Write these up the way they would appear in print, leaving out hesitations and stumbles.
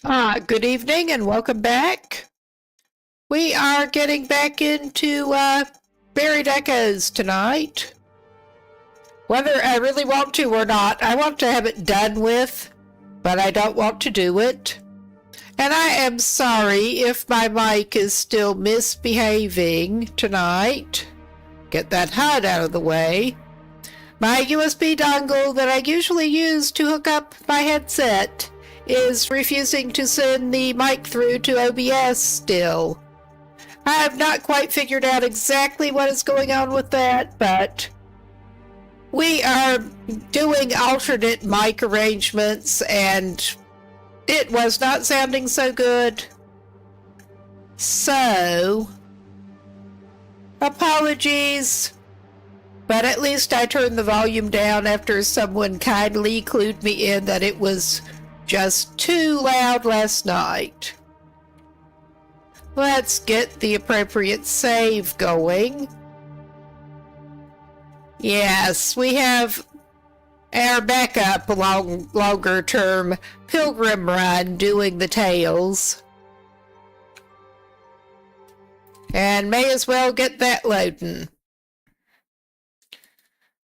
Good evening and welcome back. We are getting back into Buried Echoes tonight. Whether I really want to or not, I want to have it done with, but I don't want to do it. And I am sorry if my mic is still misbehaving tonight. Get that HUD out of the way. My USB dongle that I usually use to hook up my headset is refusing to send the mic through to OBS still. I have not quite figured out exactly what is going on with that, but we are doing alternate mic arrangements and it was not sounding so good. So, apologies, but at least I turned the volume down after someone kindly clued me in that it was just too loud last night. Let's get the appropriate save going. Yes, we have our backup longer term pilgrim run doing the tales. And may as well get that loading.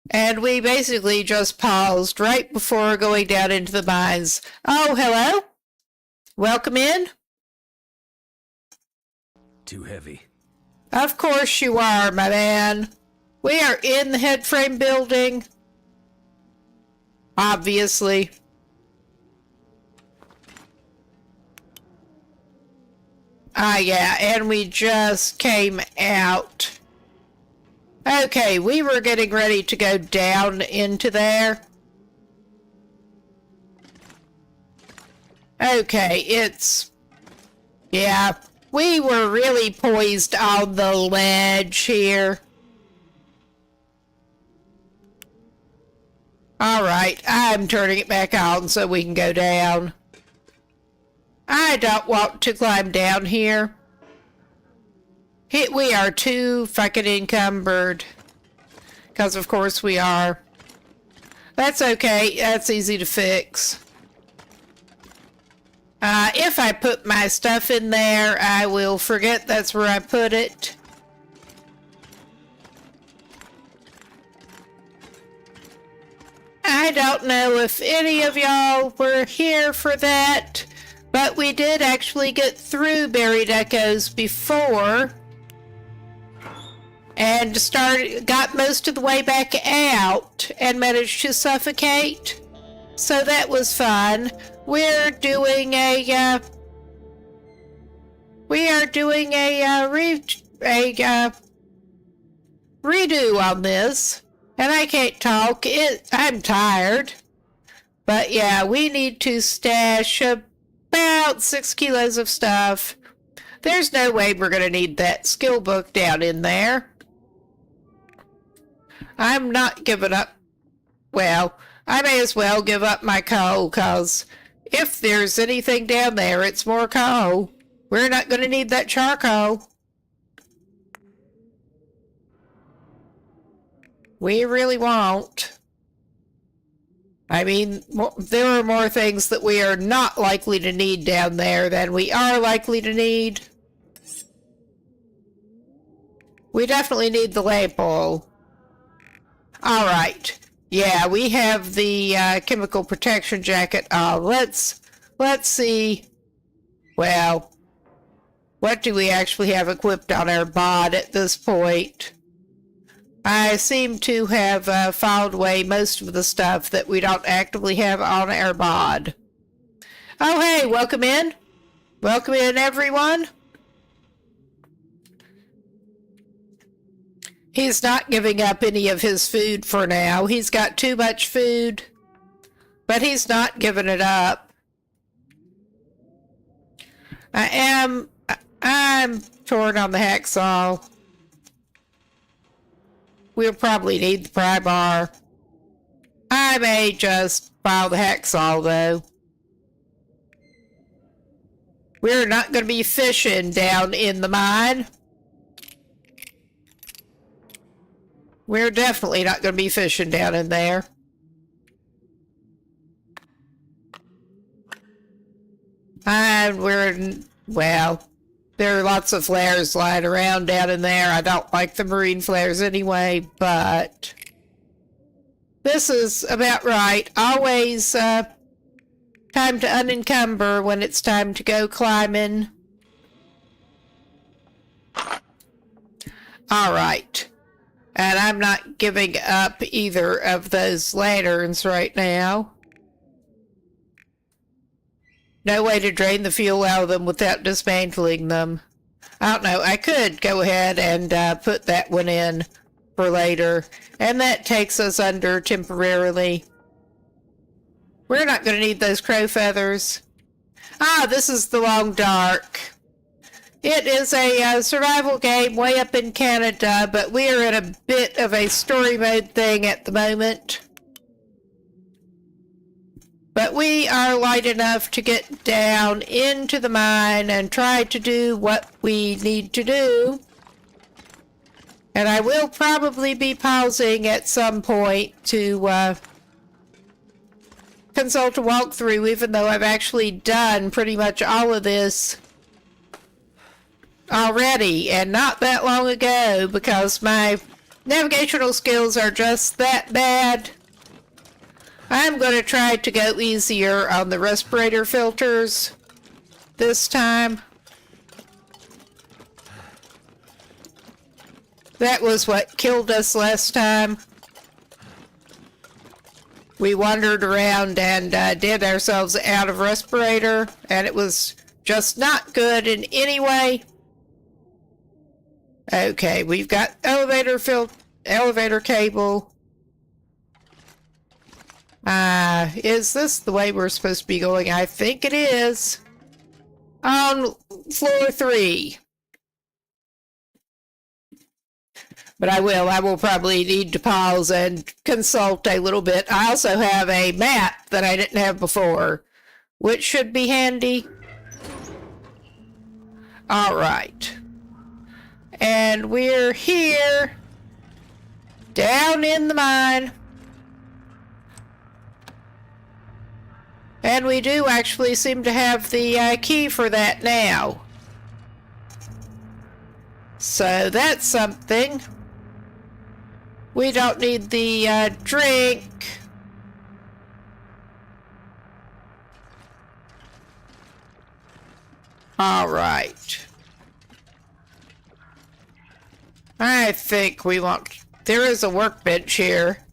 And we basically just paused right before going down into the mines. Oh, hello? Welcome in? Too heavy. Of course you are, my man. We are in the headframe building. Obviously. Yeah, and we just came out. Okay, we were getting ready to go down into there. Okay, yeah, we were really poised on the ledge here. Alright, I'm turning it back on so we can go down. I don't want to climb down here. We are too fucking encumbered. Because of course we are. That's okay, that's easy to fix. If I put my stuff in there, I will forget that's where I put it. I don't know if any of y'all were here for that, but we did actually get through Buried Echoes before and got most of the way back out and managed to suffocate. So that was fun. We're doing a redo on this, and I can't talk. I'm tired, but yeah, we need to stash about 6 kilos of stuff. There's no way we're gonna need that skill book down in there. I'm not giving up. Well, I may as well give up my coal, cause if there's anything down there, it's more coal. We're not going to need that charcoal. We really won't. I mean, there are more things that we are not likely to need down there than we are likely to need. We definitely need the lamp oil. Alright. Yeah, we have the chemical protection jacket on. Let's see. Well, what do we actually have equipped on our bod at this point? I seem to have filed away most of the stuff that we don't actively have on our bod. Oh, hey, welcome in. Welcome in, everyone. He's not giving up any of his food for now. He's got too much food, but he's not giving it up. I'm torn on the hacksaw. We'll probably need the pry bar. I may just file the hacksaw, though. We're not going to be fishing down in the mine. We're definitely not going to be fishing down in there. And well, there are lots of flares lying around down in there. I don't like the marine flares anyway, but this is about right. Always time to unencumber when it's time to go climbing. All right. And I'm not giving up either of those lanterns right now. No way to drain the fuel out of them without dismantling them. I don't know. I could go ahead and put that one in for later. And that takes us under temporarily. We're not going to need those crow feathers. Ah, this is the Long Dark. It is a survival game way up in Canada, but we are in a bit of a story mode thing at the moment. But we are light enough to get down into the mine and try to do what we need to do. And I will probably be pausing at some point to consult a walkthrough, even though I've actually done pretty much all of this already, and not that long ago, because my navigational skills are just that bad. I'm going to try to go easier on the respirator filters this time. That was what killed us last time. We wandered around and did ourselves out of respirator, and it was just not good in any way. Okay, we've got elevator cable. Is this the way we're supposed to be going? I think it is. On floor 3. But I will probably need to pause and consult a little bit. I also have a map that I didn't have before, which should be handy. Alright. And we're here, down in the mine. And we do actually seem to have the key for that now. So that's something. We don't need the drink. All right. I think we want... There is a workbench here.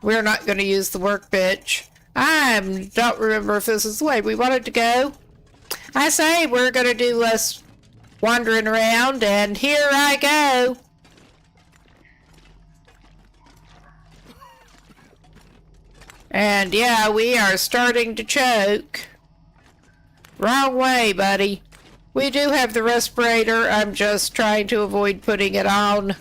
We're not going to use the workbench. I don't remember if this is the way we wanted to go. I say we're going to do less wandering around, and here I go. And yeah, we are starting to choke. Wrong way, buddy. We do have the respirator. I'm just trying to avoid putting it on.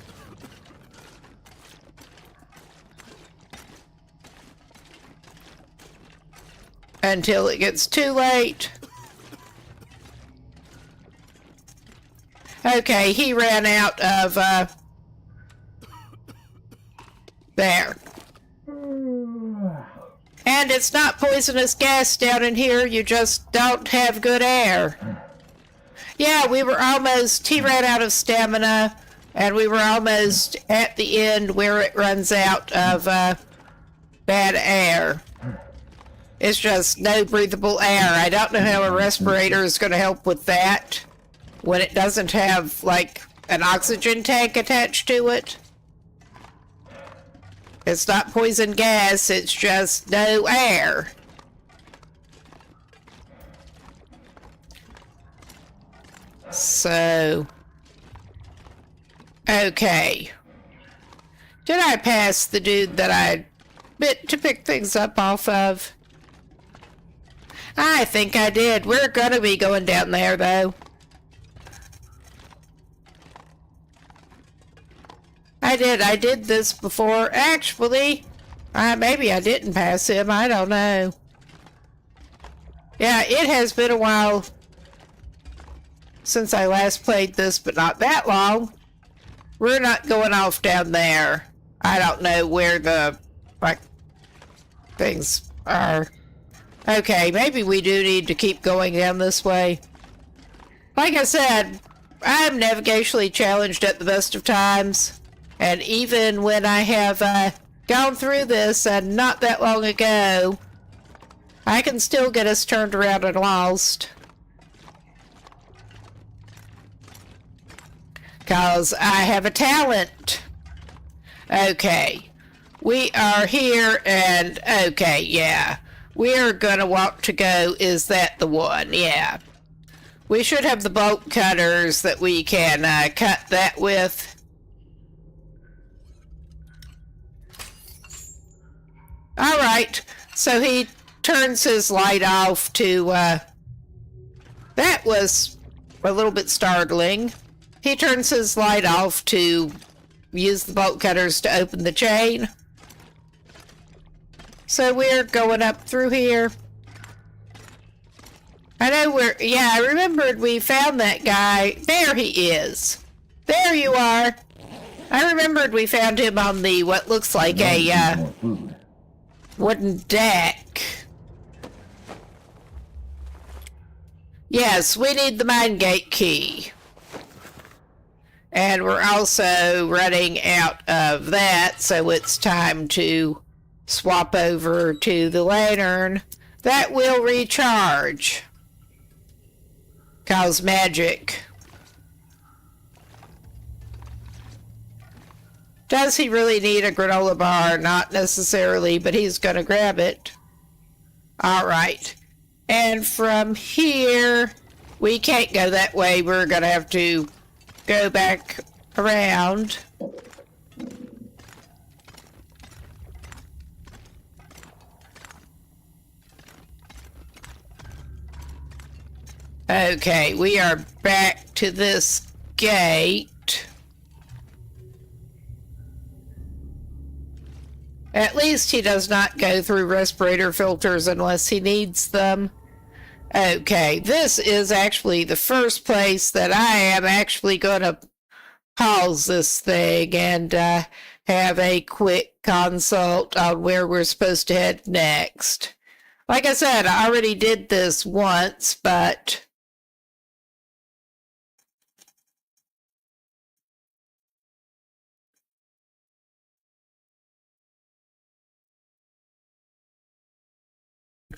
Until it gets too late. Okay, he ran out of, there. And it's not poisonous gas down in here, you just don't have good air. Yeah, we were almost, he ran out of stamina, and we were almost at the end where it runs out of, bad air. It's just no breathable air. I don't know how a respirator is going to help with that when it doesn't have, like, an oxygen tank attached to it. It's not poison gas, it's just no air. So... Okay. Did I pass the dude that I bit to pick things up off of? I think I did. We're gonna be going down there, though. I did this before. Actually, maybe I didn't pass him. I don't know. Yeah, it has been a while since I last played this, but not that long. We're not going off down there. I don't know where the, like, things are. Okay, maybe we do need to keep going down this way. Like I said, I'm navigationally challenged at the best of times. And even when I have gone through this not that long ago, I can still get us turned around and lost. Because I have a talent. Okay. We are here and... Okay, yeah. We're gonna want to go... Is that the one? Yeah. We should have the bolt cutters that we can cut that with. Alright. So he turns his light off to... That was a little bit startling. He turns his light off to use the bolt cutters to open the chain. So we're going up through here. I know yeah, I remembered we found that guy. There he is. There you are. I remembered we found him on the, what looks like a, wooden deck. Yes, we need the mine gate key. And we're also running out of that, so it's time to swap over to the lantern. That will recharge. Cause magic. Does he really need a granola bar? Not necessarily, but he's gonna grab it. Alright. And from here, we can't go that way. We're gonna have to go back around. Okay, we are back to this gate. At least he does not go through respirator filters unless he needs them. Okay, this is actually the first place that I am actually going to pause this thing and have a quick consult on where we're supposed to head next. Like I said, I already did this once, but...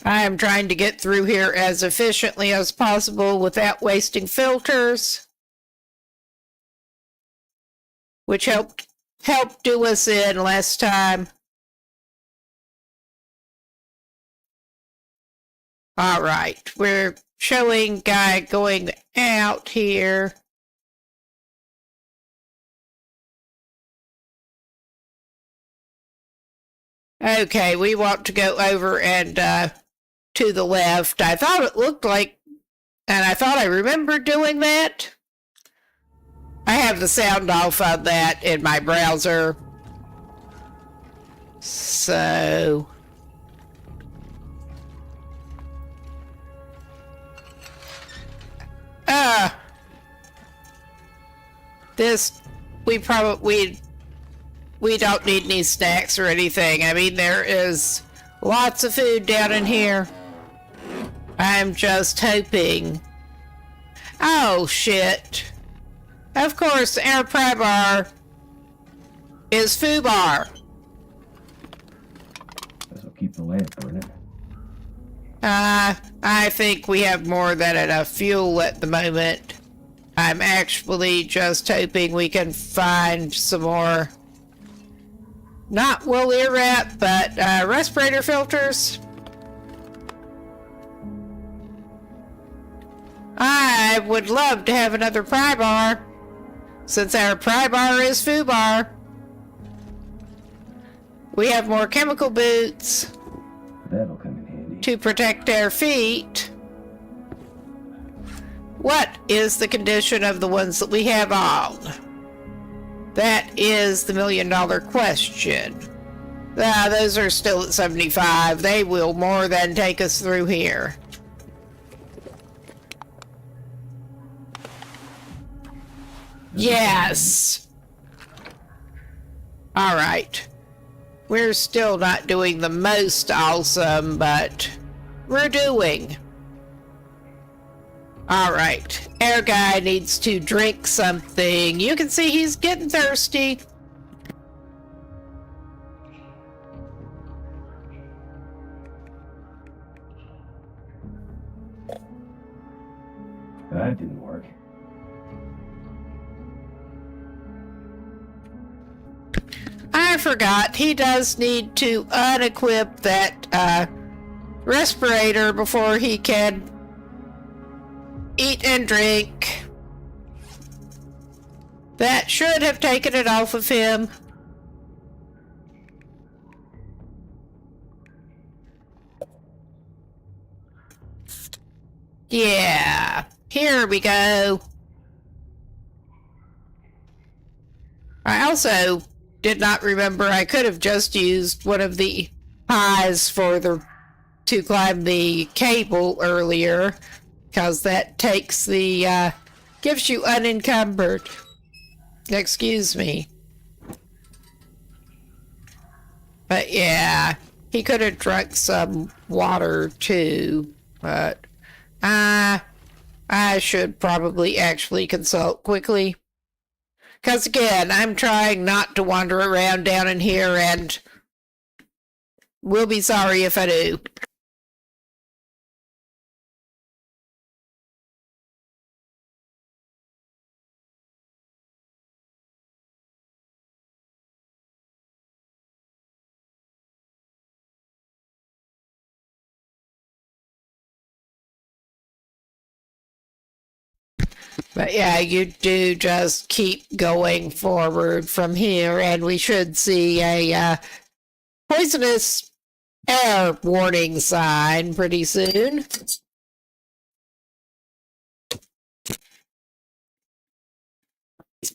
I am trying to get through here as efficiently as possible without wasting filters, which helped do us in last time. All right, we're showing guy going out here. Okay, we want to go over and to the left. I thought it looked like, and I thought I remembered doing that. I have the sound off on that in my browser. So... this, we don't need any snacks or anything. I mean, there is lots of food down in here. I'm just hoping. Oh, shit. Of course, our pry bar is FUBAR. This will keep the lamp burning. I think we have more than enough fuel at the moment. I'm actually just hoping we can find some more, not wool ear wrap, but respirator filters. I would love to have another pry bar, since our pry bar is FUBAR. We have more chemical boots. That'll come in handy. To protect our feet. What is the condition of the ones that we have on? That is the million-dollar question. Those are still at 75. They will more than take us through here. Yes! Alright. We're still not doing the most awesome, but we're doing. Alright, air guy needs to drink something. You can see he's getting thirsty. That didn't work. I forgot, he does need to unequip that respirator before he can eat and drink. That should have taken it off of him. Yeah, here we go. I also did not remember I could have just used one of the highs to climb the cable earlier, because that takes the gives you unencumbered. Excuse me. But yeah, he could have drunk some water too, but I should probably actually consult quickly. Because again, I'm trying not to wander around down in here, and will be sorry if I do. But yeah, you do just keep going forward from here, and we should see a poisonous air warning sign pretty soon.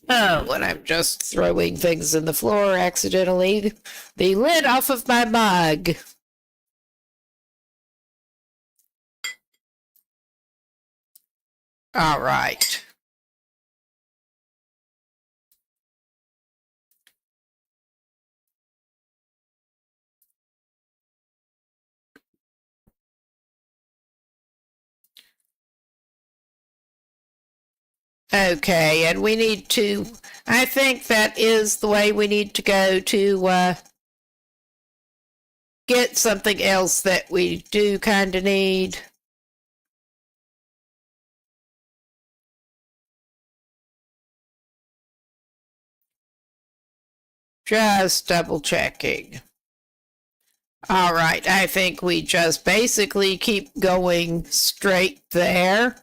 Oh, and I'm just throwing things in the floor accidentally. The lid off of my mug. All right. Okay, and we need to, I think that is the way we need to go to get something else that we do kind of need. Just double checking. All right, I think we just basically keep going straight there.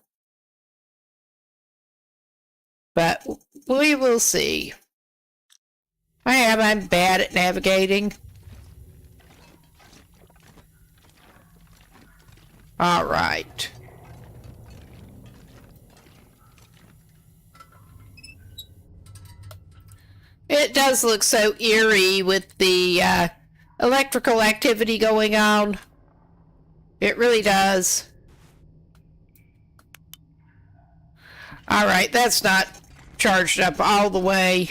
But we will see. I'm bad at navigating. All right. It does look so eerie with the electrical activity going on. It really does. All right, that's not charged up all the way.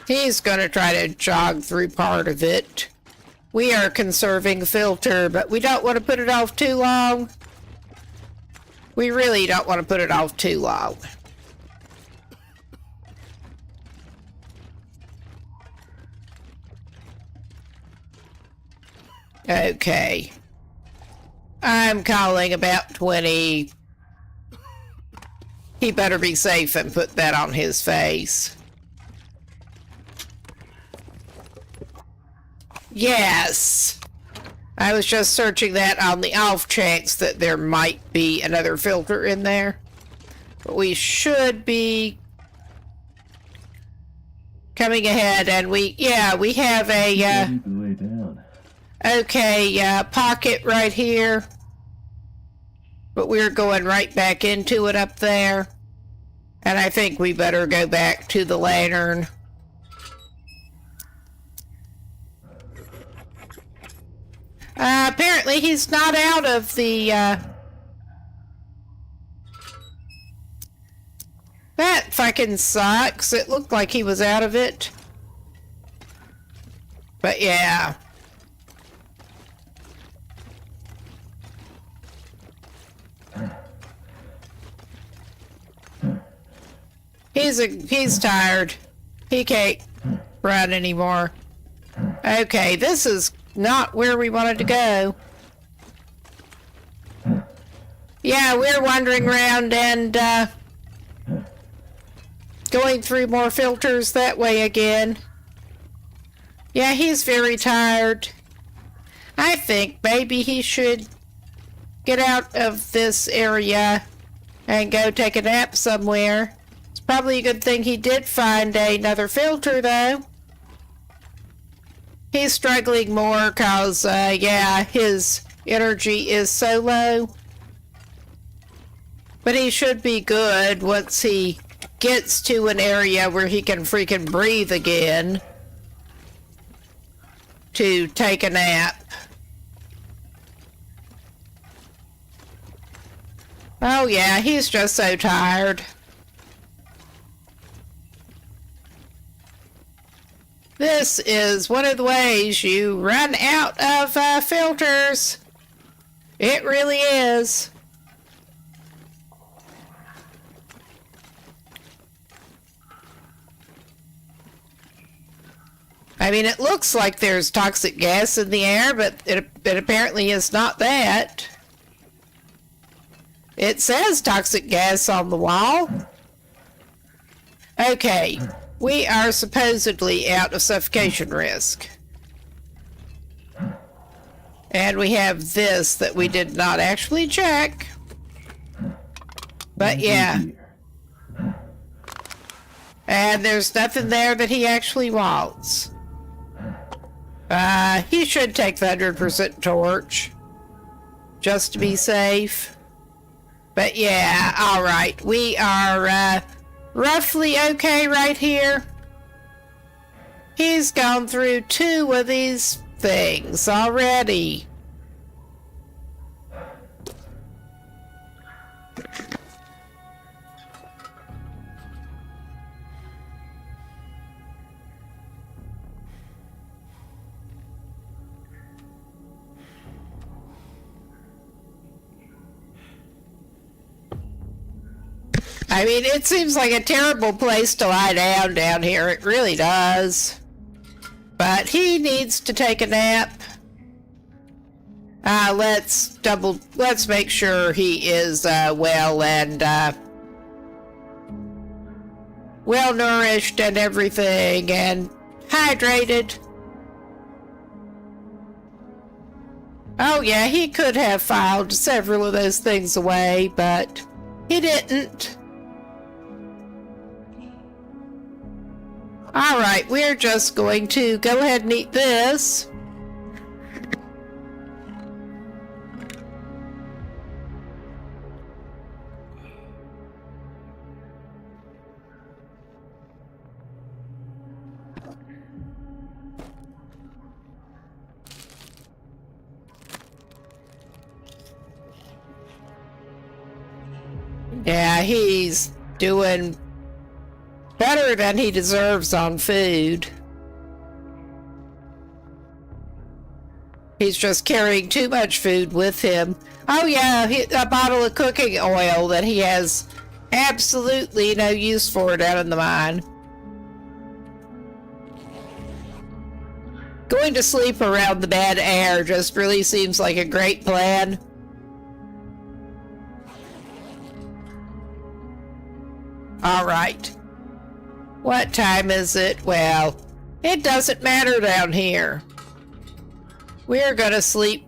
He's going to try to jog through part of it. We are conserving filter, but we don't want to put it off too long. We really don't want to put it off too long. Okay. I'm calling about 20. He better be safe and put that on his face. Yes! I was just searching that on the off chance that there might be another filter in there. But we should be coming ahead, and we have a pocket right here. But we're going right back into it up there. And I think we better go back to the lantern. Apparently he's not out of the, That fucking sucks. It looked like he was out of it. But yeah. He's tired. He can't run anymore. Okay, this is not where we wanted to go. Yeah, we're wandering around and going through more filters that way again. Yeah, he's very tired. I think maybe he should get out of this area and go take a nap somewhere. It's probably a good thing he did find another filter, though. He's struggling more because, yeah, his energy is so low. But he should be good once he gets to an area where he can freaking breathe again to take a nap. Oh yeah, he's just so tired. This is one of the ways you run out of filters. It really is. I mean, it looks like there's toxic gas in the air, but it apparently is not that. It says toxic gas on the wall. Okay, we are supposedly out of suffocation risk. And we have this that we did not actually check. But yeah. And there's nothing there that he actually wants. He should take the 100% torch. Just to be safe. But yeah, alright. We are, roughly okay right here. He's gone through 2 of these things already. I mean, it seems like a terrible place to lie down here. It really does. But he needs to take a nap. Let's make sure he is well and well nourished and everything and hydrated. Oh yeah, he could have filed several of those things away, but he didn't. Alright, we're just going to go ahead and eat this. Yeah, he's doing better than he deserves on food. He's just carrying too much food with him. Oh yeah, a bottle of cooking oil that he has absolutely no use for down in the mine. Going to sleep around the bad air just really seems like a great plan. Alright. What time is it? Well, it doesn't matter down here. We're gonna sleep.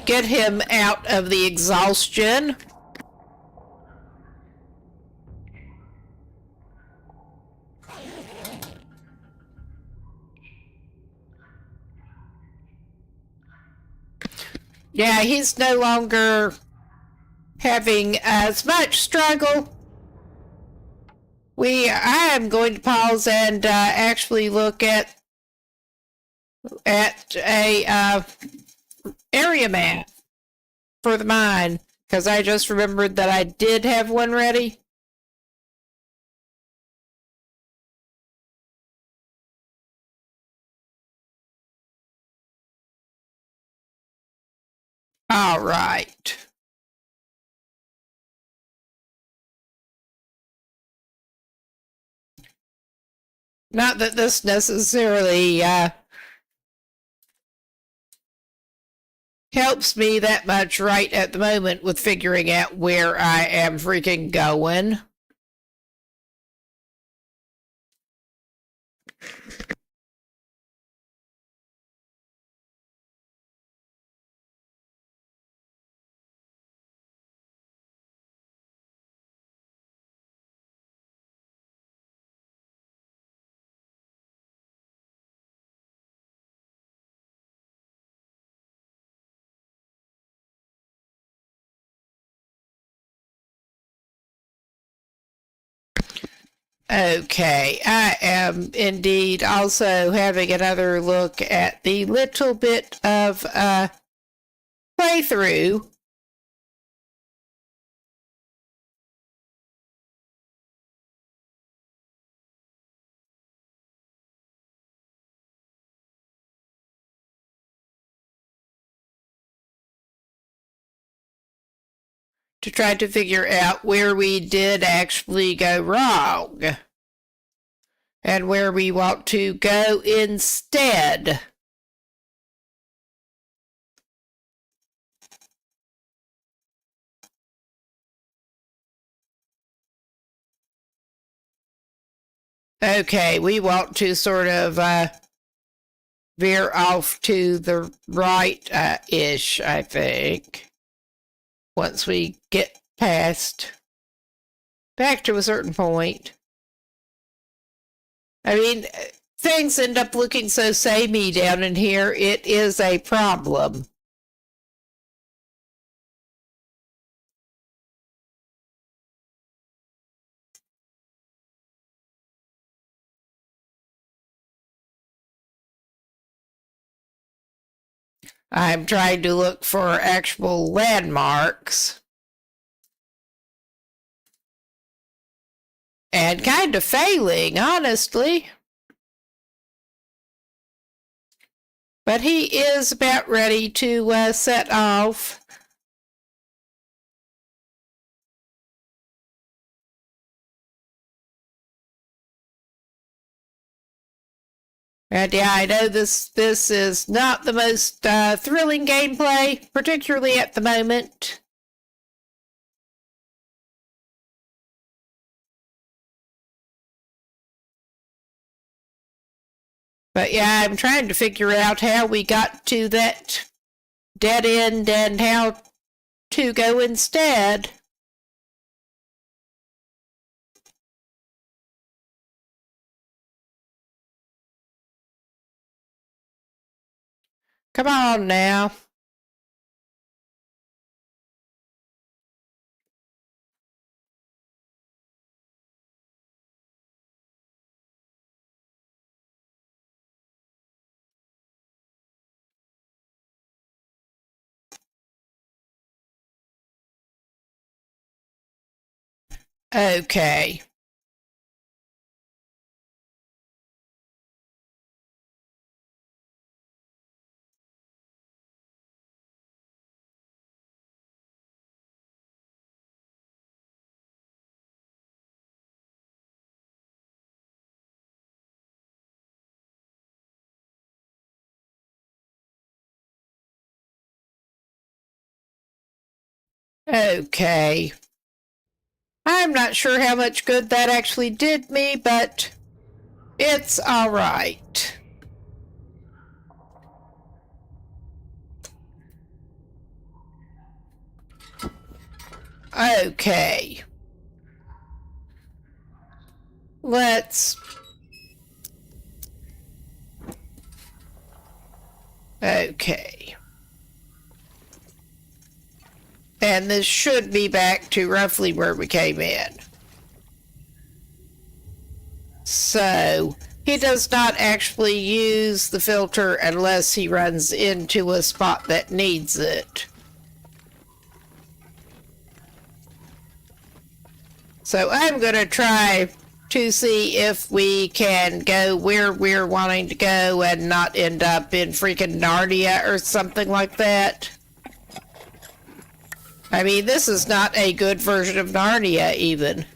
Get him out of the exhaustion. Yeah, he's no longer having as much struggle. I am going to pause and actually look at a area map for the mine, because I just remembered that I did have one ready. All right. Not that this necessarily helps me that much right at the moment with figuring out where I am freaking going. Okay, I am indeed also having another look at the little bit of playthrough. To try to figure out where we did actually go wrong and where we want to go instead. Okay, we want to sort of veer off to the right-ish, I think. Once we get past back to a certain point. I mean, things end up looking so samey down in here, it is a problem. I'm trying to look for actual landmarks. And kind of failing, honestly. But he is about ready to set off. And yeah, I know this is not the most thrilling gameplay, particularly at the moment. But yeah, I'm trying to figure out how we got to that dead end and how to go instead. Come on now. Okay. Okay. I'm not sure how much good that actually did me, but it's all right. Okay. Let's... Okay. And this should be back to roughly where we came in. So, he does not actually use the filter unless he runs into a spot that needs it. So I'm going to try to see if we can go where we're wanting to go and not end up in freaking Narnia or something like that. I mean, this is not a good version of Narnia, even.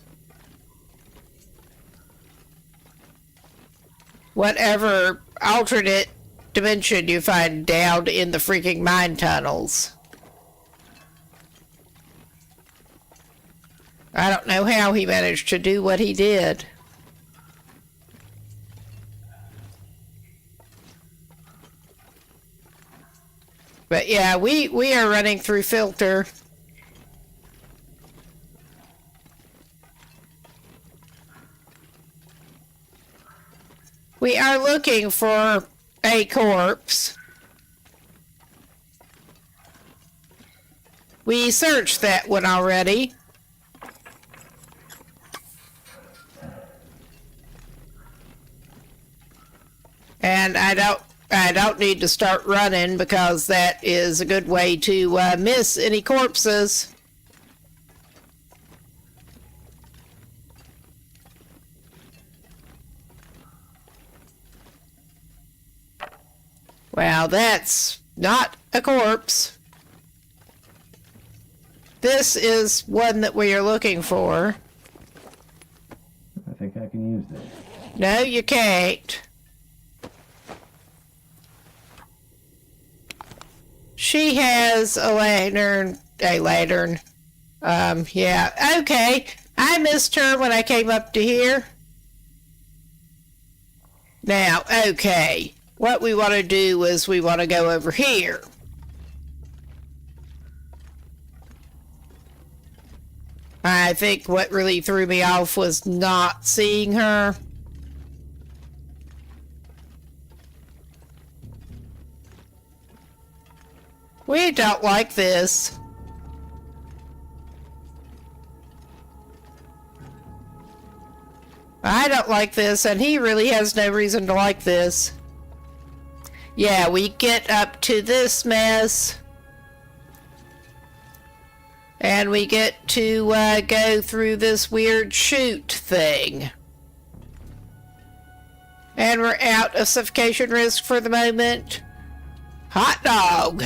Whatever alternate dimension you find down in the freaking mine tunnels. I don't know how he managed to do what he did. But yeah, we are running through filter. We are looking for a corpse. We searched that one already. And I don't need to start running because that is a good way to miss any corpses. Well, that's not a corpse. This is one that we are looking for. I think I can use that. No, you can't. She has a lantern. Yeah, okay. I missed her when I came up to here. Now, okay. What we want to do is we want to go over here. I think what really threw me off was not seeing her. We don't like this. I don't like this, and he really has no reason to like this. Yeah, we get up to this mess. And we get to go through this weird chute thing. And we're out of suffocation risk for the moment. Hot dog!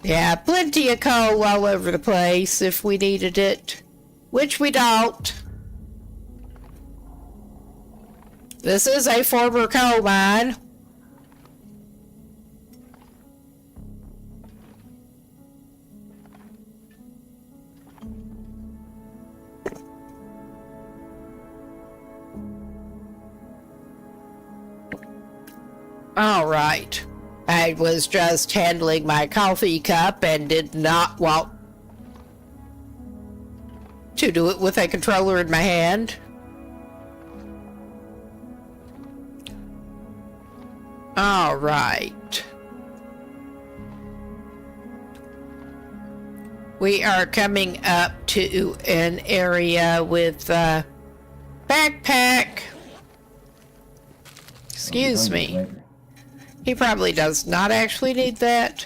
Yeah, plenty of coal all over the place if we needed it. Which we don't. This is a former coal mine. All right. I was just handling my coffee cup and did not want to do it with a controller in my hand. All right. We are coming up to an area with a backpack. Excuse me. He probably does not actually need that.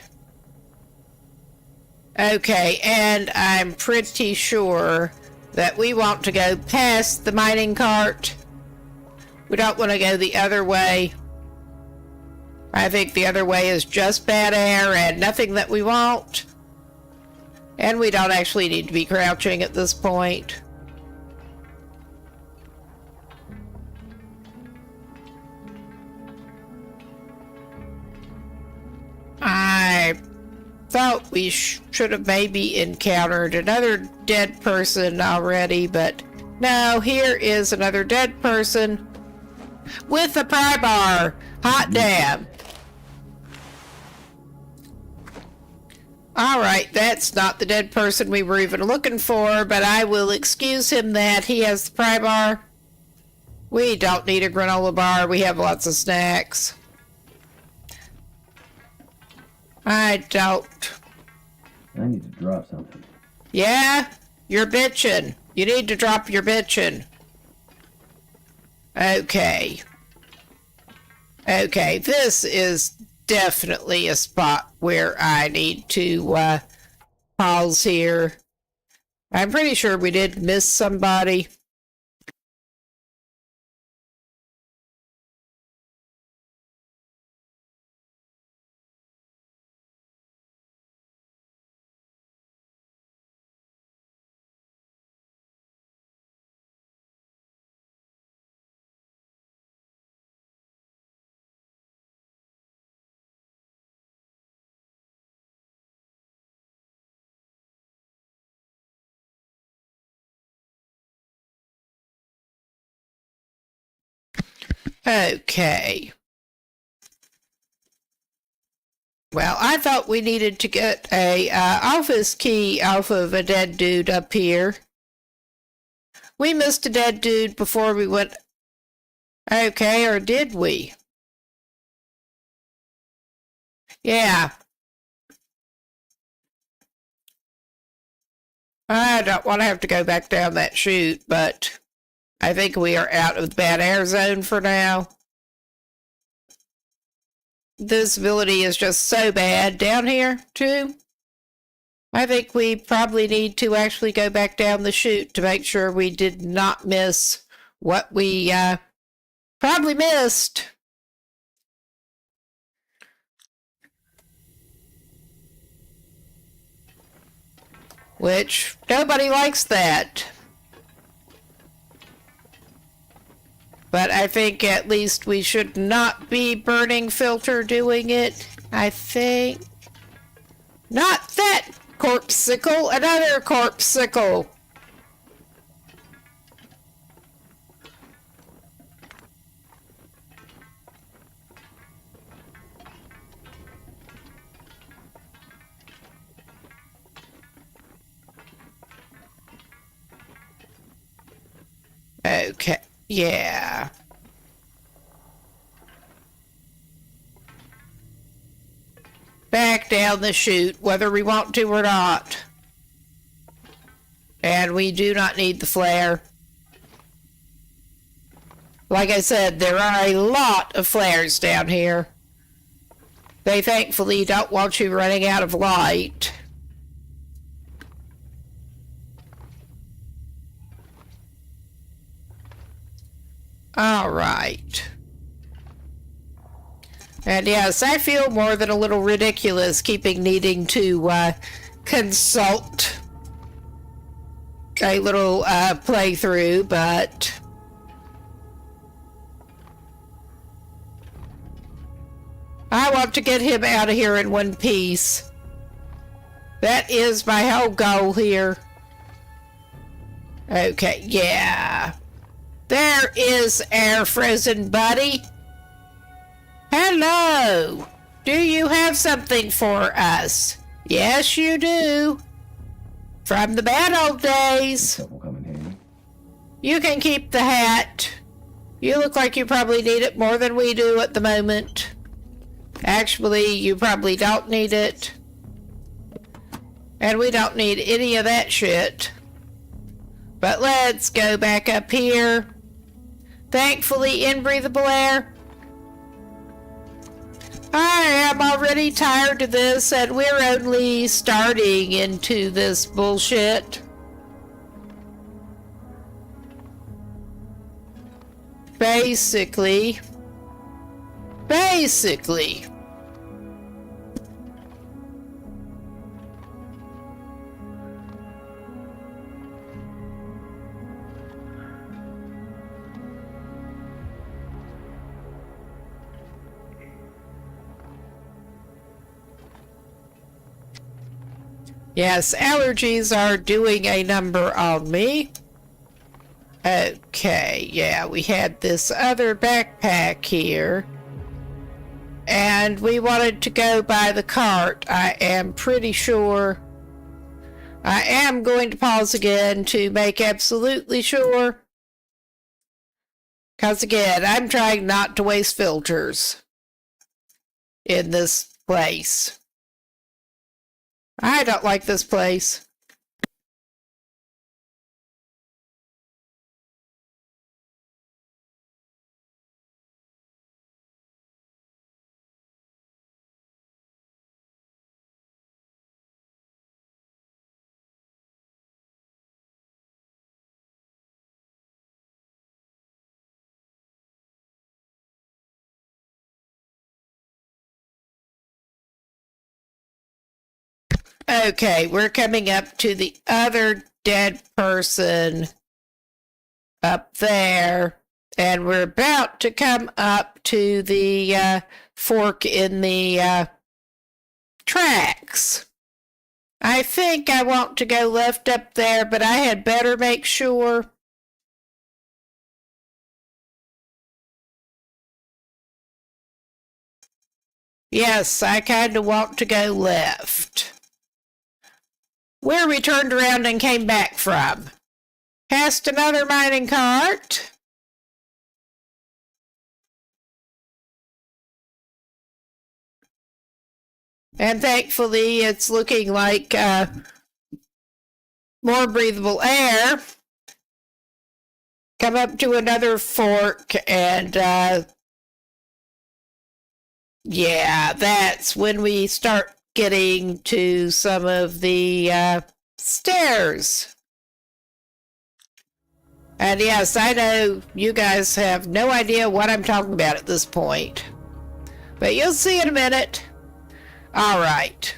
Okay, and I'm pretty sure that we want to go past the mining cart. We don't want to go the other way. I think the other way is just bad air and nothing that we want. And we don't actually need to be crouching at this point. I thought we should have maybe encountered another dead person already, but no, here is another dead person with a pry bar. Hot damn. Alright, that's not the dead person we were even looking for, but I will excuse him that he has the pry bar. We don't need a granola bar, we have lots of snacks. I don't. I need to drop something. Yeah? You're bitching. You need to drop your bitching. Okay. Okay, this is definitely a spot where I need to pause here. I'm pretty sure we did miss somebody. Okay. Well, I thought we needed to get a office key off of a dead dude up here. We missed a dead dude before we went... Okay, or did we? Yeah. I don't want to have to go back down that chute, but I think we are out of the bad air zone for now. The visibility is just so bad down here, too. I think we probably need to actually go back down the chute to make sure we did not miss what we probably missed. Which, nobody likes that. But I think at least we should not be burning filter doing it. I think. Not that corpsicle, another corpsicle. Okay, yeah. Back down the chute, whether we want to or not. And we do not need the flare. Like I said, there are a lot of flares down here. They thankfully don't want you running out of light. All right. And yes, I feel more than a little ridiculous needing to consult a little playthrough, but I want to get him out of here in one piece. That is my whole goal here. Okay, yeah. There is Air Frozen Buddy. Hello. Do you have something for us? Yes, you do. From the bad old days. That will come in handy. You can keep the hat. You look like you probably need it more than we do at the moment. Actually, you probably don't need it. And we don't need any of that shit. But let's go back up here. Thankfully, inbreathable air. I am already tired of this, and we're only starting into this bullshit. Basically. Yes, allergies are doing a number on me. Okay, yeah, we had this other backpack here. And we wanted to go by the cart. I am pretty sure. I am going to pause again to make absolutely sure. Because again, I'm trying not to waste filters in this place. I don't like this place. Okay, we're coming up to the other dead person up there, and we're about to come up to the fork in the tracks. I think I want to go left up there, but I had better make sure. Yes, I kind of want to go left. Where we turned around and came back from. Past another mining cart. And thankfully, it's looking like more breathable air. Come up to another fork, and yeah, that's when we start getting to some of the stairs. And yes, I know you guys have no idea what I'm talking about at this point. But you'll see in a minute. Alright.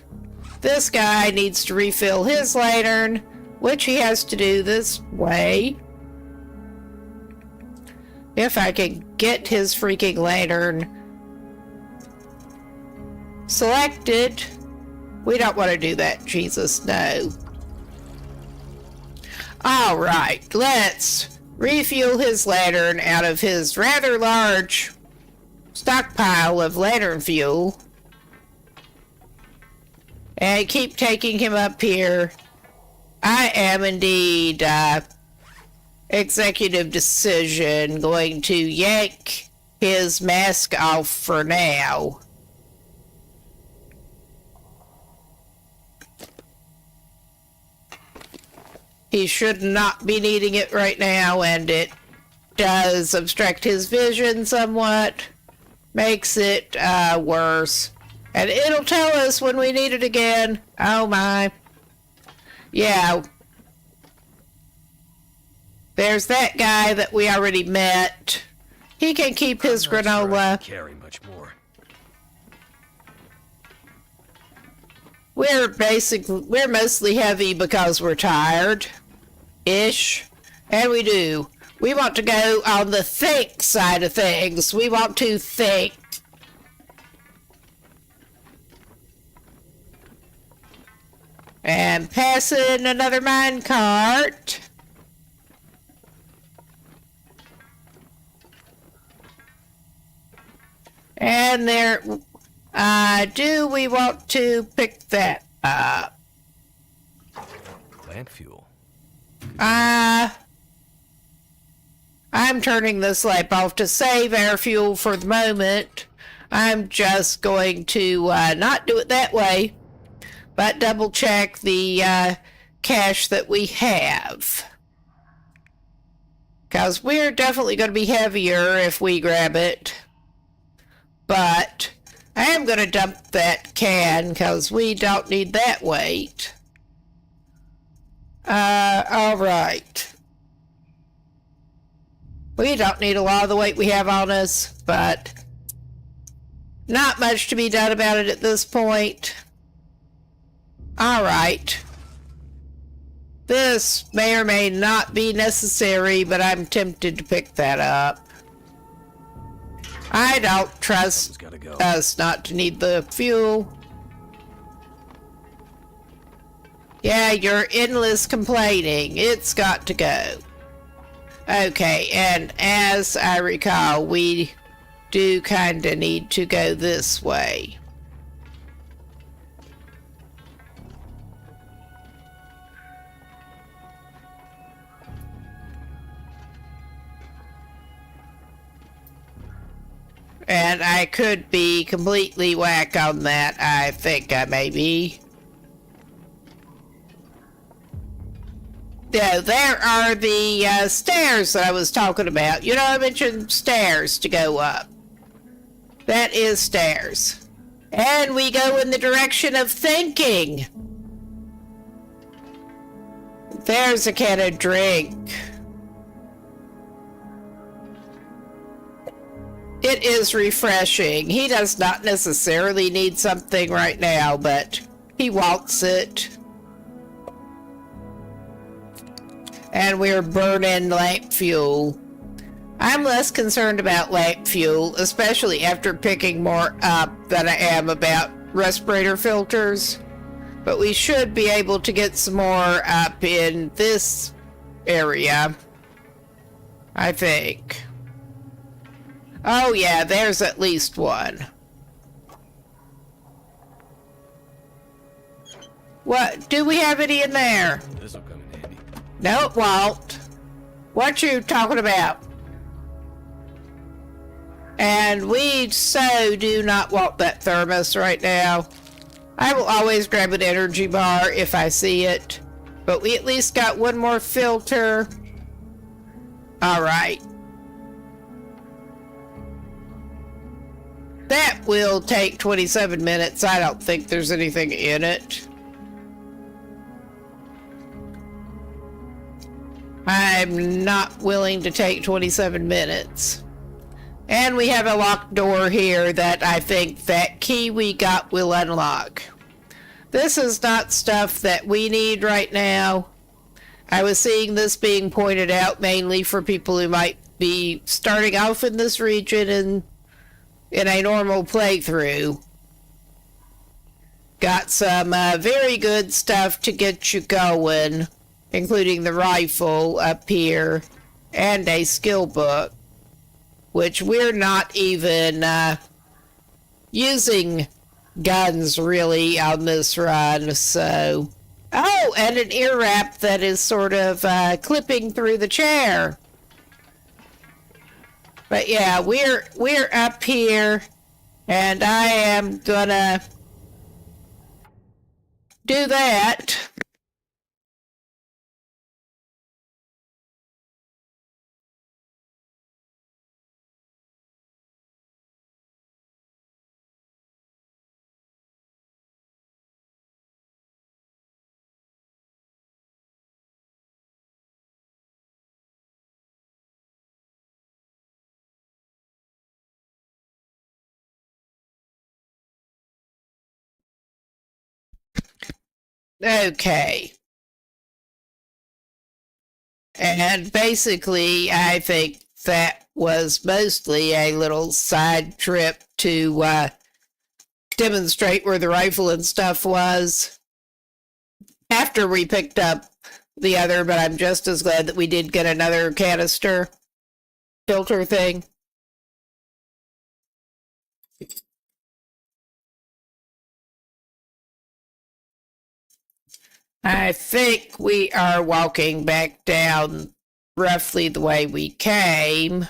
This guy needs to refill his lantern, which he has to do this way. If I can get his freaking lantern selected. We don't want to do that, Jesus, no. Alright, let's refuel his lantern out of his rather large stockpile of lantern fuel. And keep taking him up here. I am indeed, executive decision, going to yank his mask off for now. He should not be needing it right now, and it does obstruct his vision somewhat. Makes it worse. And it'll tell us when we need it again. Oh my. Yeah. There's that guy that we already met. He can keep his granola. Carry much more. We're mostly heavy because we're tired. Ish. And we do. We want to go on the think side of things. We want to think. And passing another mine cart. And there, do we want to pick that up? Plant fuel. I'm turning this lamp off to save air fuel for the moment. I'm just going to not do it that way, but double check the cache that we have. Because we're definitely going to be heavier if we grab it. But I am going to dump that can because we don't need that weight. Alright. We don't need a lot of the weight we have on us, but not much to be done about it at this point. Alright. This may or may not be necessary, but I'm tempted to pick that up. I don't trust us not to need the fuel. Yeah, you're endless complaining. It's got to go. Okay, and as I recall, we do kind of need to go this way. And I could be completely whack on that. I think I may be. Yeah, there are the stairs that I was talking about. You know, I mentioned stairs to go up. That is stairs. And we go in the direction of thinking. There's a can of drink. It is refreshing. He does not necessarily need something right now, but he wants it. And we're burning lamp fuel. I'm less concerned about lamp fuel, especially after picking more up than I am about respirator filters. But we should be able to get some more up in this area, I think. Oh yeah, there's at least one. What? Do we have any in there? This'll come in handy. No, it won't. What you talking about? And we so do not want that thermos right now. I will always grab an energy bar if I see it. But we at least got one more filter. Alright. That will take 27 minutes. I don't think there's anything in it. I'm not willing to take 27 minutes. And we have a locked door here that I think that key we got will unlock. This is not stuff that we need right now. I was seeing this being pointed out mainly for people who might be starting off in this region and in a normal playthrough. Got some very good stuff to get you going, including the rifle up here and a skill book, which we're not even using guns really on this run, so... Oh, and an ear wrap that is sort of clipping through the chair. But yeah, we're up here, and I am gonna do that. Okay. And basically, I think that was mostly a little side trip to demonstrate where the rifle and stuff was after we picked up the other, but I'm just as glad that we did get another canister filter thing. I think we are walking back down roughly the way we came.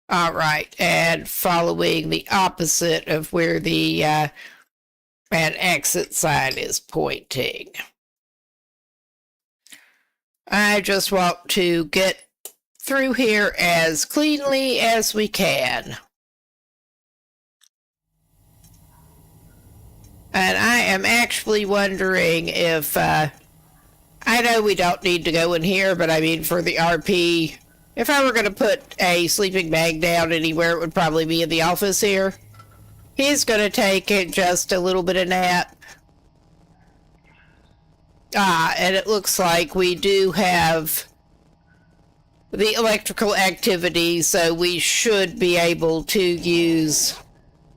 All right, and following the opposite of where the an exit sign is pointing. I just want to get through here as cleanly as we can. And I am actually wondering if, I know we don't need to go in here, but I mean for the RP, if I were going to put a sleeping bag down anywhere, it would probably be in the office here. He's going to take just a little bit of nap. And it looks like we do have the electrical activity, so we should be able to use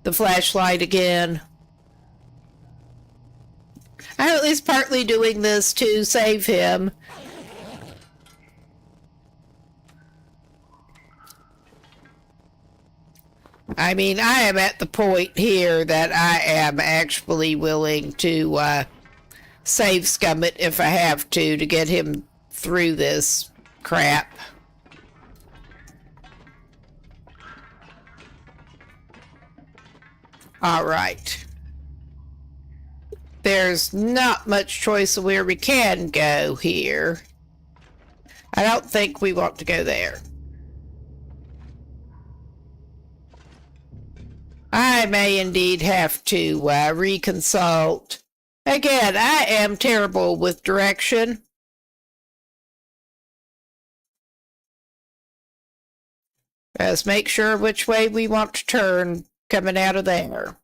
the flashlight again. I'm at least partly doing this to save him. I mean, I am at the point here that I am actually willing to save Scummit if I have to get him through this crap. All right. There's not much choice of where we can go here. I don't think we want to go there. I may indeed have to reconsult. Again, I am terrible with direction. Let's make sure which way we want to turn coming out of there.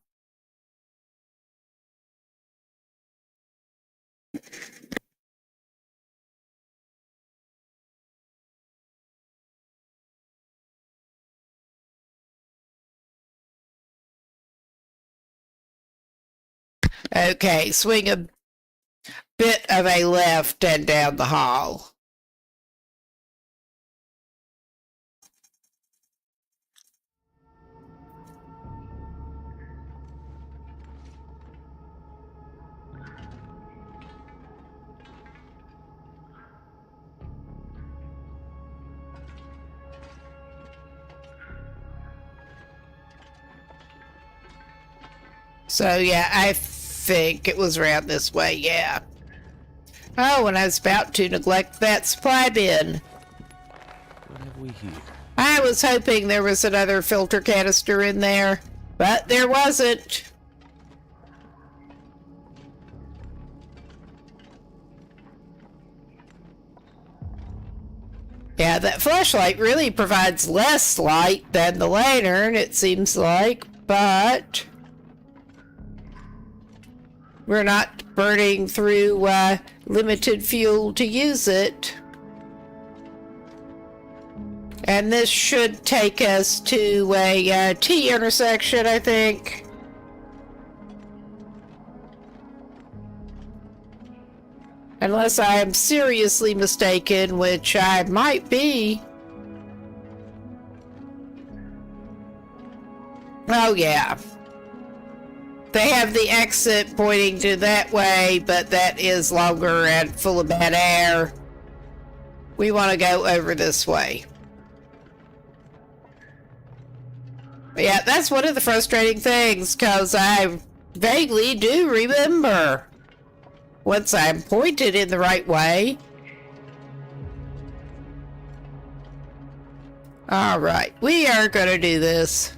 Okay, swing a bit of a left and down the hall. So yeah, I think it was around this way, yeah. Oh, and I was about to neglect that supply bin. What have we here? I was hoping there was another filter canister in there, but there wasn't. Yeah, that flashlight really provides less light than the lantern, it seems like, but we're not burning through limited fuel to use it. And this should take us to a T intersection, I think. Unless I am seriously mistaken, which I might be. Oh, yeah. They have the exit pointing to that way, but that is longer and full of bad air. We want to go over this way. But yeah, that's one of the frustrating things, because I vaguely do remember once I'm pointed in the right way. Alright, we are going to do this.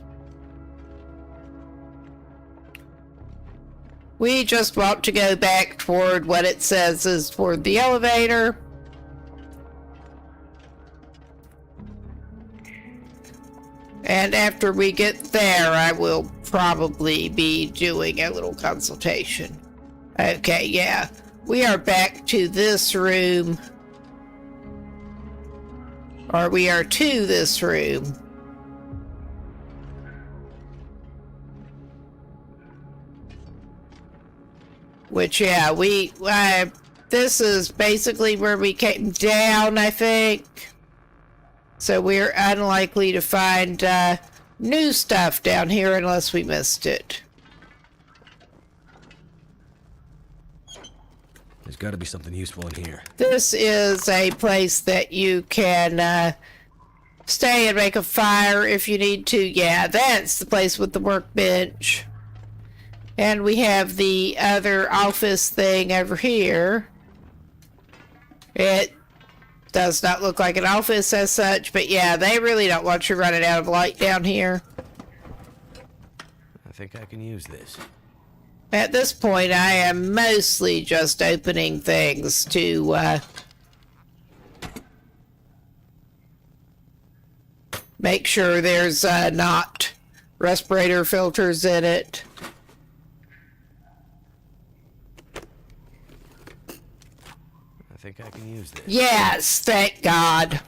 We just want to go back toward what it says is toward the elevator. And after we get there, I will probably be doing a little consultation. Okay, yeah. We are back to this room. Or we are to this room. Which, yeah, this is basically where we came down, I think. So we're unlikely to find new stuff down here unless we missed it. There's got to be something useful in here. This is a place that you can stay and make a fire if you need to. Yeah, that's the place with the workbench. And we have the other office thing over here. It does not look like an office as such, but yeah, they really don't want you running out of light down here. I think I can use this. At this point, I am mostly just opening things to make sure there's not respirator filters in it. I think I can use this. Yes, thank God.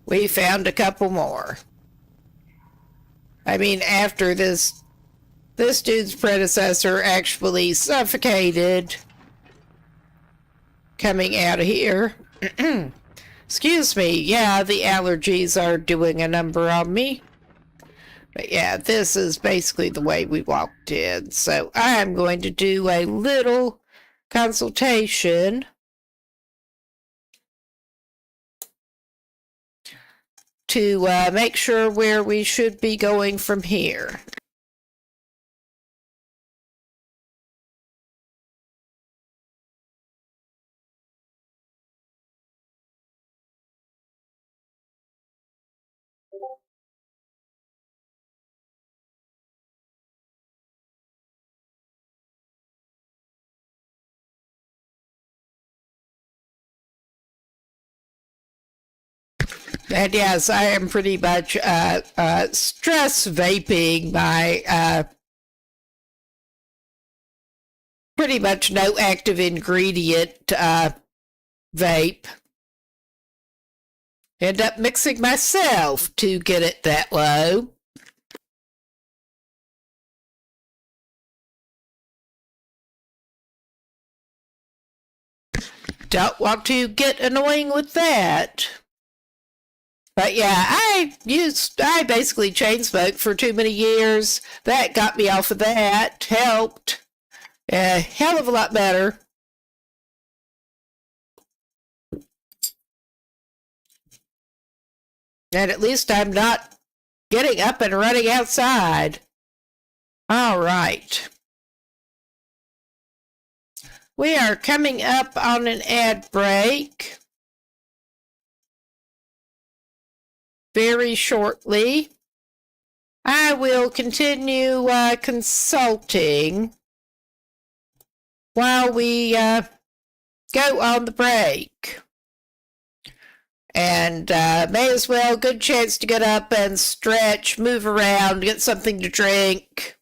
We found a couple more. I mean, after this dude's predecessor actually suffocated coming out of here. Excuse me. Yeah, the allergies are doing a number on me. But yeah, this is basically the way we walked in. So I am going to do a little consultation to make sure where we should be going from here. And yes, I am pretty much stress vaping my pretty much no active ingredient vape. End up mixing myself to get it that low. Don't want to get annoying with that. But yeah, I basically chain smoked for too many years. That got me off of that. Helped. A hell of a lot better. And at least I'm not getting up and running outside. All right. We are coming up on an ad break very shortly. I will continue consulting while we go on the break. And may as well, good chance to get up and stretch, move around, get something to drink.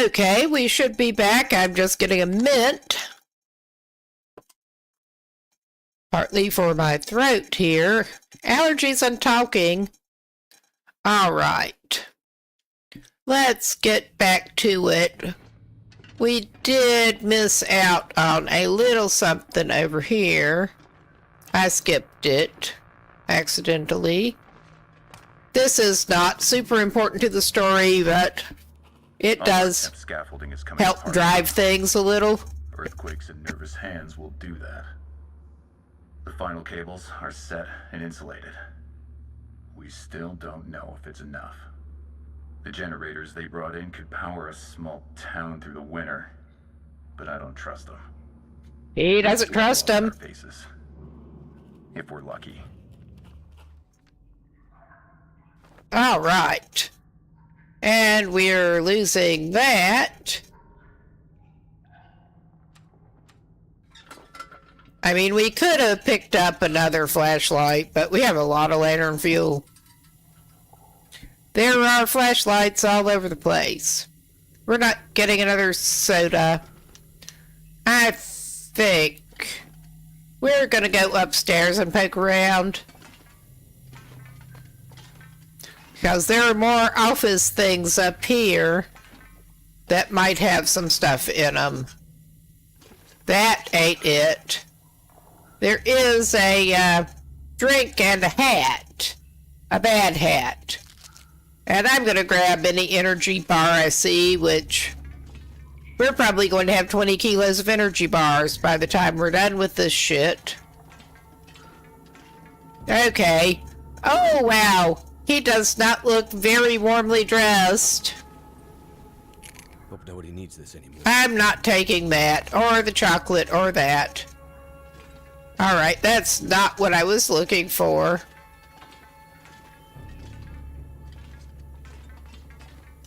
Okay, we should be back. I'm just getting a mint. Partly for my throat here. Allergies and talking. All right. Let's get back to it. We did miss out on a little something over here. I skipped it accidentally. This is not super important to the story, but it does scaffolding is coming help apart. drive things a little. Earthquakes and nervous hands will do that. The final cables are set and insulated. We still don't know if it's enough. The generators they brought in could power a small town through the winter, but I don't trust them. He doesn't trust Our him. faces. If we're lucky. All right. And we're losing that. I mean, we could have picked up another flashlight, but we have a lot of lantern fuel. There are flashlights all over the place. We're not getting another soda. I think we're gonna go upstairs and poke around. Because there are more office things up here that might have some stuff in them. That ain't it. There is a drink and a hat. A bad hat. And I'm going to grab any energy bar I see, which we're probably going to have 20 kilos of energy bars by the time we're done with this shit. Okay. Oh, wow. He does not look very warmly dressed. Hope nobody needs this anymore. I'm not taking that, or the chocolate, or that. Alright, that's not what I was looking for.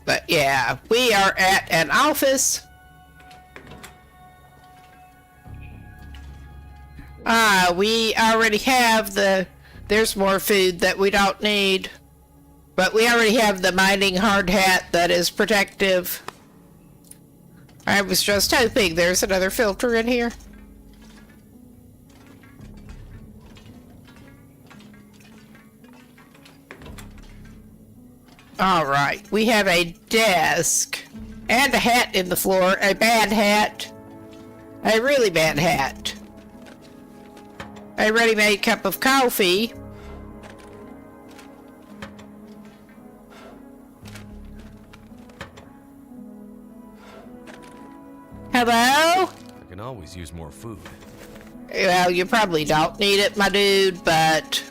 But yeah, we are at an office. We already have there's more food that we don't need. But we already have the mining hard hat that is protective. I was just hoping there's another filter in here. Alright, we have a desk and a hat in the floor. A bad hat. A really bad hat. A ready-made cup of coffee. Hello? I can always use more food. Well, you probably don't need it, my dude, but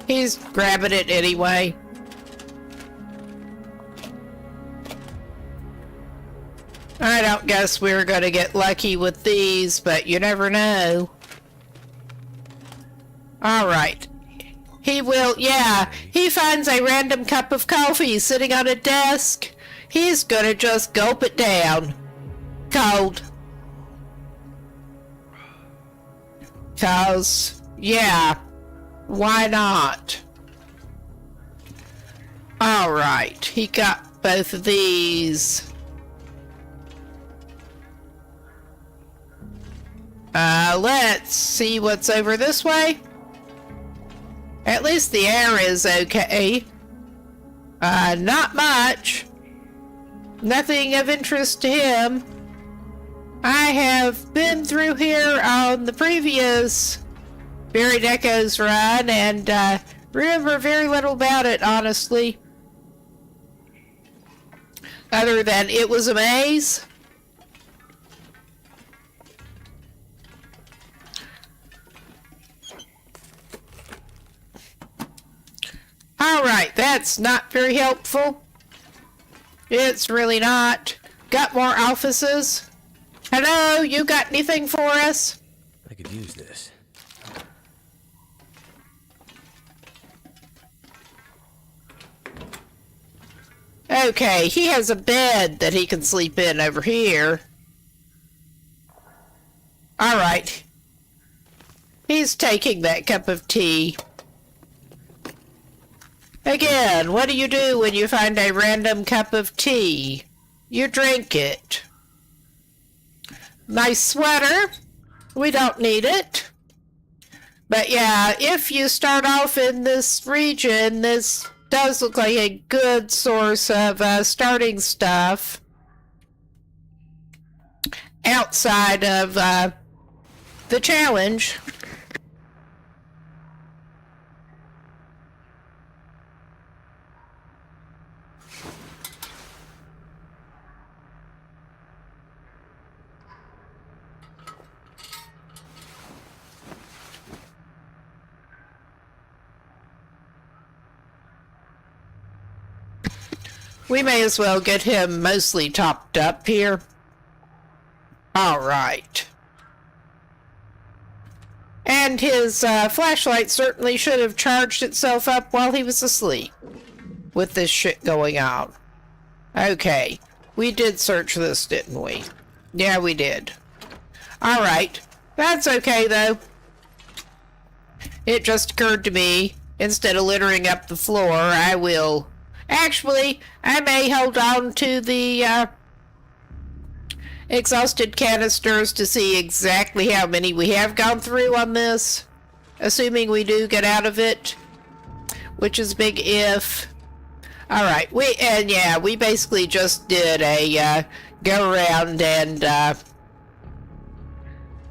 he's grabbing it anyway. I don't guess we're gonna get lucky with these, but you never know. Alright. He will, yeah, he finds a random cup of coffee sitting on a desk. He's gonna just gulp it down. Cold. 'Cause, yeah, why not? Alright, he got both of these. Let's see what's over this way. At least the air is okay. Not much. Nothing of interest to him. I have been through here on the previous Buried Echoes run and remember very little about it, honestly. Other than it was a maze. Alright, that's not very helpful. It's really not. Got more offices? Hello, you got anything for us? I could use this. Okay, he has a bed that he can sleep in over here. Alright. He's taking that cup of tea. Again, what do you do when you find a random cup of tea? You drink it. Nice sweater. We don't need it. But yeah, if you start off in this region, this does look like a good source of starting stuff. Outside of the challenge. We may as well get him mostly topped up here. Alright. And his flashlight certainly should have charged itself up while he was asleep. With this shit going on. Okay. We did search this, didn't we? Yeah, we did. Alright. That's okay, though. It just occurred to me, instead of littering up the floor, I will... Actually, I may hold on to the exhausted canisters to see exactly how many we have gone through on this. Assuming we do get out of it. Which is a big if. Alright, we basically just did a go around and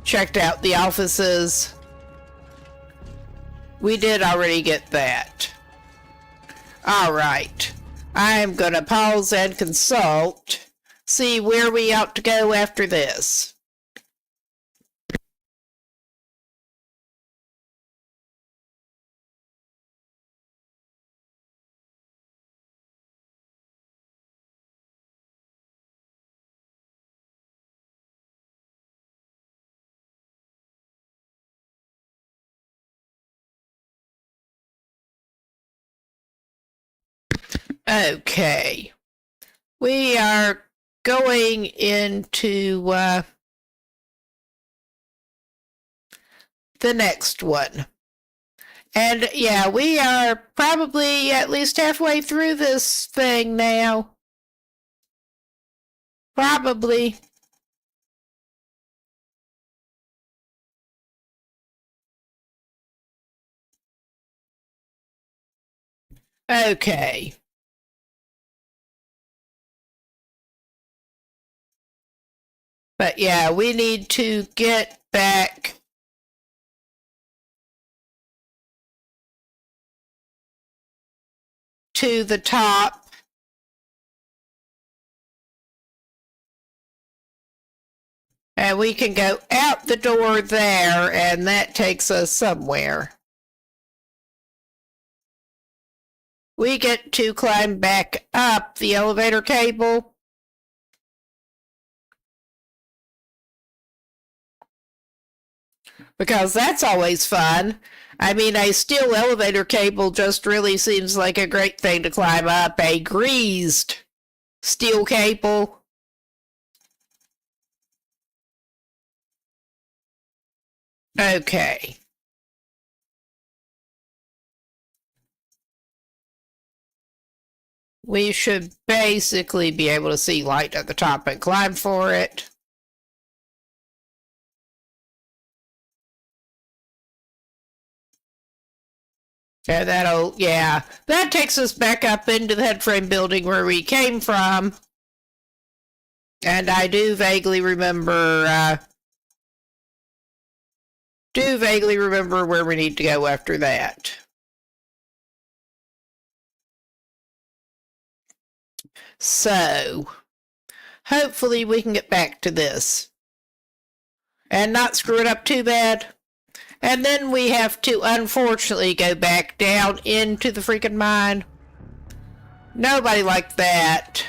checked out the offices. We did already get that. Alright. I'm gonna pause and consult. See where we ought to go after this. Okay. We are going into the next one. And yeah, we are probably at least halfway through this thing now. Probably. Okay. But yeah, we need to get back to the top. And we can go out the door there, and that takes us somewhere. We get to climb back up the elevator cable. Because that's always fun. I mean, a steel elevator cable just really seems like a great thing to climb up. A greased steel cable. Okay. We should basically be able to see light at the top and climb for it. Yeah, that takes us back up into the headframe building where we came from. And I do vaguely remember where we need to go after that. So, hopefully we can get back to this. And not screw it up too bad. And then we have to, unfortunately, go back down into the freaking mine. Nobody liked that.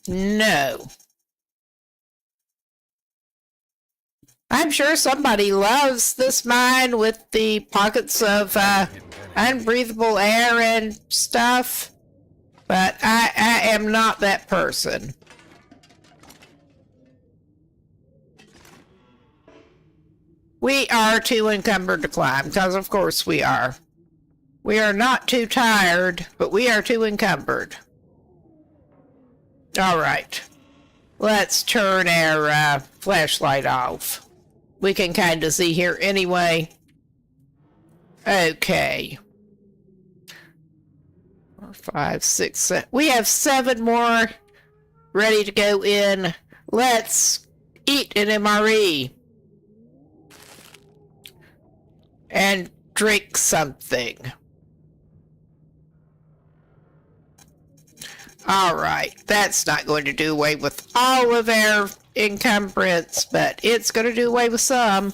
No. I'm sure somebody loves this mine with the pockets of unbreathable air and stuff. But I am not that person. We are too encumbered to climb, because of course we are. We are not too tired, but we are too encumbered. Alright. Let's turn our flashlight off. We can kind of see here anyway. Okay. 4, 5, 6, 7. We have 7 more ready to go in. Let's eat an MRE. And drink something. Alright, that's not going to do away with all of our encumbrance, but it's going to do away with some.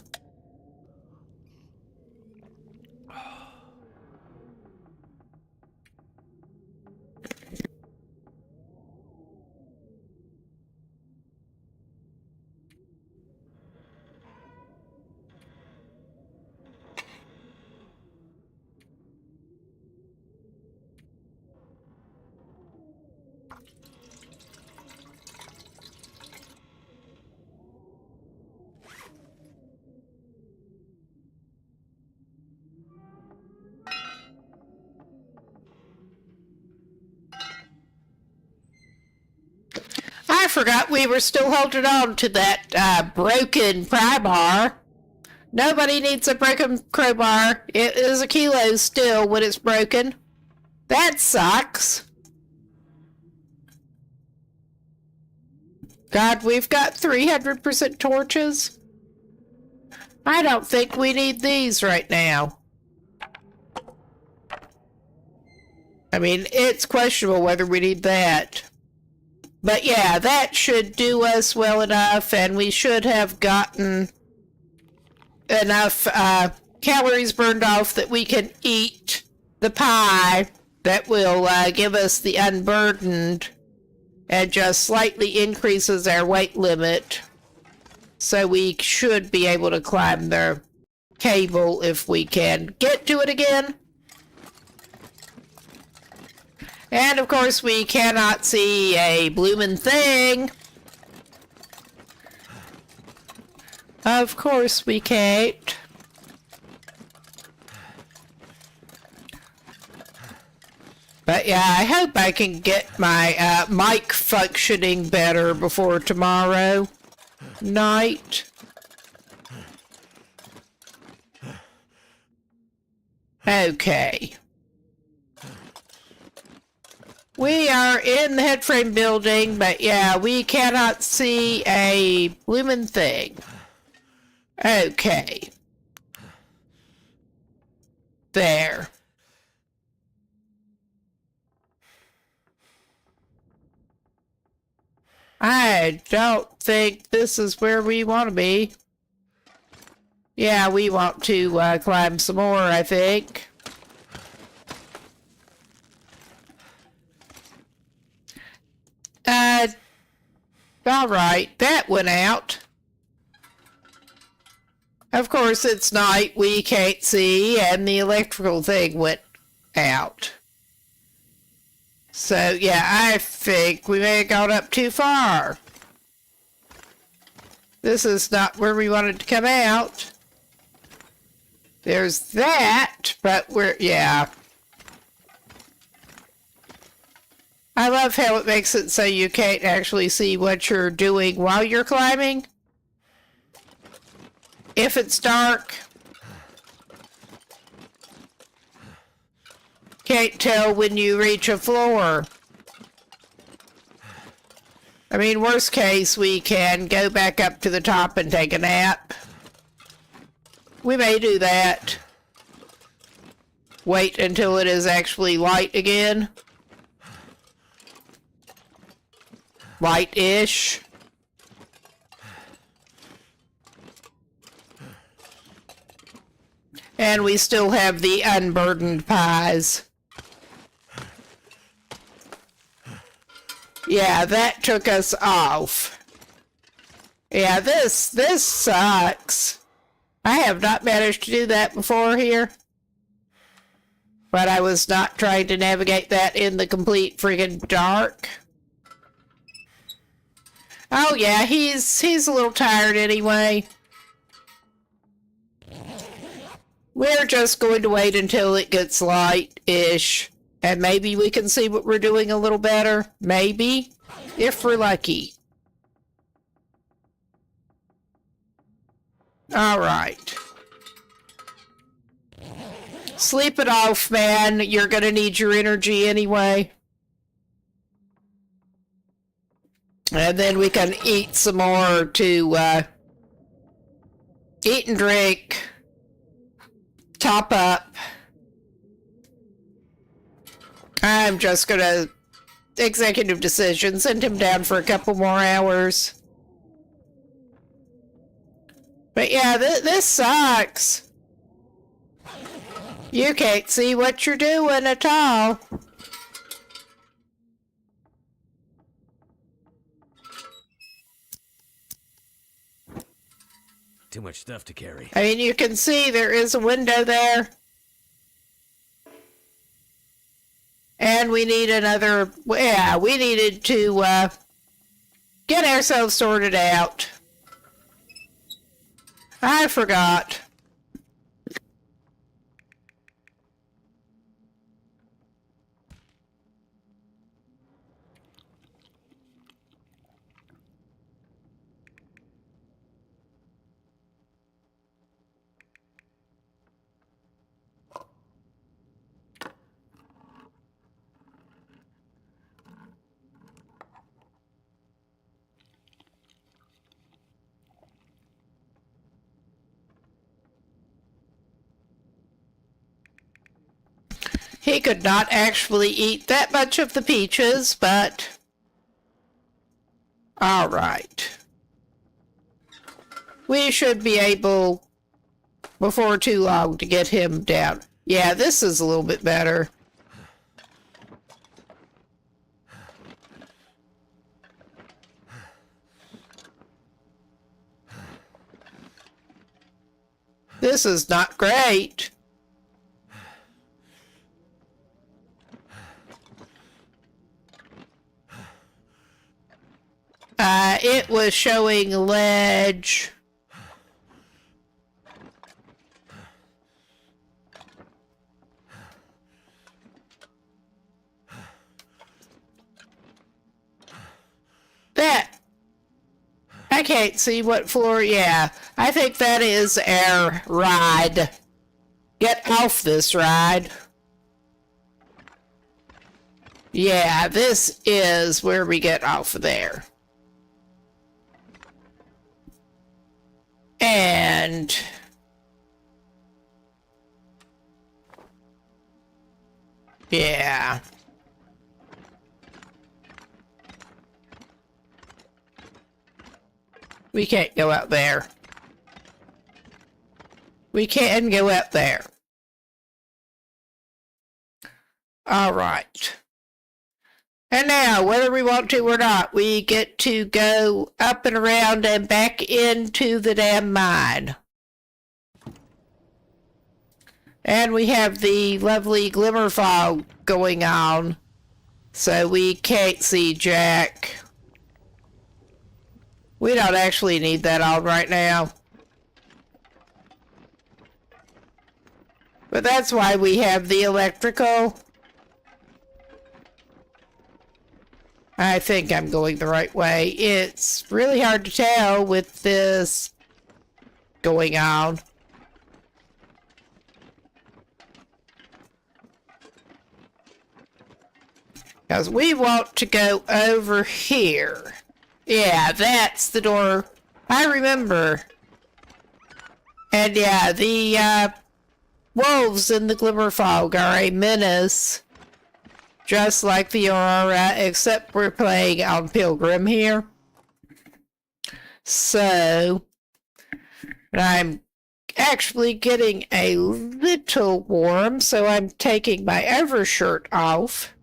forgot we were still holding on to that broken pry bar. Nobody needs a broken crowbar. It is a kilo still when it's broken. That sucks. God, we've got 300% torches. I don't think we need these right now. I mean, it's questionable whether we need that. But yeah, that should do us well enough, and we should have gotten enough calories burned off that we can eat the pie that will give us the unburdened and just slightly increases our weight limit. So we should be able to climb the cable if we can get to it again. And of course we cannot see a bloomin' thing. Of course we can't. But yeah, I hope I can get my mic functioning better before tomorrow night. Okay. We are in the headframe building, but yeah, we cannot see a bloomin' thing. Okay. There. I don't think this is where we want to be. Yeah, we want to climb some more, I think. Alright, that went out. Of course, it's night, we can't see, and the electrical thing went out. So, yeah, I think we may have gone up too far. This is not where we wanted to come out. There's that, but yeah. I love how it makes it so you can't actually see what you're doing while you're climbing. If it's dark, can't tell when you reach a floor. I mean, worst case, we can go back up to the top and take a nap. We may do that. Wait until it is actually light again. Light-ish. And we still have the unburdened pies. Yeah, that took us off. Yeah, this sucks. I have not managed to do that before here. But I was not trying to navigate that in the complete friggin' dark. Oh yeah, he's a little tired anyway. We're just going to wait until it gets light-ish. And maybe we can see what we're doing a little better. Maybe. If we're lucky. Alright. Sleep it off, man. You're gonna need your energy anyway. And then we can eat some more to eat and drink. Top up. I'm just gonna executive decision, send him down for a couple more hours. But yeah, this sucks. You can't see what you're doing at all. Too much stuff to carry. I mean, you can see there is a window there. And we need another... Yeah, we needed to get ourselves sorted out. I forgot. He could not actually eat that much of the peaches, but... Alright. We should be able, before too long, to get him down. Yeah, this is a little bit better. This is not great. It was showing ledge. That. I can't see what floor. Yeah, I think that is our ride. Get off this ride. Yeah, this is where we get off of there. And... yeah. We can't go out there. We can go out there. All right. And now, whether we want to or not, we get to go up and around and back into the damn mine. And we have the lovely glimmer fog going on, so we can't see Jack. We don't actually need that on right now. But that's why we have the electrical. I think I'm going the right way. It's really hard to tell with this going on. Because we want to go over here. Yeah, that's the door. I remember. And yeah, the wolves in the glimmer fog are a menace. Just like the Aurora, except we're playing on Pilgrim here. So, I'm actually getting a little warm, so I'm taking my overshirt off.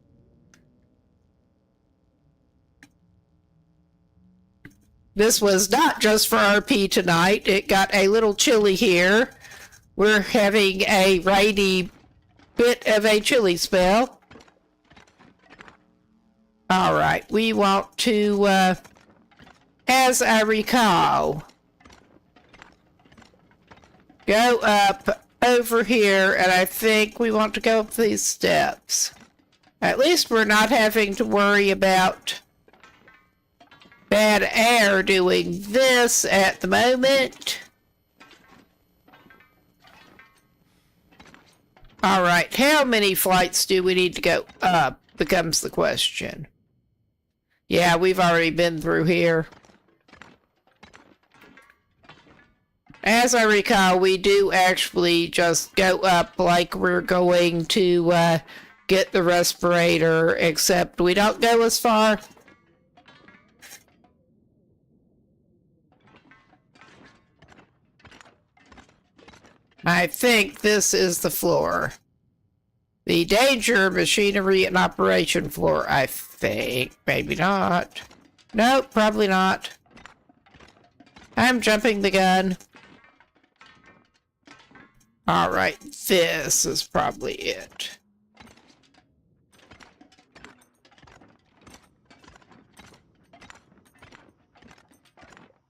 This was not just for RP tonight. It got a little chilly here. We're having a rainy bit of a chilly spell. Alright, we want to, as I recall, go up over here, and I think we want to go up these steps. At least we're not having to worry about bad air doing this at the moment. Alright, how many flights do we need to go up becomes the question. Yeah, we've already been through here. As I recall, we do actually just go up like we're going to get the respirator, except we don't go as far. I think this is the floor. The danger machinery and operation floor, I think. Maybe not. Nope, probably not. I'm jumping the gun. Alright, this is probably it.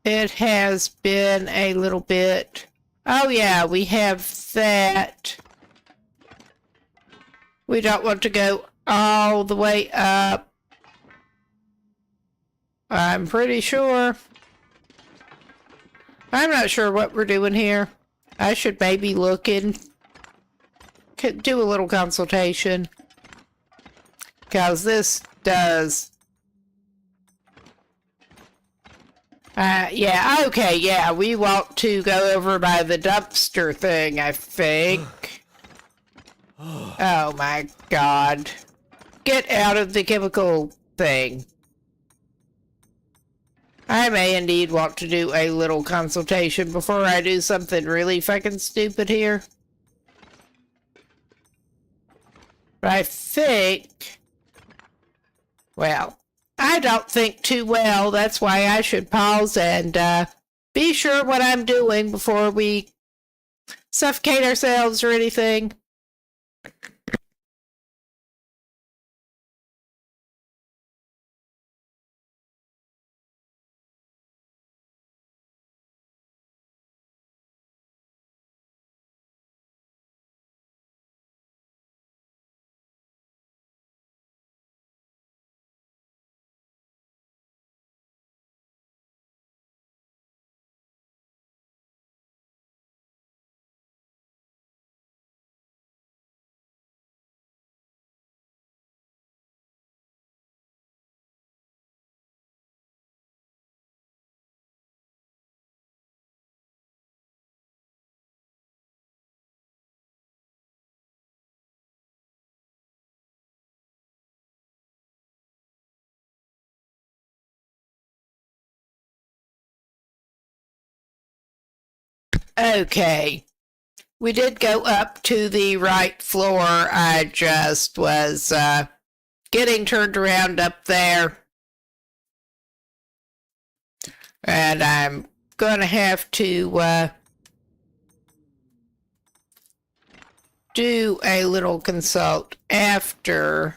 It has been a little bit... Oh yeah, we have that. We don't want to go all the way up. I'm pretty sure. I'm not sure what we're doing here. I should maybe look in, do a little consultation. Because this does... yeah, okay, yeah, we want to go over by the dumpster thing, I think. Oh my god. Get out of the chemical thing. I may indeed want to do a little consultation before I do something really fucking stupid here. But I think... Well, I don't think too well. That's why I should pause and be sure what I'm doing before we suffocate ourselves or anything. Okay. We did go up to the right floor. I just was getting turned around up there. And I'm going to have to do a little consult after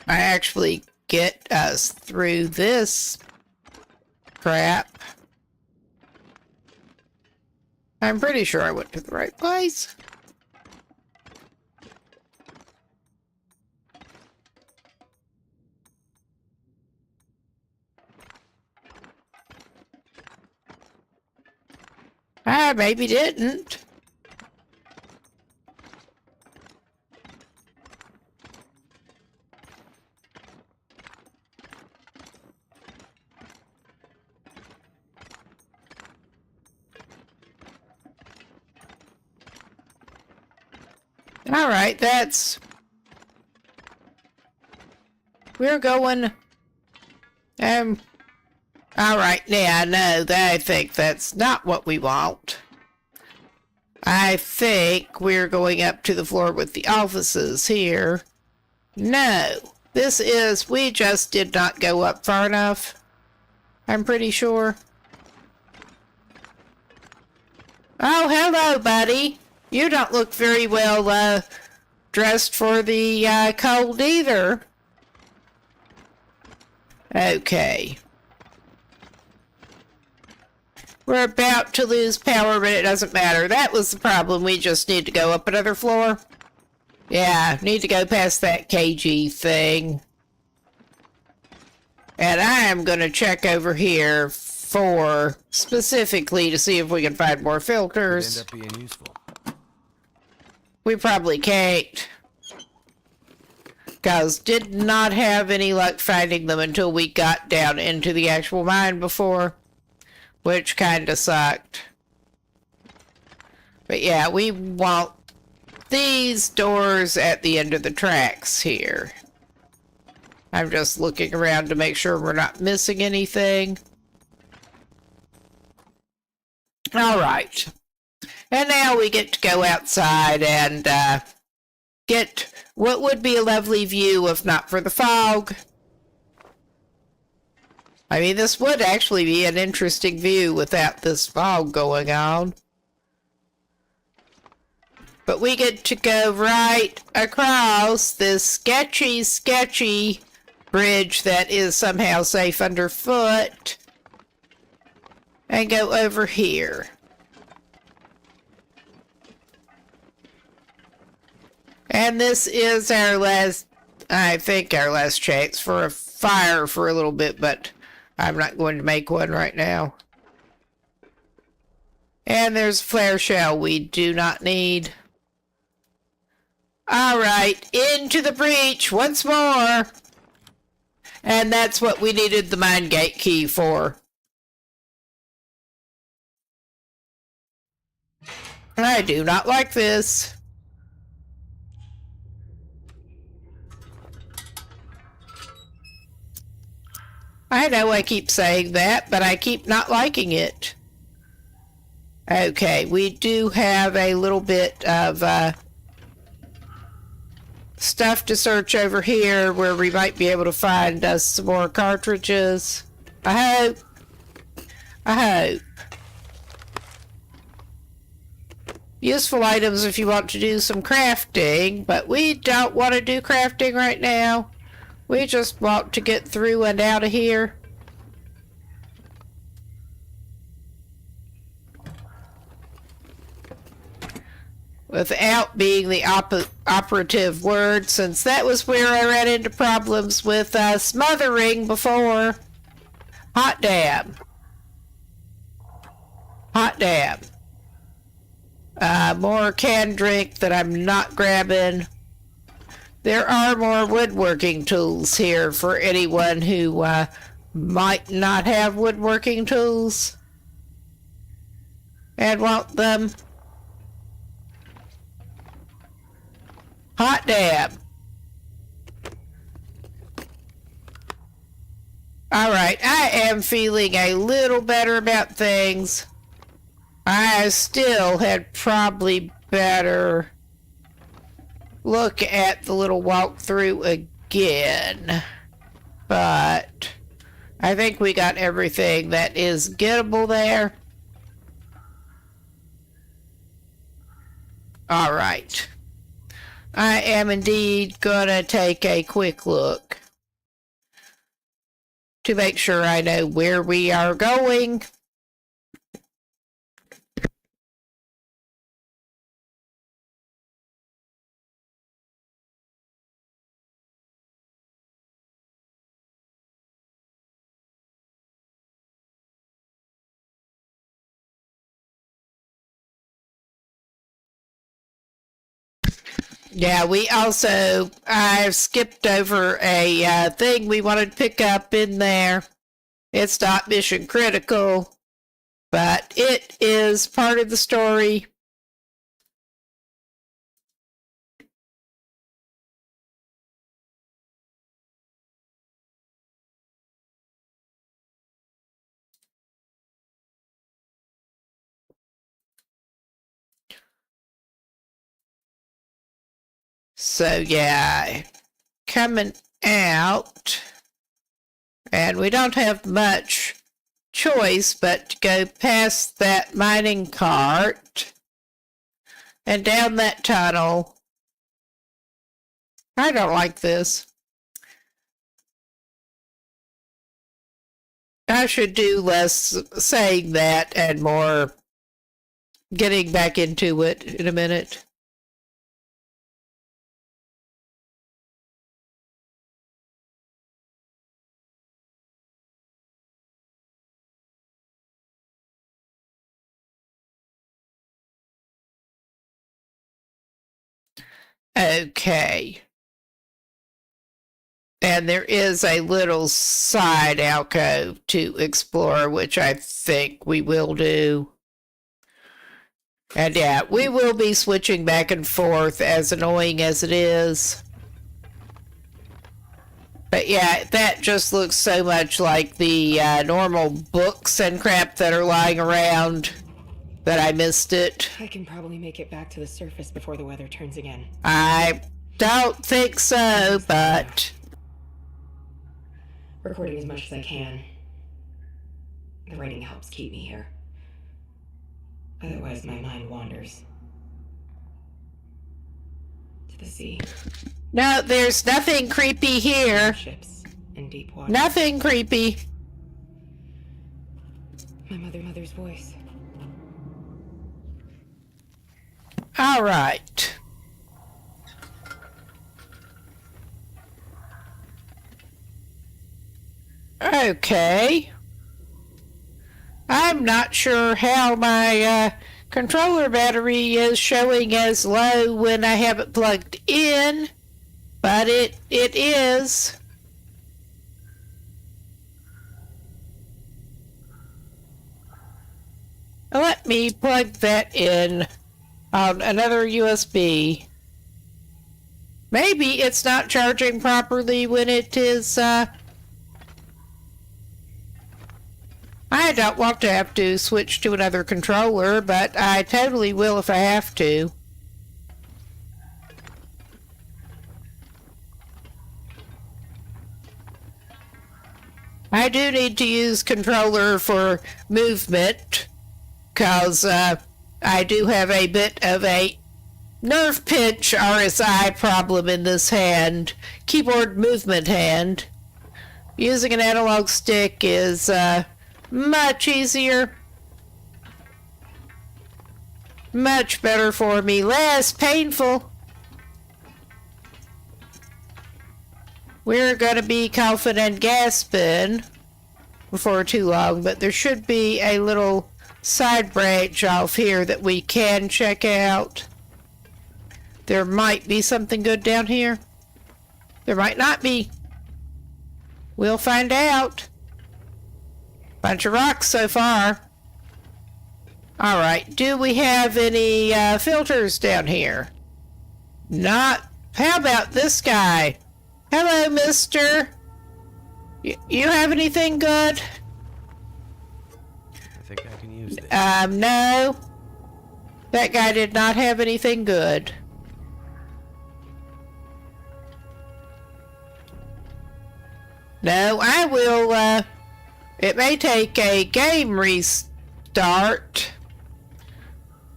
I actually get us through this crap. I'm pretty sure I went to the right place. I maybe didn't. All right, we're going, all right, yeah, no, I think that's not what we want. I think we're going up to the floor with the offices here. No, we just did not go up far enough. I'm pretty sure. Oh, hello, buddy. You don't look very well, dressed for the, cold either. Okay. We're about to lose power, but it doesn't matter. That was the problem. We just need to go up another floor. Yeah, need to go past that KG thing. And I am going to check over here specifically to see if we can find more filters. Could end up being useful. We probably can't. Because did not have any luck finding them until we got down into the actual mine before. Which kinda sucked. But yeah, we want these doors at the end of the tracks here. I'm just looking around to make sure we're not missing anything. Alright. And now we get to go outside and get what would be a lovely view if not for the fog. I mean, this would actually be an interesting view without this fog going on. But we get to go right across this sketchy bridge that is somehow safe underfoot and go over here. And this is our last, I think our last chance for a fire for a little bit, but I'm not going to make one right now. And there's a flare shell we do not need. Alright, into the breach once more. And that's what we needed the mine gate key for. I do not like this. I know I keep saying that, but I keep not liking it. Okay, we do have a little bit of stuff to search over here where we might be able to find us some more cartridges. I hope. Useful items if you want to do some crafting, but we don't want to do crafting right now. We just want to get through and out of here. Without being the operative word, since that was where I ran into problems with smothering before. Hot damn. Hot damn. More canned drink that I'm not grabbing. There are more woodworking tools here for anyone who might not have woodworking tools and want them. Hot damn. Alright, I am feeling a little better about things. I still had probably better look at the little walkthrough again. But I think we got everything that is gettable there. Alright. I am indeed gonna take a quick look to make sure I know where we are going. Yeah, I've skipped over a thing we wanted to pick up in there. It's not mission critical, but it is part of the story. So yeah, coming out, and we don't have much choice but to go past that mining cart and down that tunnel. I don't like this. I should do less saying that and more getting back into it in a minute. Okay. And there is a little side alcove to explore, which I think we will do. And yeah, we will be switching back and forth, as annoying as it is. But yeah, that just looks so much like the normal books and crap that are lying around that I missed it. I can probably make it back to the surface before the weather turns again. I don't think so, but... Recording as much as I can. The writing helps keep me here. Otherwise, my mind wanders. To the sea. No, there's nothing creepy here. Ships in deep water. Nothing creepy. My mother's voice. All right. Okay. I'm not sure how my controller battery is showing as low when I have it plugged in, but it is. Let me plug that in on another USB. Maybe it's not charging properly when it is, I don't want to have to switch to another controller, but I totally will if I have to. I do need to use controller for movement, because I do have a bit of a nerve pinch RSI problem in this hand, keyboard movement hand. Using an analog stick is much easier, much better for me, less painful. We're going to be coughing and gasping before too long, but there should be a little side branch off here that we can check out. There might be something good down here. There might not be. We'll find out. Bunch of rocks so far. Alright, do we have any filters down here? Not. How about this guy? Hello, mister. You have anything good? I think I can use this. No. That guy did not have anything good. No, I will, it may take a game restart,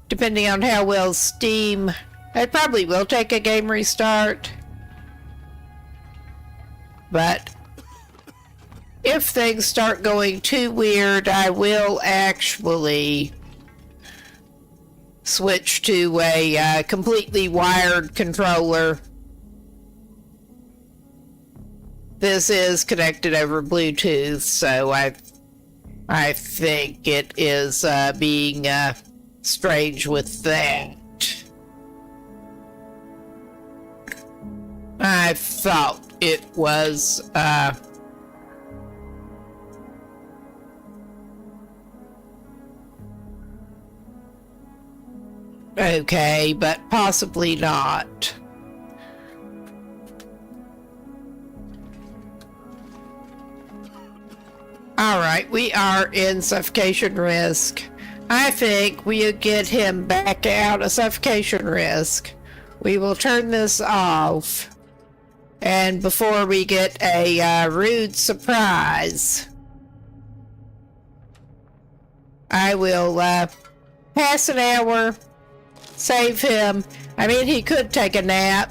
depending on how well Steam... It probably will take a game restart. But if things start going too weird, I will actually switch to a completely wired controller. This is connected over Bluetooth, so I think it is being strange with that. I thought it was okay, but possibly not. Alright, we are in suffocation risk. I think we'll get him back out of suffocation risk. We will turn this off. And before we get a rude surprise, I will pass an hour, save him. I mean, he could take a nap.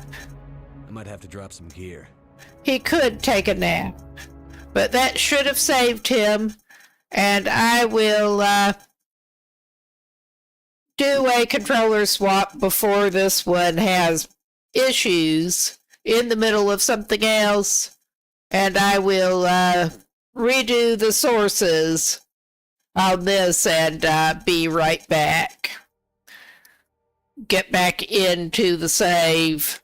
I might have to drop some gear. He could take a nap. But that should have saved him. And I will do a controller swap before this one has issues in the middle of something else. And I will redo the sources on this and be right back. Get back into the save.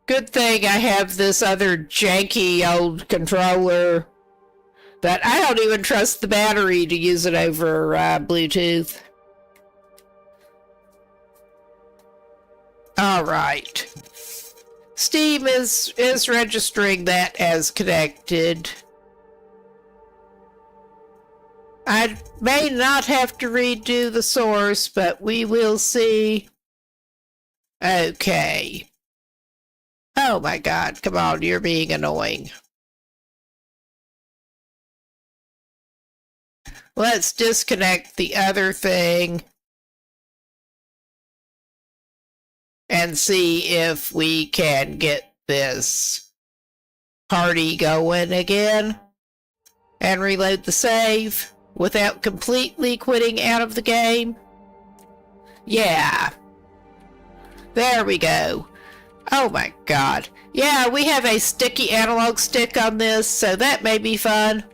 Good thing I have this other janky old controller that I don't even trust the battery to use it over Bluetooth. Alright. Steam is registering that as connected. I may not have to redo the source, but we will see. Okay. Oh my god, come on, you're being annoying. Let's disconnect the other thing and see if we can get this party going again and reload the save without completely quitting out of the game. Yeah. There we go. Oh my god. Yeah, we have a sticky analog stick on this, so that may be fun.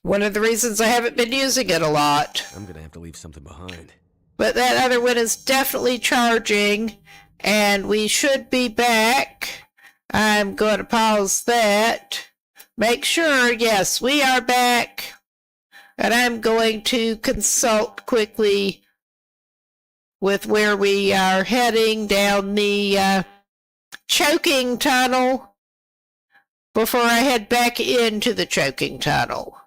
One of the reasons I haven't been using it a lot. I'm gonna have to leave something behind. But that other one is definitely charging, and we should be back. I'm going to pause that. make sure, yes, we are back. And I'm going to consult quickly with where we are heading down the choking tunnel before I head back into the choking tunnel.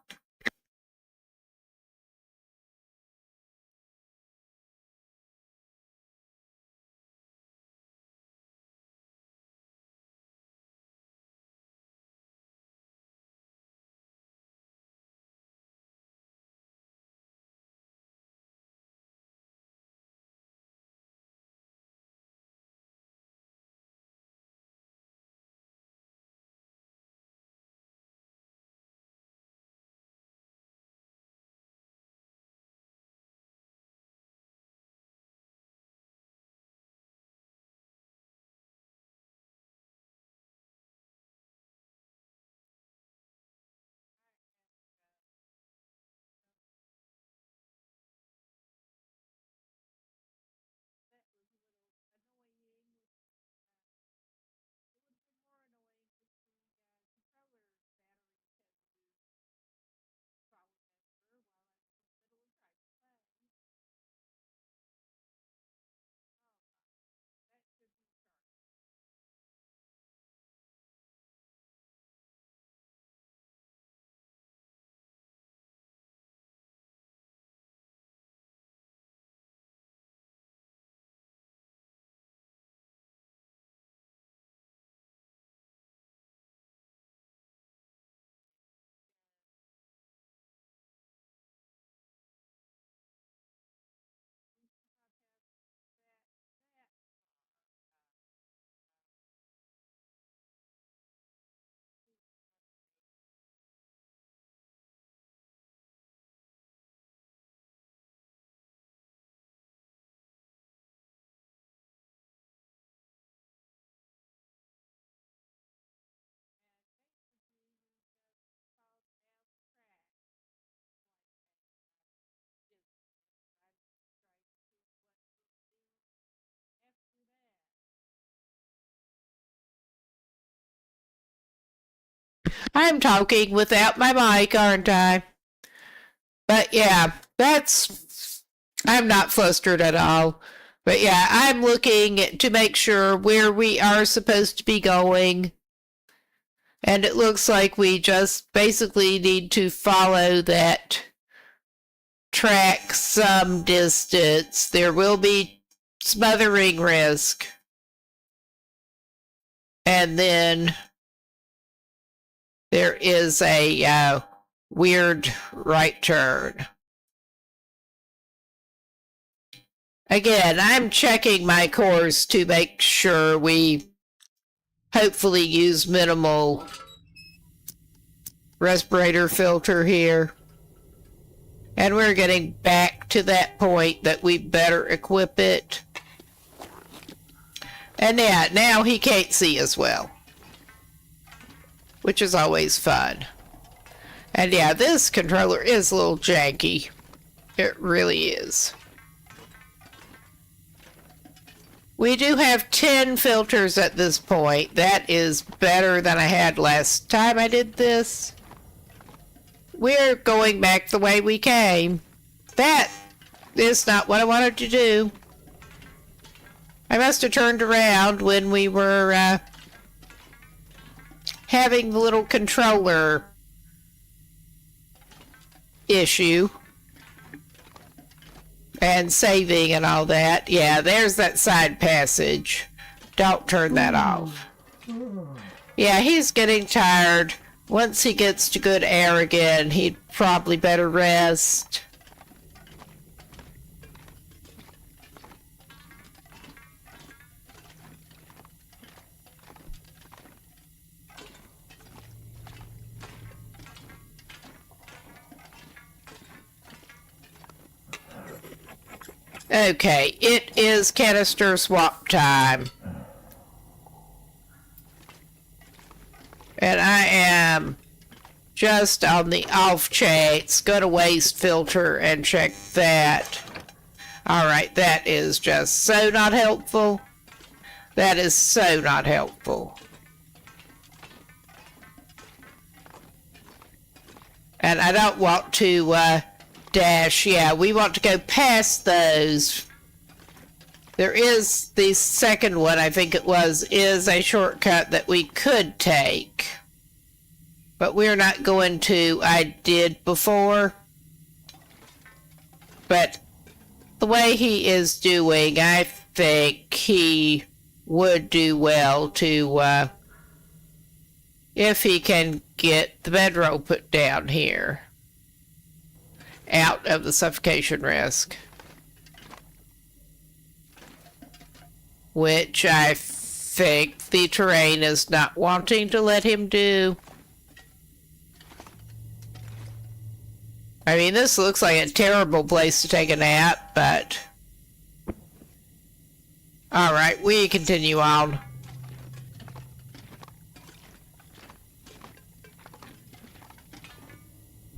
I'm talking without my mic, aren't I? But yeah, I'm not flustered at all. But yeah, I'm looking to make sure where we are supposed to be going. And it looks like we just basically need to follow that track some distance. There will be smothering risk. And then there is a weird right turn. Again, I'm checking my course to make sure we hopefully use minimal respirator filter here. And we're getting back to that point that we better equip it. And yeah, now he can't see as well, which is always fun. And yeah, this controller is a little janky. It really is. We do have 10 filters at this point. That is better than I had last time I did this. We're going back the way we came. That is not what I wanted to do. I must have turned around when we were having the little controller issue. And saving and all that. Yeah, there's that side passage. Don't turn that off. Yeah, he's getting tired. Once he gets to good air again, he'd probably better rest. Okay, it is canister swap time. And I am just on the off chance. Go to waste filter and check that. Alright, that is just so not helpful. That is so not helpful. And I don't want to dash. Yeah, we want to go past those. There is the second one, I think it was, is a shortcut that we could take. But we're not going to. I did before. But the way he is doing, I think he would do well to, if he can get the bedroll put down here, out of the suffocation risk. Which I think the terrain is not wanting to let him do. I mean, this looks like a terrible place to take a nap, but... Alright, we continue on.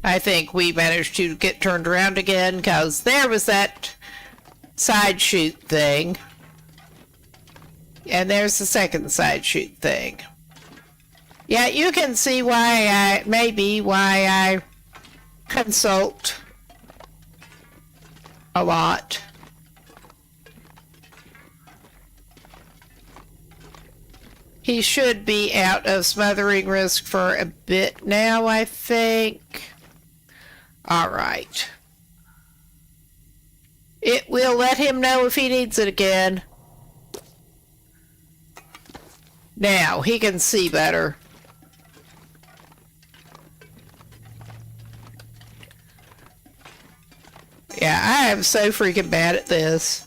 I think we managed to get turned around again, because there was that side shoot thing. And there's the second side shoot thing. Yeah, you can see why I consult a lot. He should be out of smothering risk for a bit now, I think. Alright. It will let him know if he needs it again. Now, he can see better. Yeah, I am so freaking bad at this.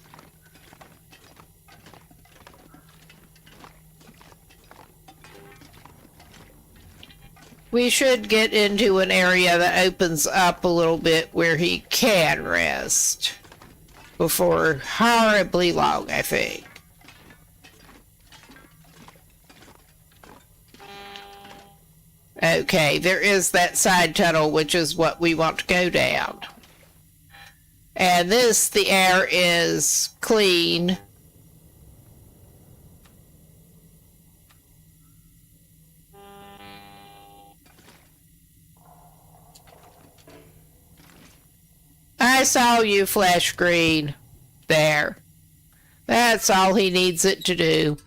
We should get into an area that opens up a little bit where he can rest. Before horribly long, I think. Okay, there is that side tunnel, which is what we want to go down. And this, the air is clean. I saw you, flash green. There. That's all he needs it to do.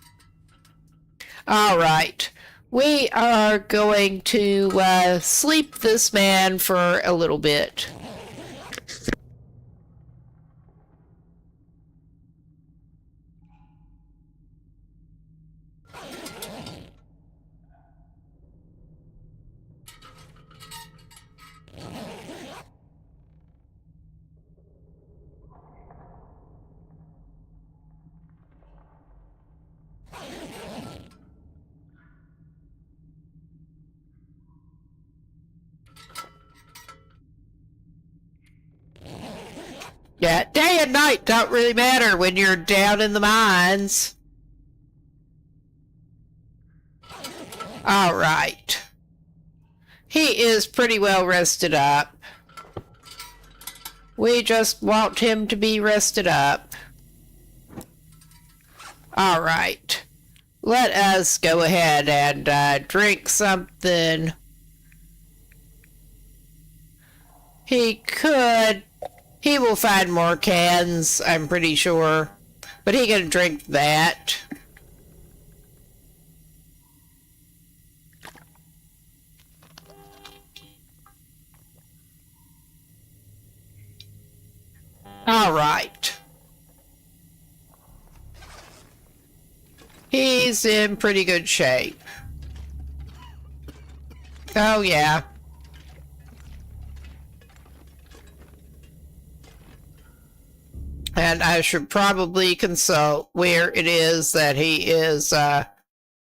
Alright. We are going to sleep this man for a little bit. Yeah, day and night don't really matter when you're down in the mines. Alright. He is pretty well rested up. We just want him to be rested up. Alright. Let us go ahead and drink something. He will find more cans, I'm pretty sure. But he can drink that. Alright. He's in pretty good shape. Oh, yeah. And I should probably consult where it is that he is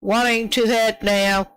wanting to head now.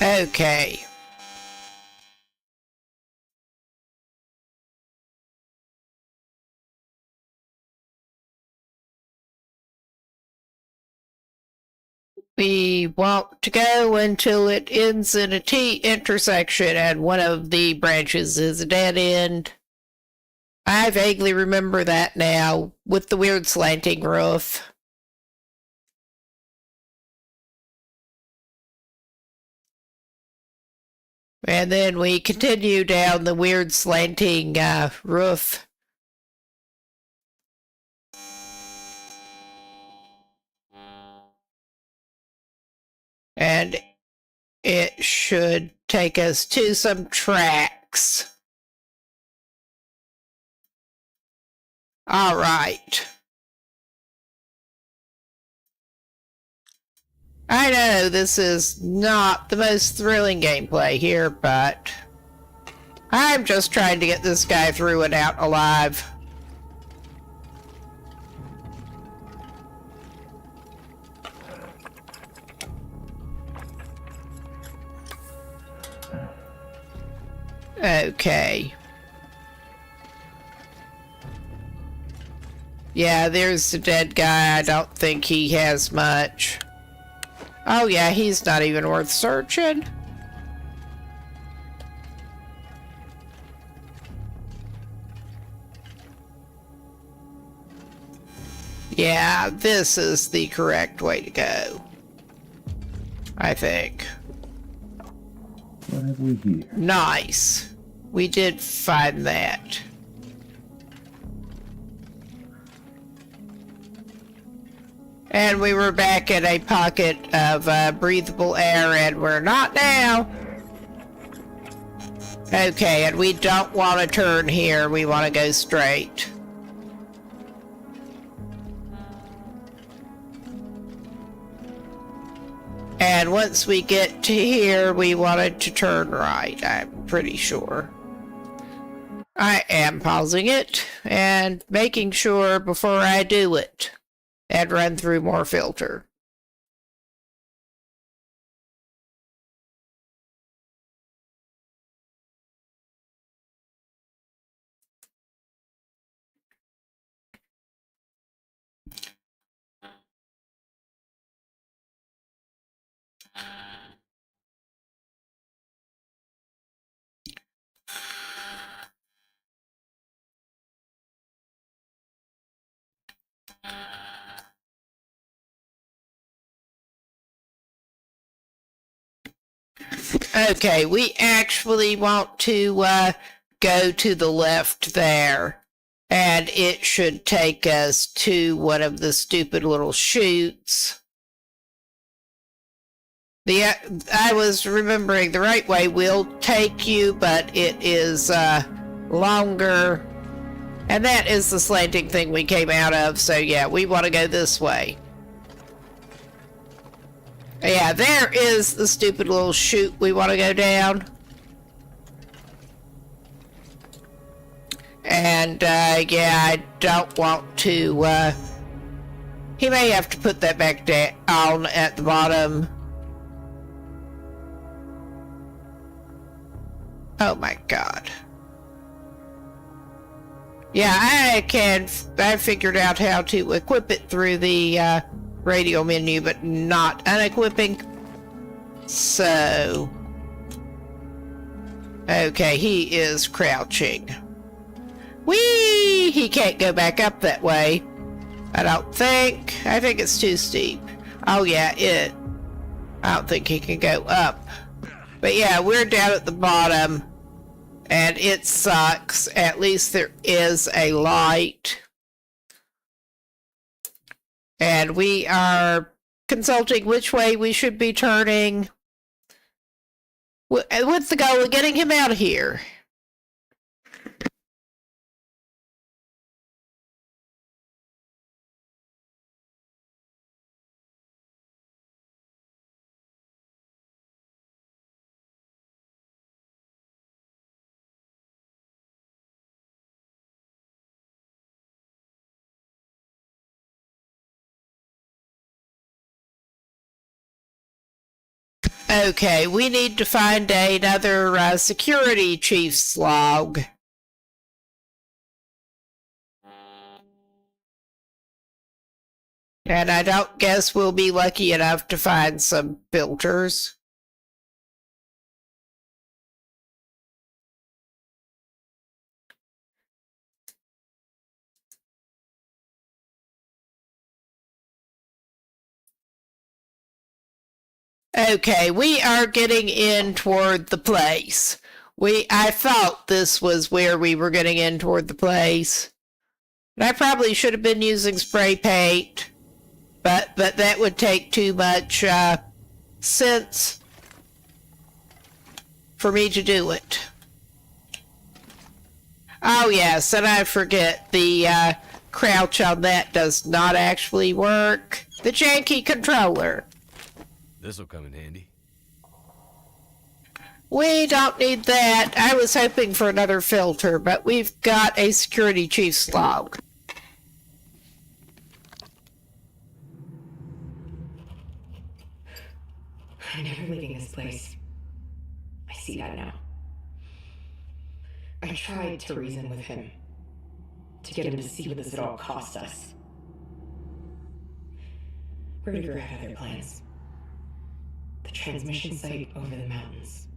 Okay. We want to go until it ends in a T intersection and one of the branches is a dead end. I vaguely remember that now with the weird slanting roof. And then we continue down the weird slanting roof. And it should take us to some tracks. All right. I know this is not the most thrilling gameplay here, but I'm just trying to get this guy through and out alive. Okay. Yeah, there's the dead guy. I don't think he has much. Oh yeah, he's not even worth searching. Yeah, this is the correct way to go. I think. What have we here? Nice. We did find that. And we were back in a pocket of breathable air, and we're not now. Okay, and we don't want to turn here. We want to go straight. And once we get to here, we wanted to turn right, I'm pretty sure. I am pausing it and making sure before I do it. And run through more filter. Okay, we actually want to go to the left there. And it should take us to one of the stupid little chutes. I was remembering the right way will take you, but it is longer. And that is the slanting thing we came out of, so yeah, we want to go this way. Yeah, there is the stupid little chute we want to go down. And, yeah, I don't want to, he may have to put that back down at the bottom. Oh my god. Yeah, I figured out how to equip it through the, radio menu, but not unequipping. So, okay, he is crouching. Whee! He can't go back up that way. I don't think. I think it's too steep. Oh yeah, I don't think he can go up. But yeah, we're down at the bottom, and it sucks. At least there is a light. And we are consulting which way we should be turning with the goal of getting him out of here. Okay, we need to find another security chief's log. And I don't guess we'll be lucky enough to find some filters. Okay, we are getting in toward the place. I thought this was where we were getting in toward the place. And I probably should have been using spray paint, but that would take too much sense for me to do it. Oh yes, and I forget, the crouch on that does not actually work. The janky controller. This'll come in handy. We don't need that. I was hoping for another filter, but we've got a security chief's log. I'm never leaving this place. I see that now. I tried to reason with him, to get him to see what this would all cost us. Rudiger had other plans. The transmission site over the mountains.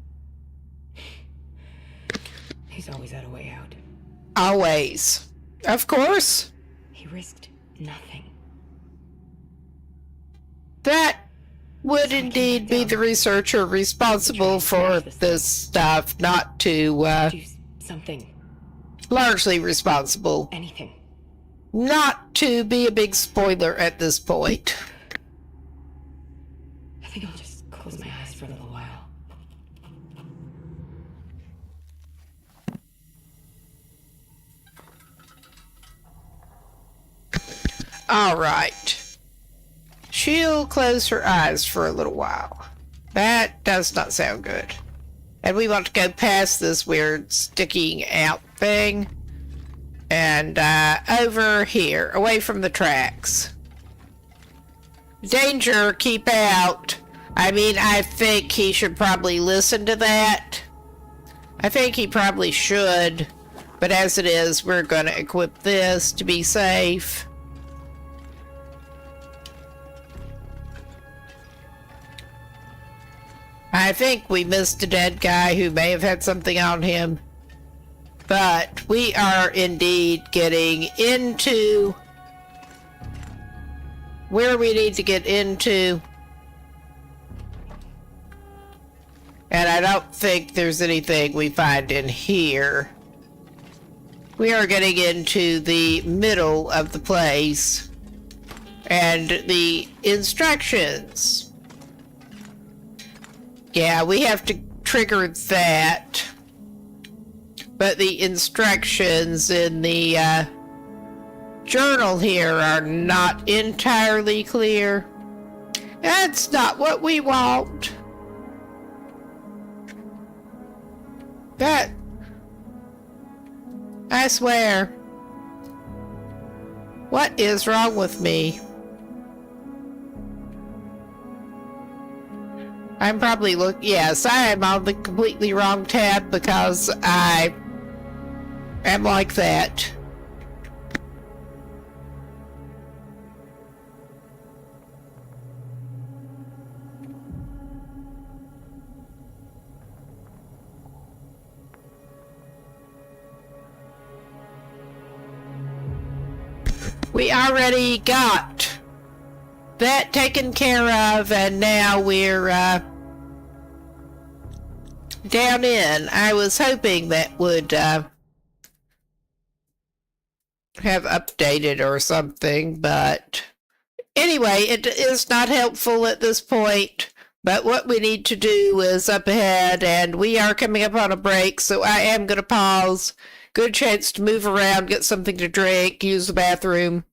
He's always had a way out. Always. Of course. He risked nothing. That would indeed be the researcher responsible for this stuff, not to, Do something. largely responsible. Anything. Not to be a big spoiler at this point. I think I'll just close my eyes for a little while. Alright. She'll close her eyes for a little while. That does not sound good. And we want to go past this weird sticking out thing. And over here, away from the tracks. Danger, keep out. I mean, I think he should probably listen to that. I think he probably should. But as it is, we're going to equip this to be safe. I think we missed a dead guy who may have had something on him. But we are indeed getting into where we need to get into. And I don't think there's anything we find in here. We are getting into the middle of the place. And the instructions. Yeah, we have to trigger that. But the instructions in the journal here are not entirely clear. That's not what we want. That... I swear. What is wrong with me? I'm probably yes, I am on the completely wrong tab because I am like that. We already got that taken care of, and now we're down in. I was hoping that would have updated or something, but anyway, it is not helpful at this point. But what we need to do is up ahead, and we are coming up on a break, so I am going to pause. Good chance to move around, get something to drink, use the bathroom.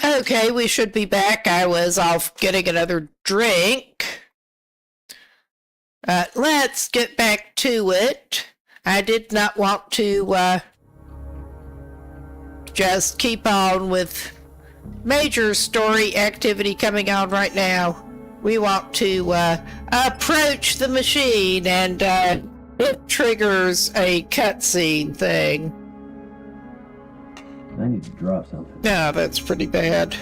Okay, we should be back. I was off getting another drink. Let's get back to it. I did not want to just keep on with major story activity coming on right now. We want to approach the machine, and it triggers a cutscene thing. I need to drop something. Yeah, that's pretty bad.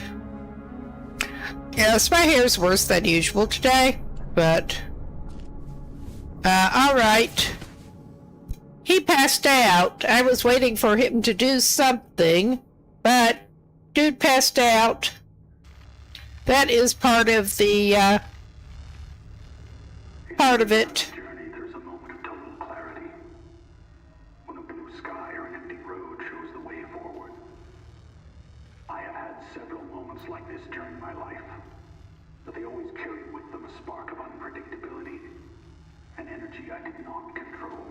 Yes, my hair's worse than usual today, but alright. He passed out. I was waiting for him to do something, but dude passed out. That is part of the, part of it. Journey, there's a moment of total clarity. When a blue sky or an empty road shows the way forward. I have had several moments like this during my life, but they always carry with them a spark of unpredictability, an energy I did not control.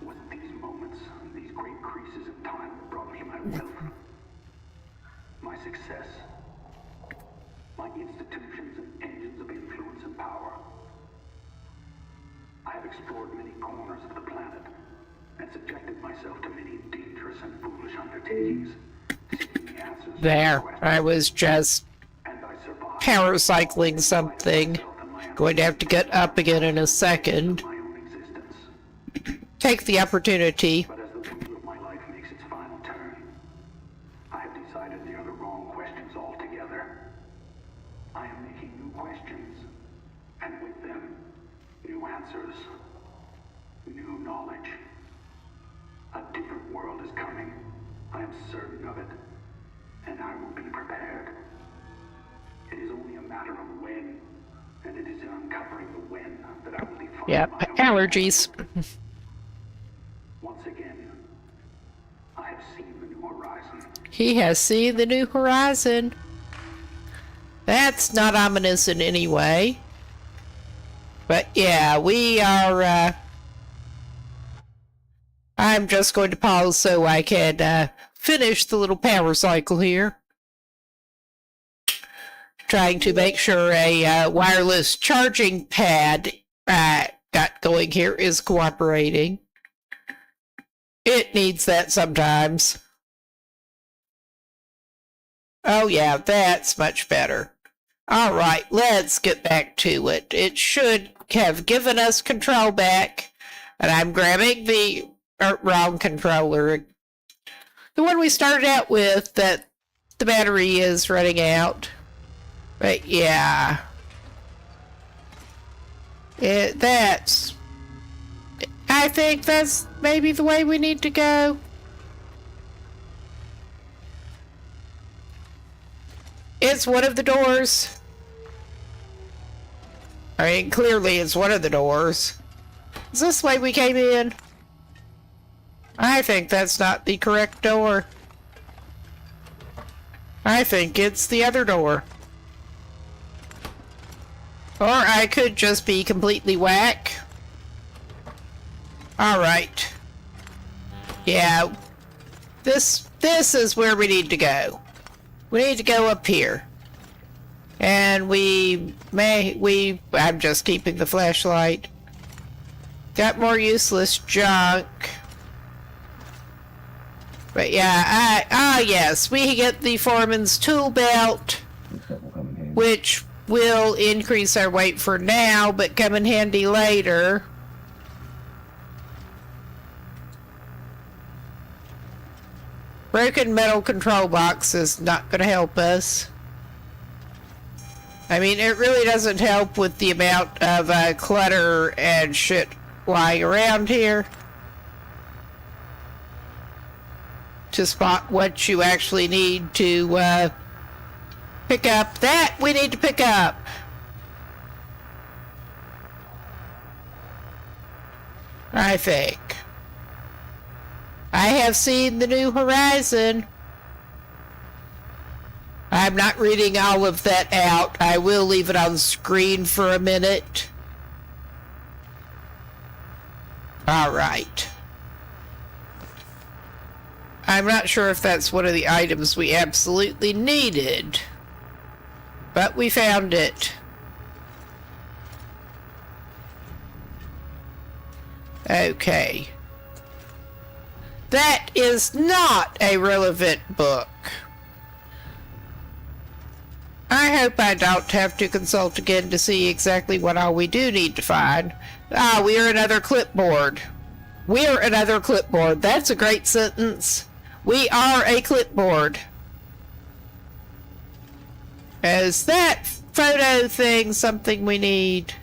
It was these moments, these great creases in time that brought me my wealth, my success, my institutions and engines of influence and power. I have explored many corners of the planet and subjected myself to many dangerous and foolish undertakings, seeking the answers to There, questions, I was just and I survived. paracycling something. Going to have to get up again in a second. My own existence. Take the opportunity. But as the wheel of my life makes its final turn, I have decided they are the wrong questions altogether. I am making new questions, and with them, new answers, new knowledge. A different world is coming. I am certain of it, and I will be prepared. It is only a matter of when, and it is in uncovering the when that I will define Yep, my own allergies. Once again, I have seen the new horizon. He has seen the new horizon. That's not ominous in any way. But yeah, we are, I'm just going to pause so I can, finish the little power cycle here. Trying to make sure a, wireless charging pad, got going here is cooperating. It needs that sometimes. Oh yeah, that's much better. Alright, let's get back to it. It should have given us control back. And I'm grabbing the wrong controller. The one we started out with that the battery is running out. But yeah. I think that's maybe the way we need to go. It's one of the doors. I mean, clearly it's one of the doors. Is this the way we came in? I think that's not the correct door. I think it's the other door. Or I could just be completely whack. Alright. Yeah. This is where we need to go. We need to go up here. And I'm just keeping the flashlight. Got more useless junk. But yeah, yes, we get the foreman's tool belt, That will come in handy. which will increase our weight for now, but come in handy later. Broken metal control box is not going to help us. I mean, it really doesn't help with the amount of clutter and shit lying around here to spot what you actually need to pick up. That we need to pick up. I think. I have seen the new horizon. I'm not reading all of that out. I will leave it on screen for a minute. All right. I'm not sure if that's one of the items we absolutely needed, but we found it. Okay. That is not a relevant book. I hope I don't have to consult again to see exactly what all we do need to find. Ah, we are another clipboard. We are another clipboard. That's a great sentence. We are a clipboard. Is that photo thing something we need?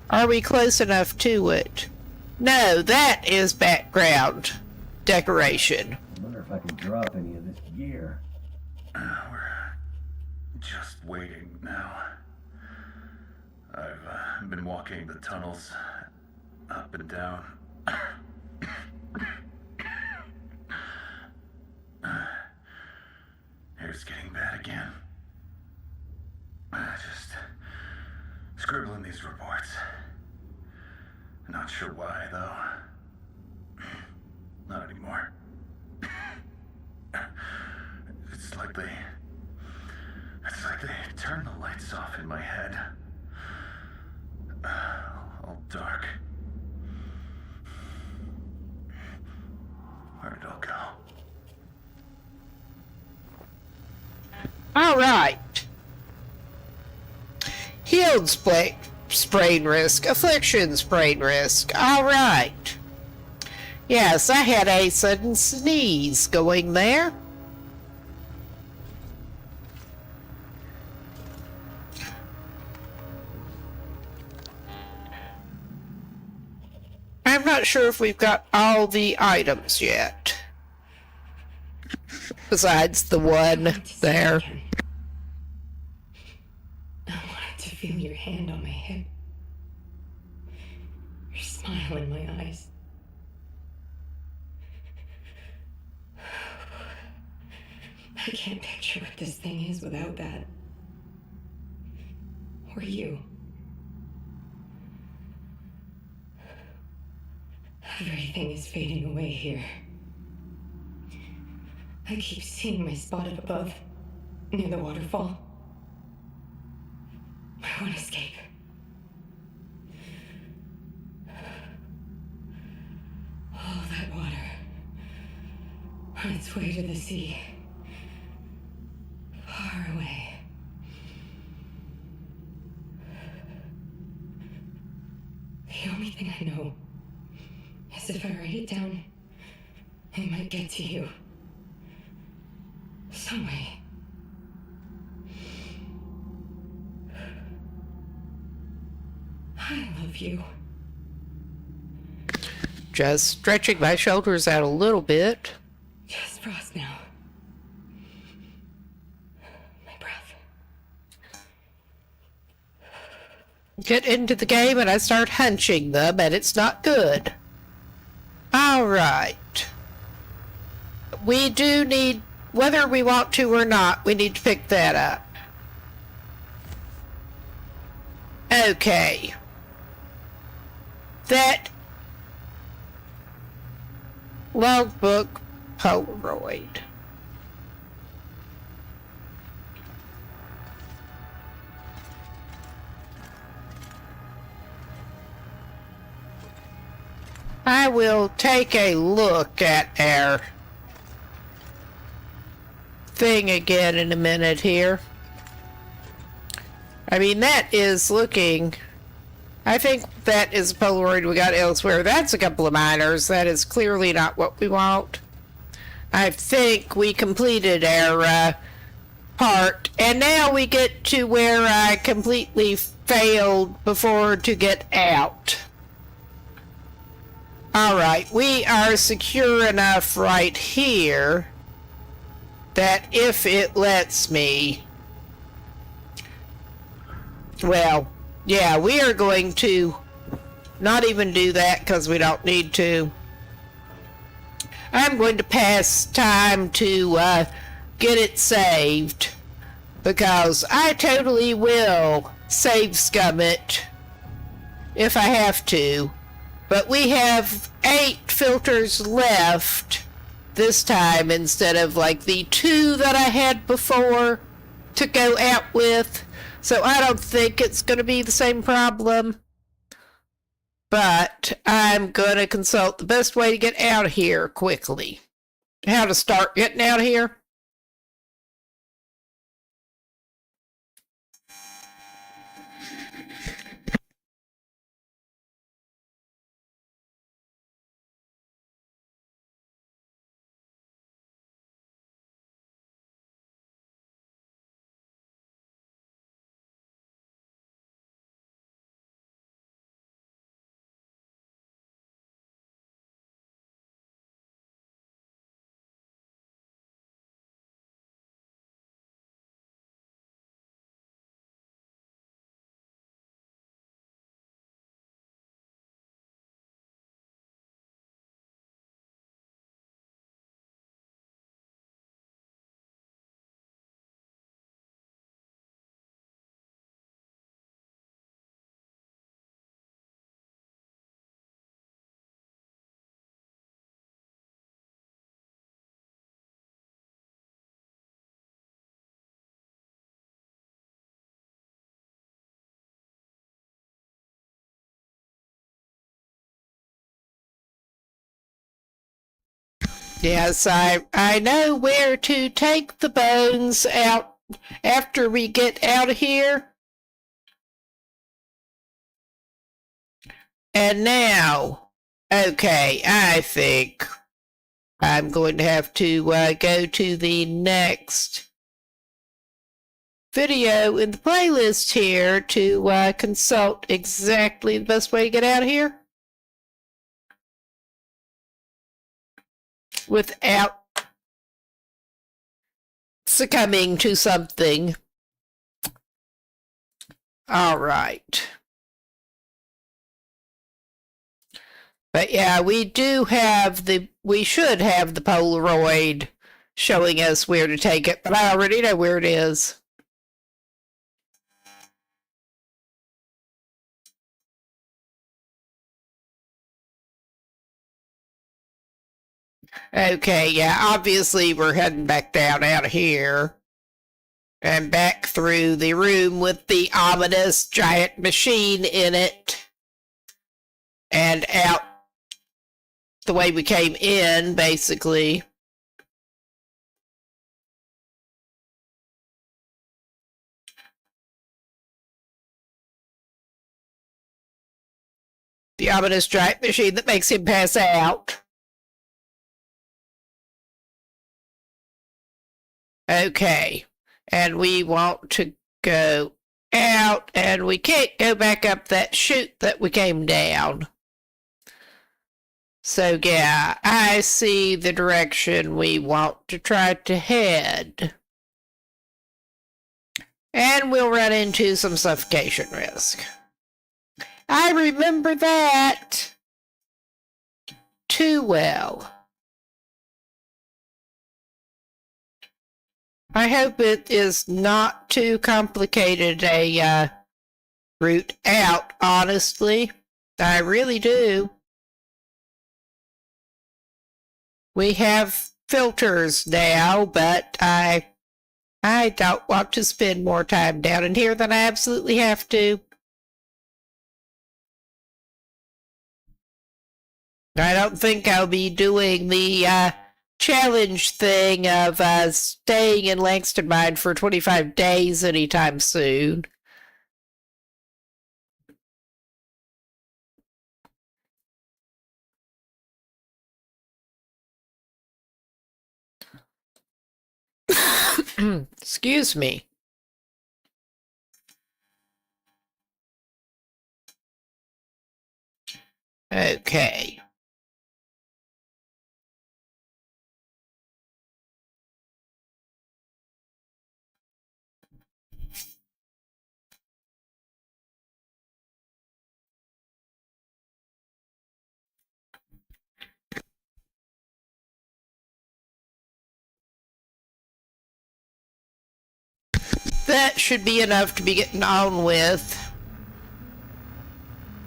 Are we close enough to it? No, that is background decoration. I wonder if I can drop any of this gear. We're just waiting now. I've been walking the tunnels up and down. Hair's getting bad again. Just scribbling these reports. Not sure why, though. Not anymore. It's like they turn the lights off in my head. All dark. Where'd it all go? All right. Healed sprain risk. Affliction sprain risk. All right. Yes, I had a sudden sneeze going there. I'm not sure if we've got all the items yet. Besides the one there. I wanted to feel your hand on my hip. Your smile in my eyes. I can't picture what this thing is without that. Or you. Everything is fading away here. I keep seeing my spot up above, near the waterfall. I want to escape. All that water, on its way to the sea. Far away. The only thing I know is if I write it down, it might get to you. Some way. I love you. Just stretching my shoulders out a little bit. Just frost now. My breath. Get into the game and I start hunching them, and it's not good. All right. We do need, whether we want to or not, we need to pick that up. Okay. That logbook Polaroid. I will take a look at our thing again in a minute here. I mean, that is looking... I think that is a Polaroid we got elsewhere. That's a couple of minors. That is clearly not what we want. I think we completed our part. And now we get to where I completely failed before to get out. Alright, we are secure enough right here that if it lets me... Well, yeah, we are going to not even do that because we don't need to. I'm going to pass time to get it saved because I totally will save scum it if I have to. But we have 8 filters left this time instead of like the 2 that I had before to go out with. So I don't think it's going to be the same problem. But I'm going to consult the best way to get out of here quickly. How to start getting out of here. Yes, I know where to take the bones out after we get out of here. And now, okay, I think I'm going to have to go to the next video in the playlist here to consult exactly the best way to get out of here without succumbing to something. All right. But yeah, we should have the Polaroid showing us where to take it, but I already know where it is. Okay, yeah, obviously we're heading back down out of here. And back through the room with the ominous giant machine in it. And out the way we came in, basically. The ominous giant machine that makes him pass out. Okay, and we want to go out, and we can't go back up that chute that we came down. So yeah, I see the direction we want to try to head. And we'll run into some suffocation risk. I remember that too well. I hope it is not too complicated a route out, honestly. I really do. We have filters now, but I don't want to spend more time down in here than I absolutely have to. I don't think I'll be doing the challenge thing of staying in Langston Mine for 25 days anytime soon. Excuse me. Okay. That should be enough to be getting on with.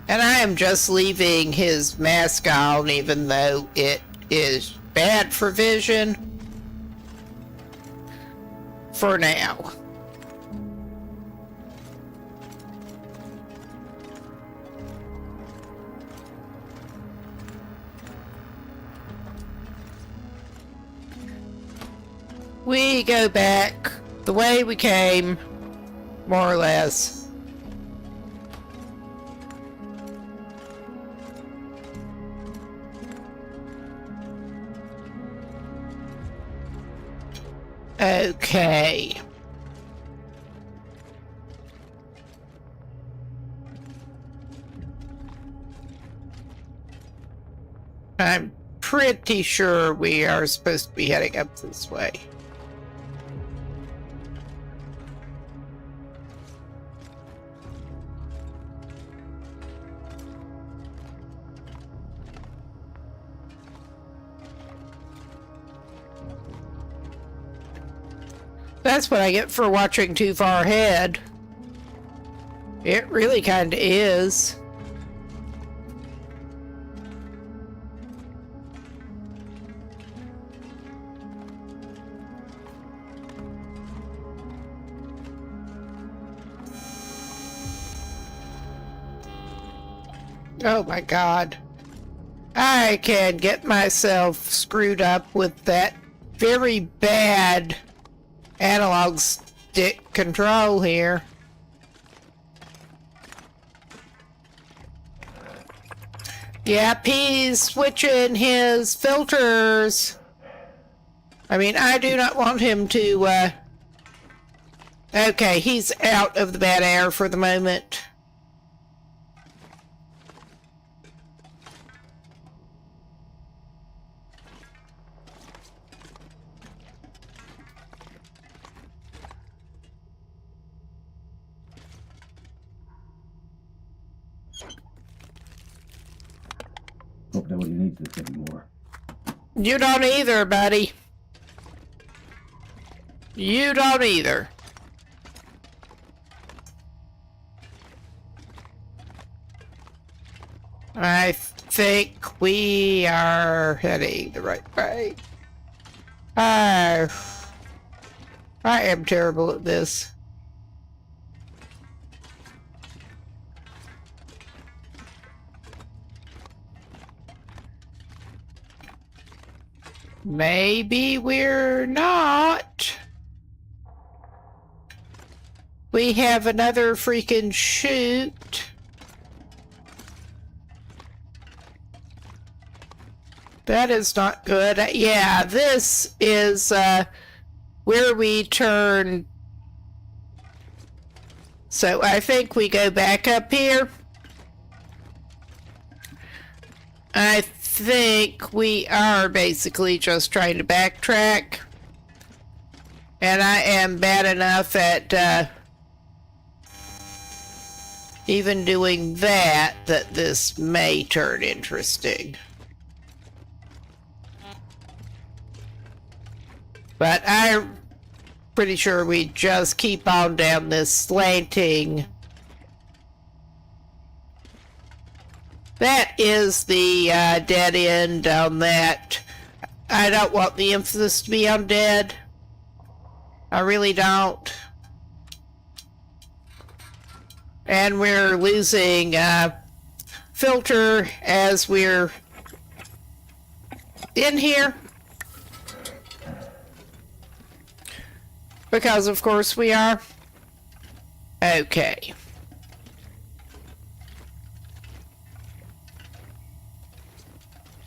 And I am just leaving his mask on, even though it is bad for vision. For now. We go back the way we came, more or less. Okay. I'm pretty sure we are supposed to be heading up this way. That's what I get for watching too far ahead. It really kind of is. Oh my God. I can get myself screwed up with that very bad analog stick control here. Yep, he's switching his filters. I mean, I do not want him to, Okay, he's out of the bad air for the moment. Hope nobody needs this anymore. You don't either, buddy. You don't either. I think we are heading the right way. I am terrible at this. Maybe we're not. We have another freaking chute. That is not good. Yeah, this is where we turn. So I think we go back up here. I think we are basically just trying to backtrack. And I am bad enough at even doing that this may turn interesting. But I'm pretty sure we just keep on down this slanting. That is the dead end on that. I don't want the emphasis to be on dead. I really don't. And we're losing filter as we're in here. Because of course we are. Okay.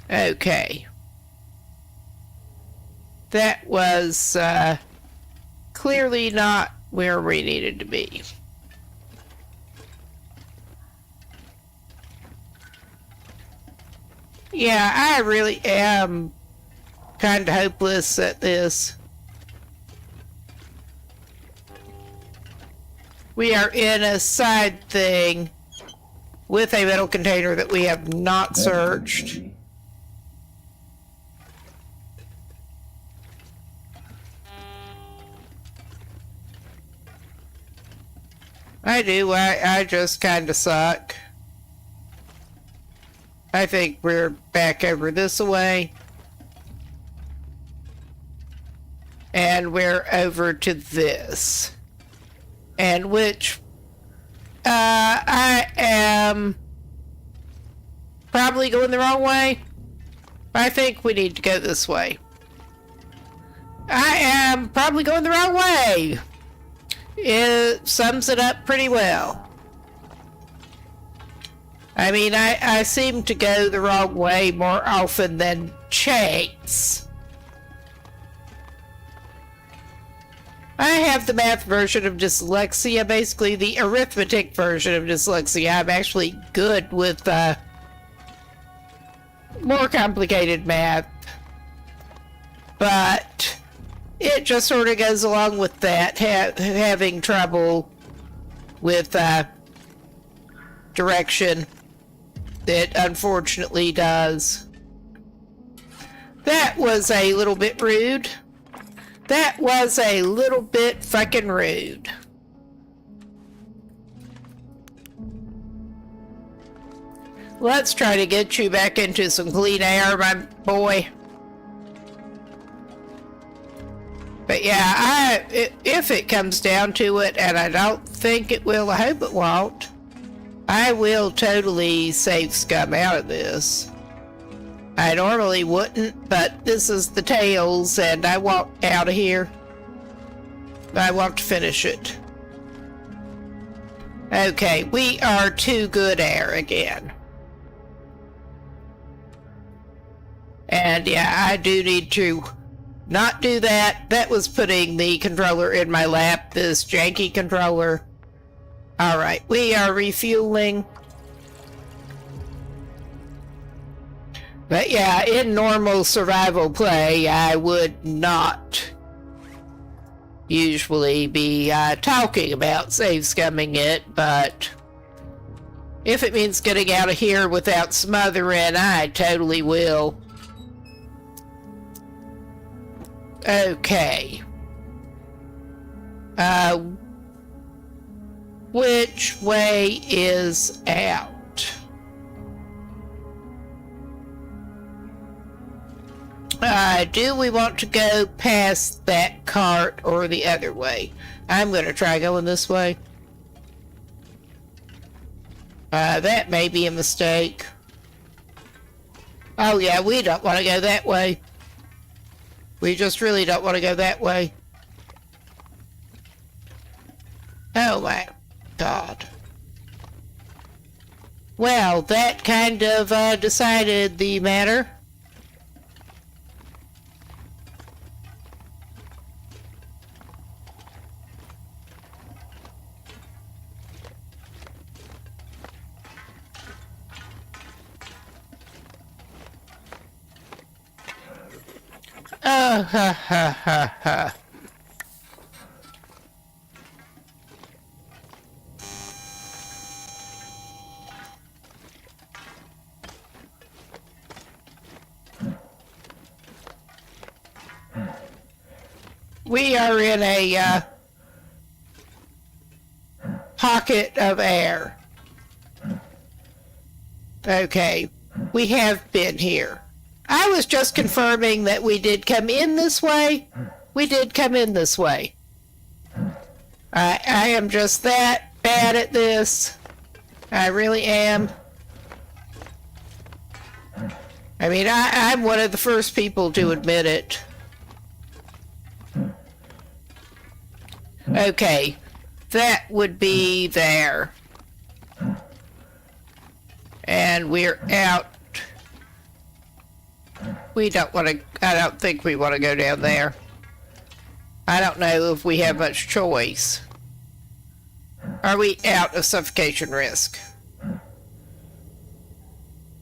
Okay. That was clearly not where we needed to be. Yeah, I really am kind of hopeless at this. We are in a side thing with a metal container that we have not searched. I do, I just kind of suck. I think we're back over this way. And we're over to this. And which I am probably going the wrong way. I think we need to go this way. I am probably going the wrong way. It sums it up pretty well. I mean, I seem to go the wrong way more often than chance. I have the math version of dyslexia, basically the arithmetic version of dyslexia. I'm actually good with more complicated math. But it just sort of goes along with that, having trouble with direction. It unfortunately does. That was a little bit rude. That was a little bit fucking rude. Let's try to get you back into some clean air, my boy. But yeah, if it comes down to it, and I don't think it will, I hope it won't, I will totally save scum out of this. I normally wouldn't, but this is the Tales, and I want out of here. I want to finish it. Okay, we are to good air again. And yeah, I do need to not do that. That was putting the controller in my lap, this janky controller. Alright, we are refueling. But yeah, in normal survival play, I would not usually be talking about save scumming it, but if it means getting out of here without smothering, I totally will. Okay. Which way is out? Do we want to go past that cart or the other way? I'm going to try going this way. That may be a mistake. Oh yeah, we don't want to go that way. We just really don't want to go that way. Oh my God. Well, that kind of decided the matter. Ha ha ha ha. We are in a pocket of air. Okay, we have been here. I was just confirming that we did come in this way. We did come in this way. I am just that bad at this. I really am. I mean, I'm one of the first people to admit it. Okay, that would be there. And we're out. We don't want to, I don't think we want to go down there. I don't know if we have much choice. Are we out of suffocation risk?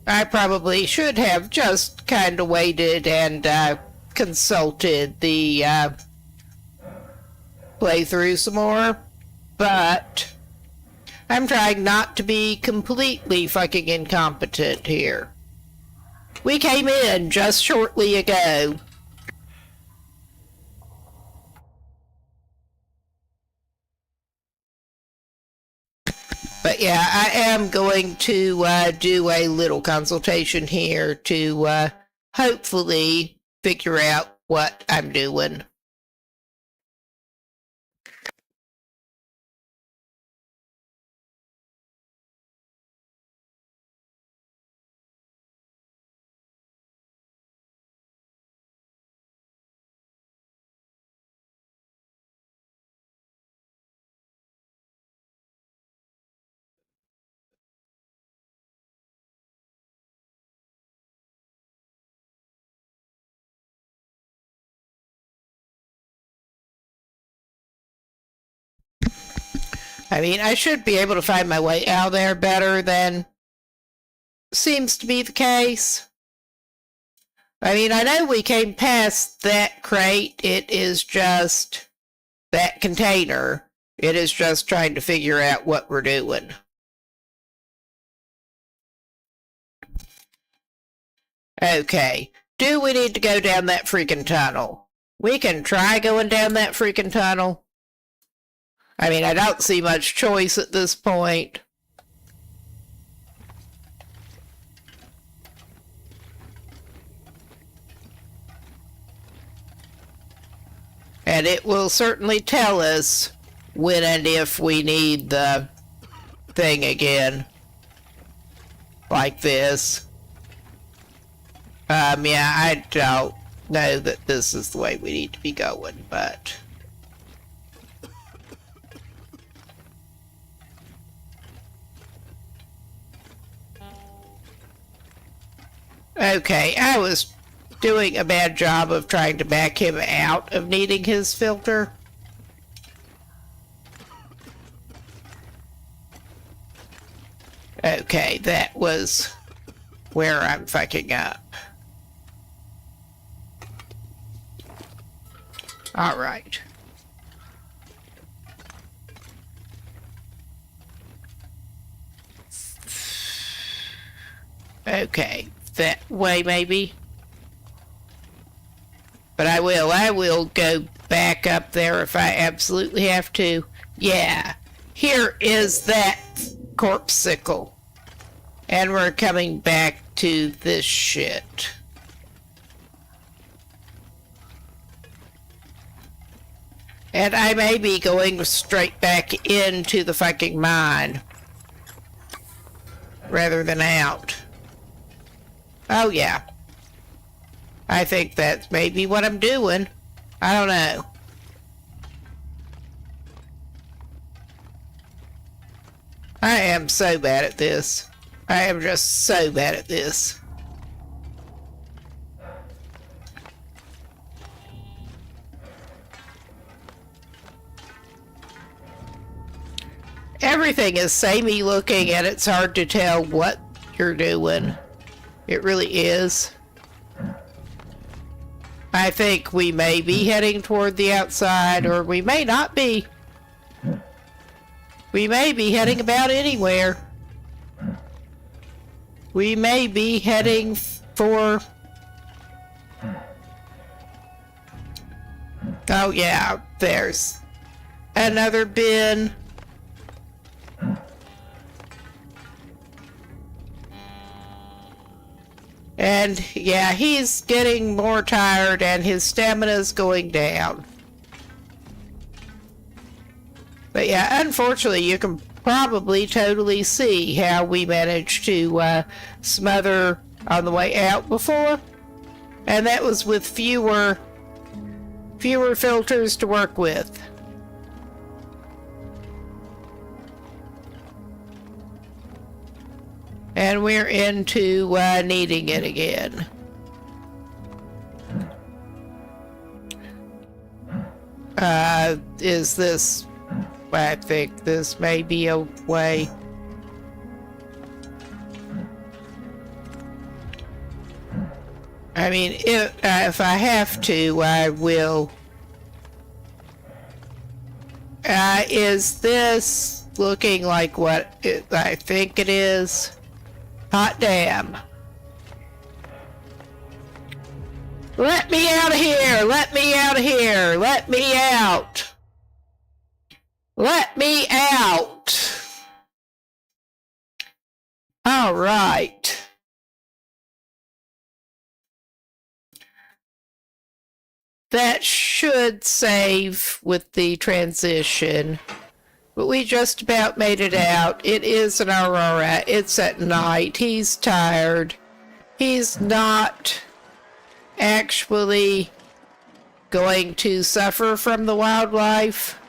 I probably should have just kind of waited and consulted the playthrough some more, but I'm trying not to be completely fucking incompetent here. We came in just shortly ago. But yeah, I am going to do a little consultation here to hopefully figure out what I'm doing. I mean, I should be able to find my way out there better than seems to be the case. I mean, I know we came past that crate. It is just that container. It is just trying to figure out what we're doing. Okay. Do we need to go down that freaking tunnel? We can try going down that freaking tunnel. I mean, I don't see much choice at this point. And it will certainly tell us when and if we need the thing again. Like this. Yeah, I don't know that this is the way we need to be going, but... Okay, I was doing a bad job of trying to back him out of needing his filter. Okay, that was where I'm fucking up. Alright. Okay, that way maybe. But I will go back up there if I absolutely have to. Yeah, here is that corpsicle. And we're coming back to this shit. And I may be going straight back into the fucking mine. Rather than out. Oh yeah. I think that's maybe what I'm doing. I don't know. I am so bad at this. I am just so bad at this. Everything is samey looking and it's hard to tell what you're doing. It really is. I think we may be heading toward the outside, or we may not be. We may be heading about anywhere. We may be heading for... Oh yeah, there's another bin. And yeah, he's getting more tired and his stamina's going down. But yeah, unfortunately you can probably totally see how we managed to smother on the way out before. And that was with fewer filters to work with. And we're into needing it again. Is this... I think this may be a way. I mean, if I have to, I will. Is this looking like what I think it is? Hot damn. Let me out of here! Let me out of here! Let me out! Let me out! All right. That should save with the transition. But we just about made it out. It is an Aurora. It's at night. He's tired. He's not actually going to suffer from the wildlife,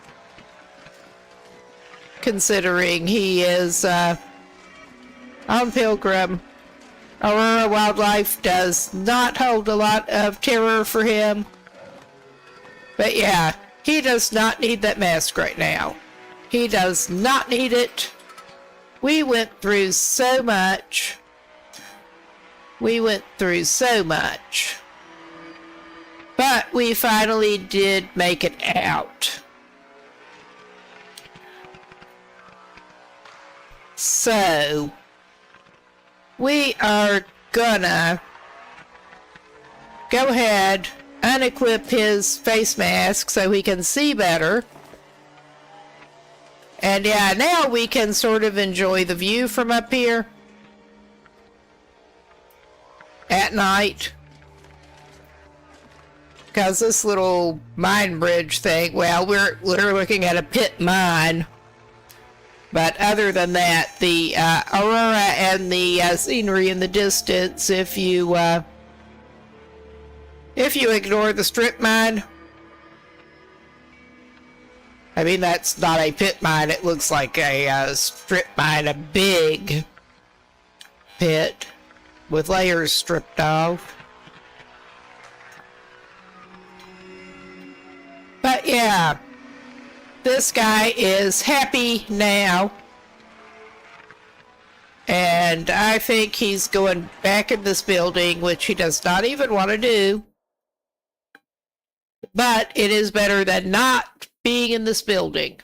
considering he is on Pilgrim. Aurora wildlife does not hold a lot of terror for him. But yeah, he does not need that mask right now. He does not need it. We went through so much. We went through so much. But we finally did make it out. So, we are gonna go ahead, unequip his face mask so he can see better. And yeah, now we can sort of enjoy the view from up here at night. Because this little mine bridge thing, well, we're looking at a pit mine. But other than that, the aurora and the scenery in the distance, if you ignore the strip mine, I mean, that's not a pit mine. It looks like a strip mine, a big pit with layers stripped off. But yeah, this guy is happy now. And I think he's going back in this building, which he does not even want to do. But it is better than not being in this building.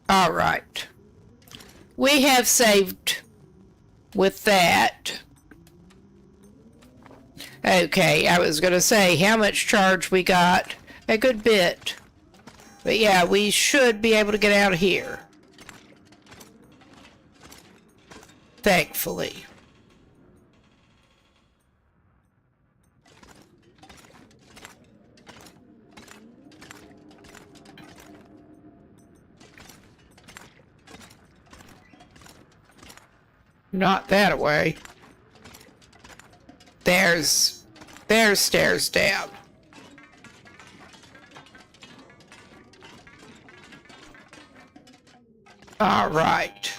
All right. We have saved with that. Okay, I was going to say how much charge we got. A good bit. But yeah, we should be able to get out of here. Thankfully. Not that way. There's stairs down. All right.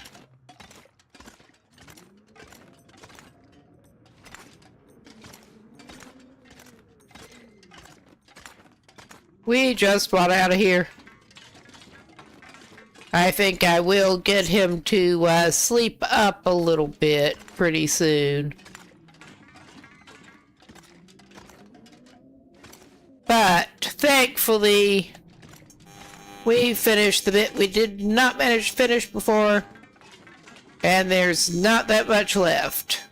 We just want out of here. I think I will get him to sleep up a little bit pretty soon. But thankfully, we finished the bit we did not manage to finish before, and there's not that much left.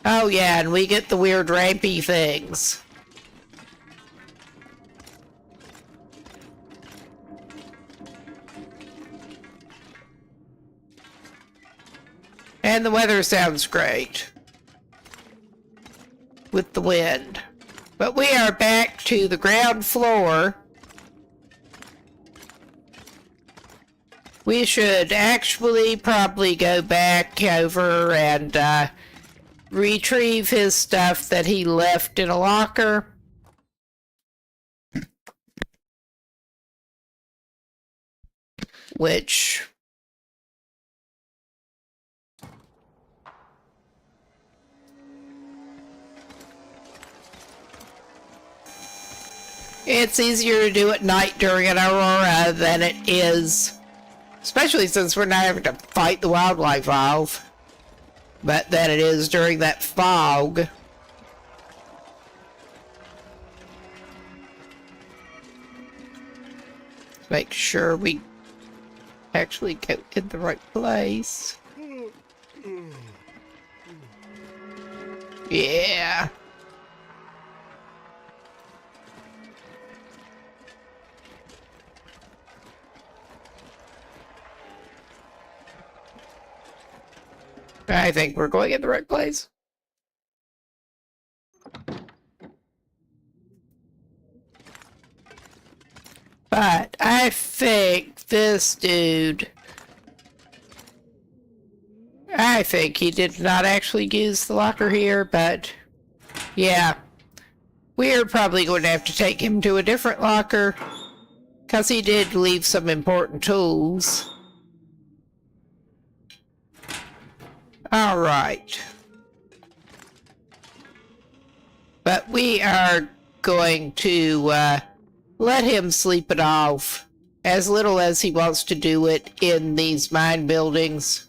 Oh yeah, and we get the weird rampy things. And the weather sounds great. With the wind. But we are back to the ground floor. We should actually probably go back over and retrieve his stuff that he left in a locker. Which... it's easier to do at night during an aurora than it is, especially since we're not having to fight the wildlife valve, but than it is during that fog. Let's make sure we actually go in the right place. Yeah. I think we're going in the right place. But I think this dude... I think he did not actually use the locker here, but... yeah. We're probably going to have to take him to a different locker, because he did leave some important tools. All right. But we are going to let him sleep it off, as little as he wants to do it in these mine buildings.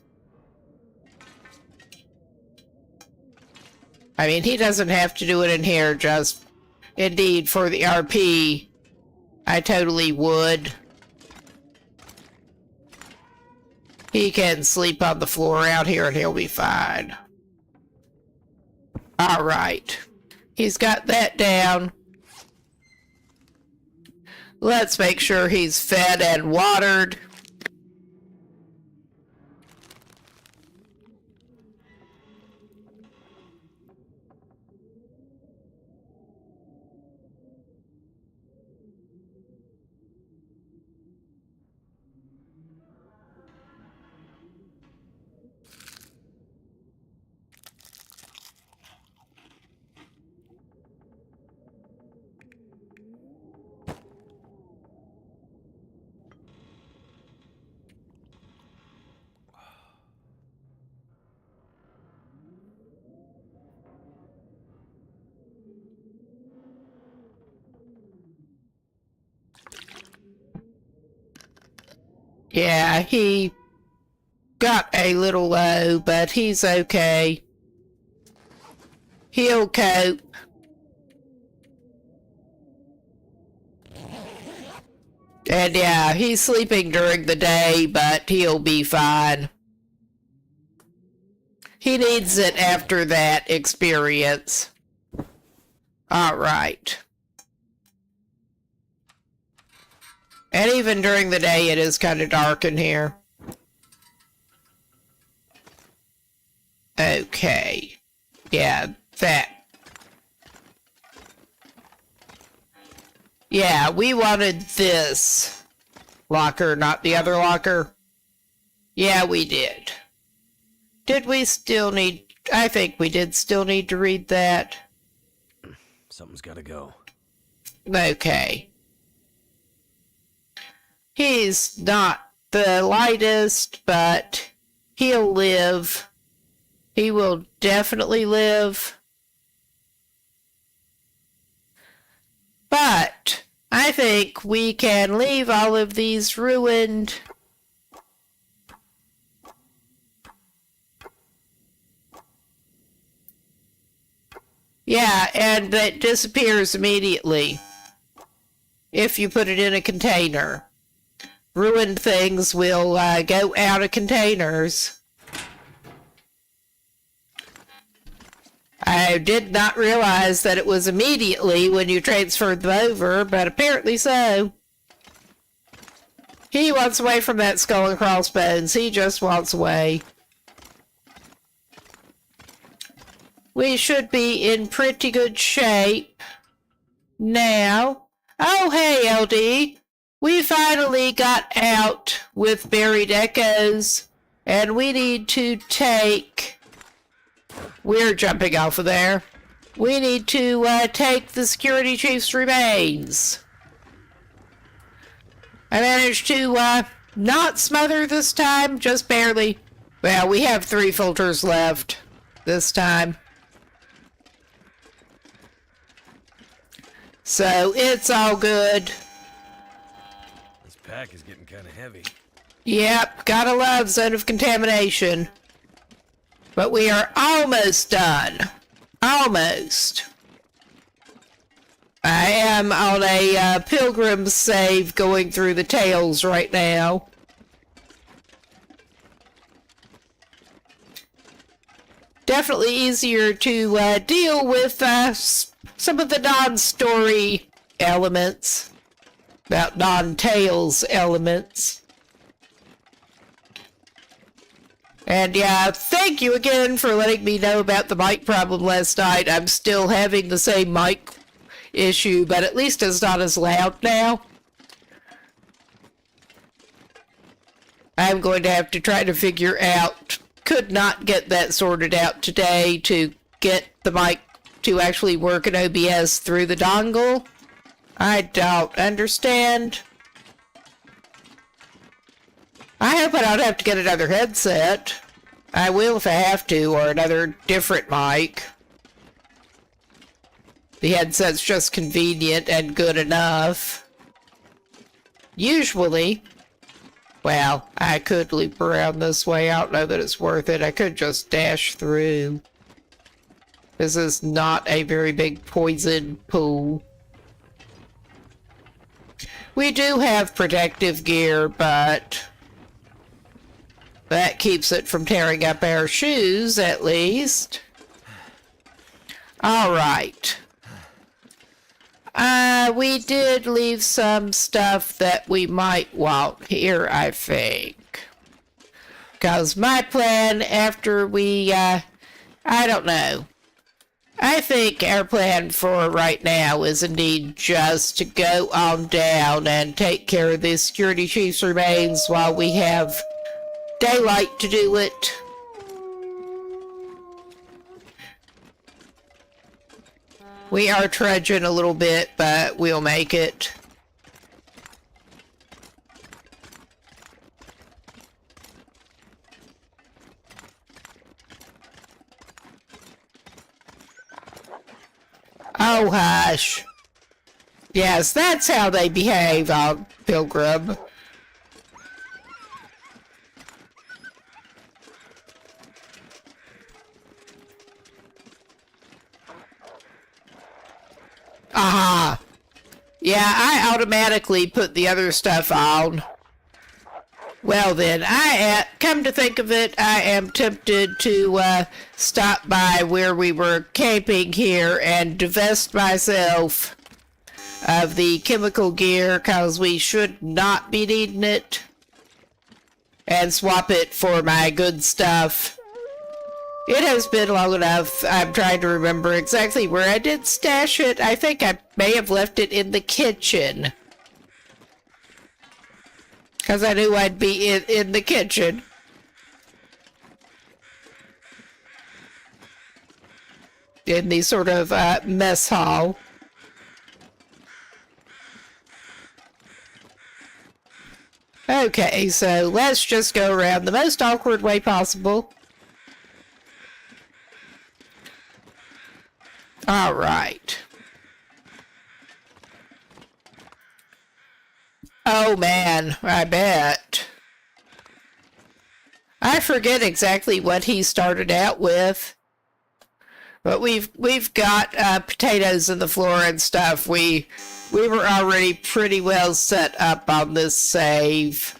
I mean, he doesn't have to do it in here, just indeed for the RP, I totally would. He can sleep on the floor out here and he'll be fine. Alright. He's got that down. Let's make sure he's fed and watered. Yeah, he got a little low, but he's okay. He'll cope. And yeah, he's sleeping during the day, but he'll be fine. He needs it after that experience. Alright. And even during the day, it is kind of dark in here. Okay. Yeah, that. Yeah, we wanted this locker, not the other locker. Yeah, we did. Did we still need... I think we did still need to read that. Something's gotta go. Okay. He's not the lightest, but he'll live. He will definitely live. But I think we can leave all of these ruined. Yeah, and it disappears immediately if you put it in a container. Ruined things will go out of containers. I did not realize that it was immediately when you transferred them over, but apparently so. He wants away from that skull and crossbones. He just wants away. We should be in pretty good shape now. Oh, hey, LD. We finally got out with Buried Echoes, and we need to take... We're jumping off of there. We need to take the security chief's remains. I managed to not smother this time, just barely. Well, we have 3 filters left this time. So it's all good. This pack is getting kind of heavy. Yep, gotta love Zone of Contamination. But we are almost done. Almost. I am on a pilgrim save going through the Tales right now. Definitely easier to deal with some of the non-story elements. About non-Tales elements. And yeah, thank you again for letting me know about the mic problem last night. I'm still having the same mic issue, but at least it's not as loud now. I'm going to have to try to figure out, could not get that sorted out today to get the mic to actually work in OBS through the dongle. I don't understand. I hope I don't have to get another headset. I will if I have to, or another different mic. The headset's just convenient and good enough. Usually, well, I could loop around this way. I don't know that it's worth it. I could just dash through. This is not a very big poison pool. We do have protective gear, but that keeps it from tearing up our shoes, at least. All right. We did leave some stuff that we might want here, I think. Because my plan after we, I don't know. I think our plan for right now is indeed just to go on down and take care of the security chief's remains while we have daylight to do it. We are trudging a little bit, but we'll make it. Oh, hush. Yes, that's how they behave on Pilgrim. Aha. Yeah, I automatically put the other stuff on. Well then, come to think of it, I am tempted to stop by where we were camping here and divest myself of the chemical gear, cause we should not be needing it, and swap it for my good stuff. It has been long enough. I'm trying to remember exactly where I did stash it. I think I may have left it in the kitchen. Because I knew I'd be in the kitchen. In the sort of mess hall. Okay, so let's just go around the most awkward way possible. All right. Oh man, I bet. I forget exactly what he started out with. But we've got potatoes in the floor and stuff. We were already pretty well set up on this save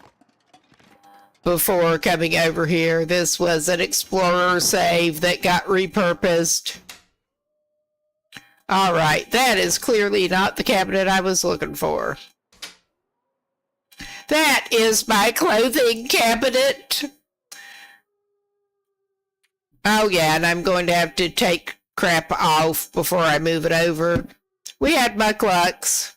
before coming over here. This was an explorer save that got repurposed. All right, that is clearly not the cabinet I was looking for. That is my clothing cabinet. Oh yeah, and I'm going to have to take crap off before I move it over. We had mucklucks.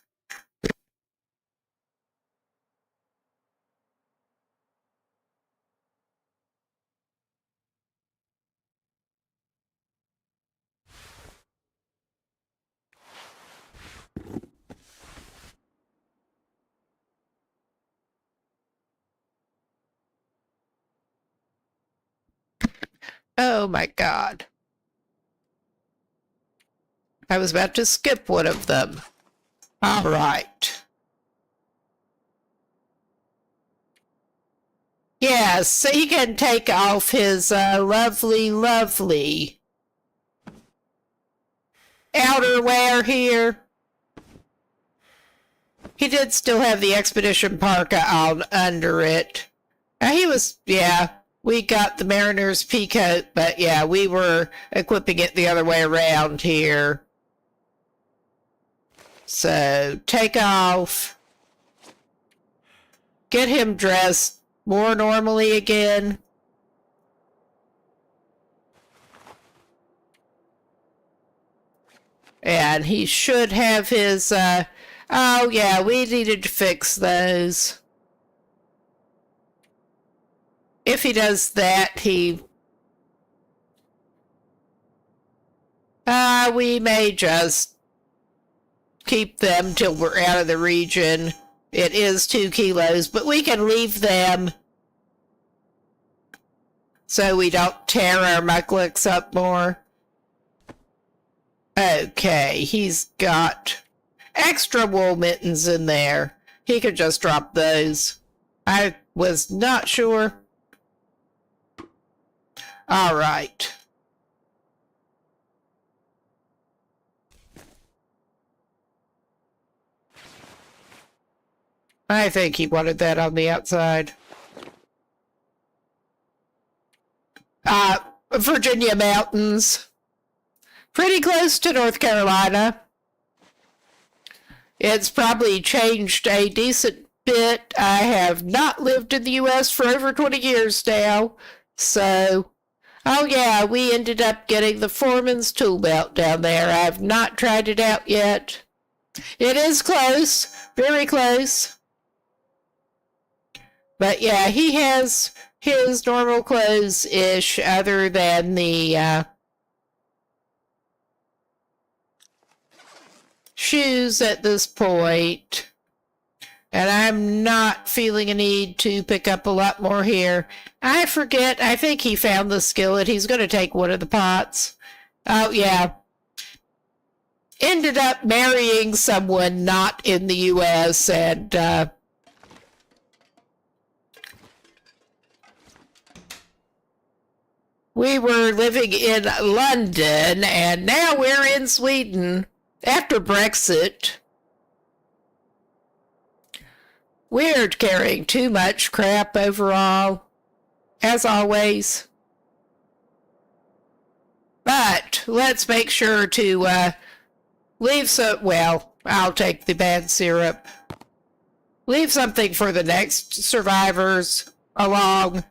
Oh my God. I was about to skip one of them. All right. Yes, so he can take off his lovely outerwear here. He did still have the Expedition parka on under it. He was, yeah. We got the Mariner's peacoat, but yeah, we were equipping it the other way around here. So, take off. Get him dressed more normally again. And he should have his, oh yeah, we needed to fix those. If he does that, we may just keep them till we're out of the region. It is 2 kilos, but we can leave them so we don't tear our mucklucks up more. Okay, he's got extra wool mittens in there. He could just drop those. I was not sure. All right. I think he wanted that on the outside. Virginia mountains. Pretty close to North Carolina. It's probably changed a decent bit. I have not lived in the U.S. for over 20 years now. So, oh yeah, we ended up getting the Foreman's tool belt down there. I've not tried it out yet. It is close. Very close. But yeah, he has his normal clothes-ish other than the shoes at this point. And I'm not feeling a need to pick up a lot more here. I forget, I think he found the skillet. He's going to take one of the pots. Oh, yeah. Ended up marrying someone not in the U.S. and, we were living in London, and now we're in Sweden after Brexit. We're carrying too much crap overall, as always. But let's make sure to leave some, well, I'll take the bad syrup. Leave something for the next survivors along.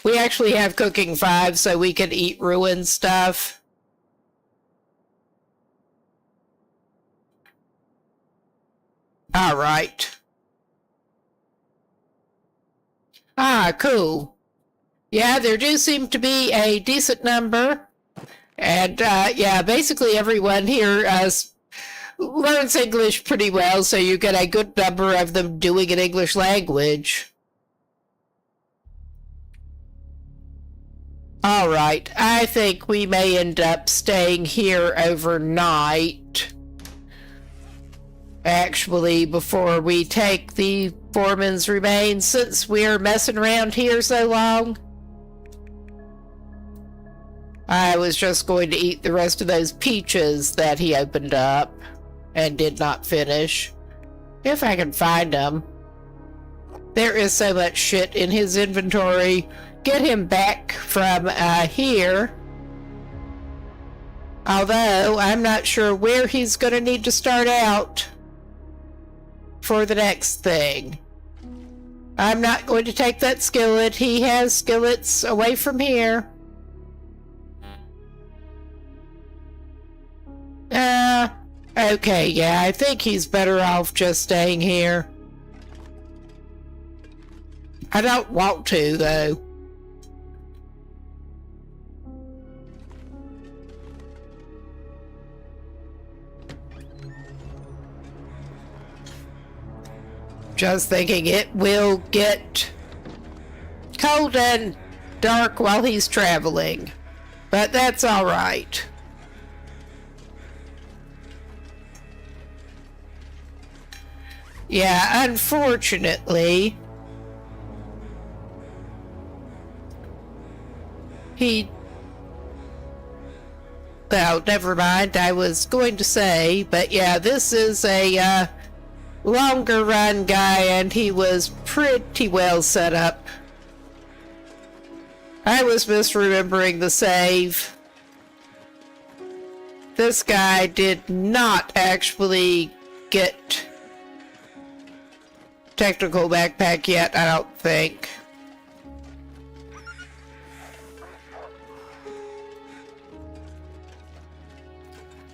We actually have cooking 5, so we can eat ruined stuff. All right. Ah, cool. Yeah, there do seem to be a decent number. And, yeah, basically everyone here learns English pretty well, so you get a good number of them doing an English language. All right, I think we may end up staying here overnight. Actually, before we take the foreman's remains, since we're messing around here so long. I was just going to eat the rest of those peaches that he opened up and did not finish. If I can find them. There is so much shit in his inventory. Get him back from here. Although, I'm not sure where he's going to need to start out for the next thing. I'm not going to take that skillet. He has skillets away from here. Okay, yeah, I think he's better off just staying here. I don't want to, though. Just thinking it will get cold and dark while he's traveling. But that's all right. Yeah, unfortunately, well, never mind, I was going to say, but yeah, this is a, longer run guy, and he was pretty well set up. I was misremembering the save. This guy did not actually get technical backpack yet, I don't think.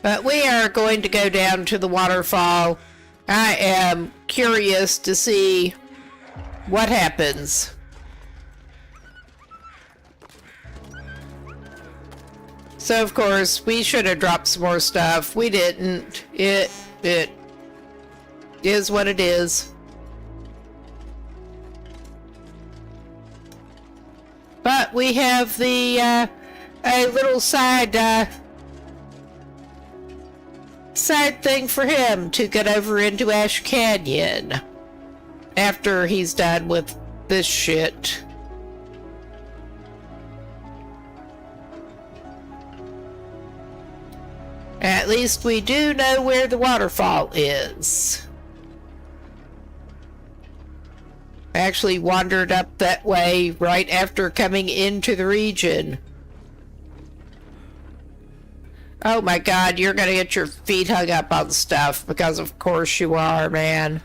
But we are going to go down to the waterfall. I am curious to see what happens. So, of course, we should have dropped some more stuff. We didn't. It is what it is. But we have the, a little side, exciting thing for him to get over into Ash Canyon after he's done with this shit. At least we do know where the waterfall is. I actually wandered up that way right after coming into the region. Oh my god, you're gonna get your feet hung up on stuff, because of course you are, man.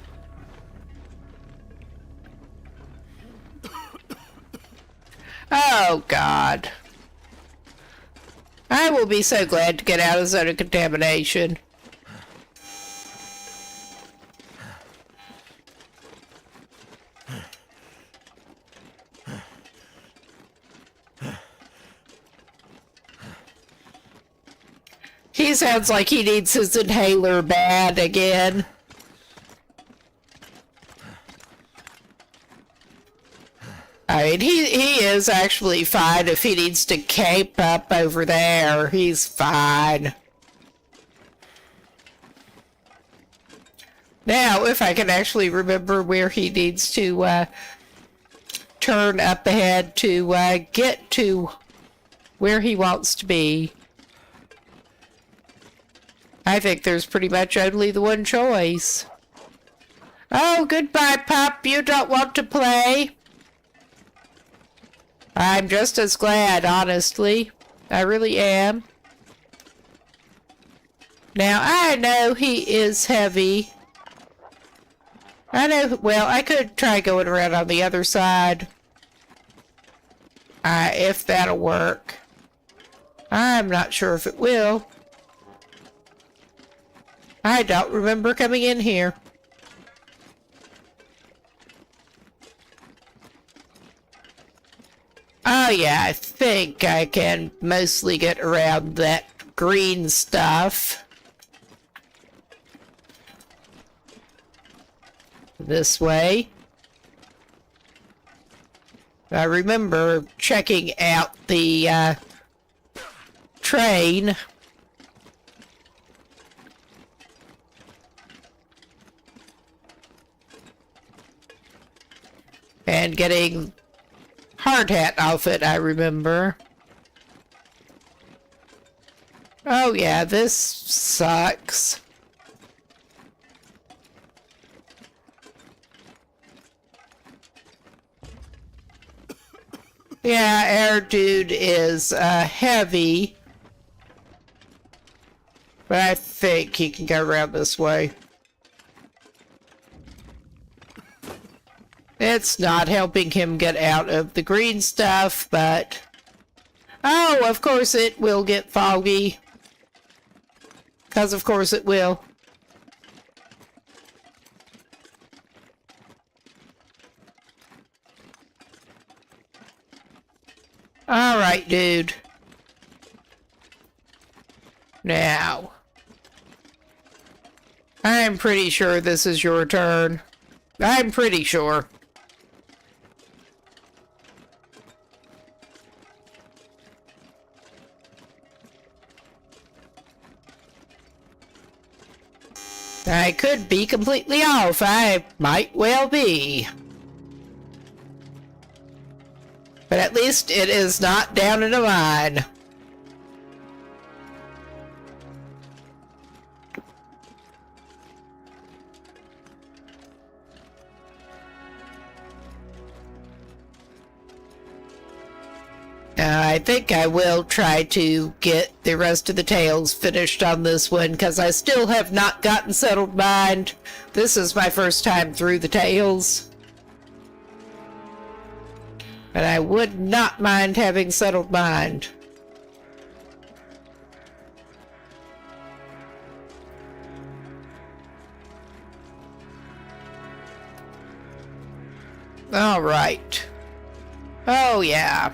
Oh god. I will be so glad to get out of zone of contamination. He sounds like he needs his inhaler bad again. I mean, he is actually fine. If he needs to cape up over there, he's fine. Now, if I can actually remember where he needs to turn up ahead to get to where he wants to be. I think there's pretty much only the one choice. Oh, goodbye, pup. You don't want to play? I'm just as glad, honestly. I really am. Now, I know he is heavy. I know, well, I could try going around on the other side. If that'll work. I'm not sure if it will. I don't remember coming in here. Oh yeah, I think I can mostly get around that green stuff. This way. I remember checking out the train. And getting hard hat outfit, I remember. Oh yeah, this sucks. Yeah, Air Dude is heavy. But I think he can go around this way. It's not helping him get out of the green stuff, but... Oh, of course it will get foggy. Because of course it will. Alright, dude. Now. I'm pretty sure this is your turn. I'm pretty sure. I could be completely off. I might well be. But at least it is not down in a mine. I think I will try to get the rest of the tales finished on this one, because I still have not gotten Settled Mind. This is my first time through the tales. But I would not mind having Settled Mind. All right. Oh, yeah.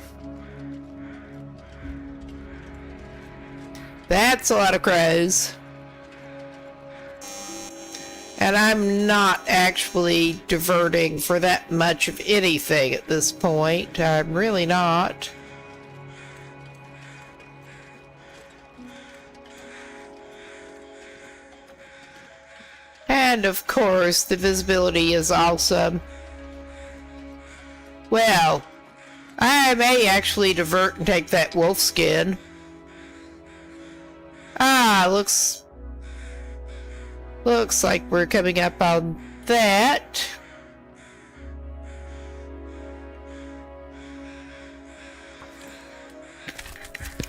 That's a lot of crows. And I'm not actually diverting for that much of anything at this point. I'm really not. And of course, the visibility is awesome. Well, I may actually divert and take that wolf skin. Ah, looks like we're coming up on that.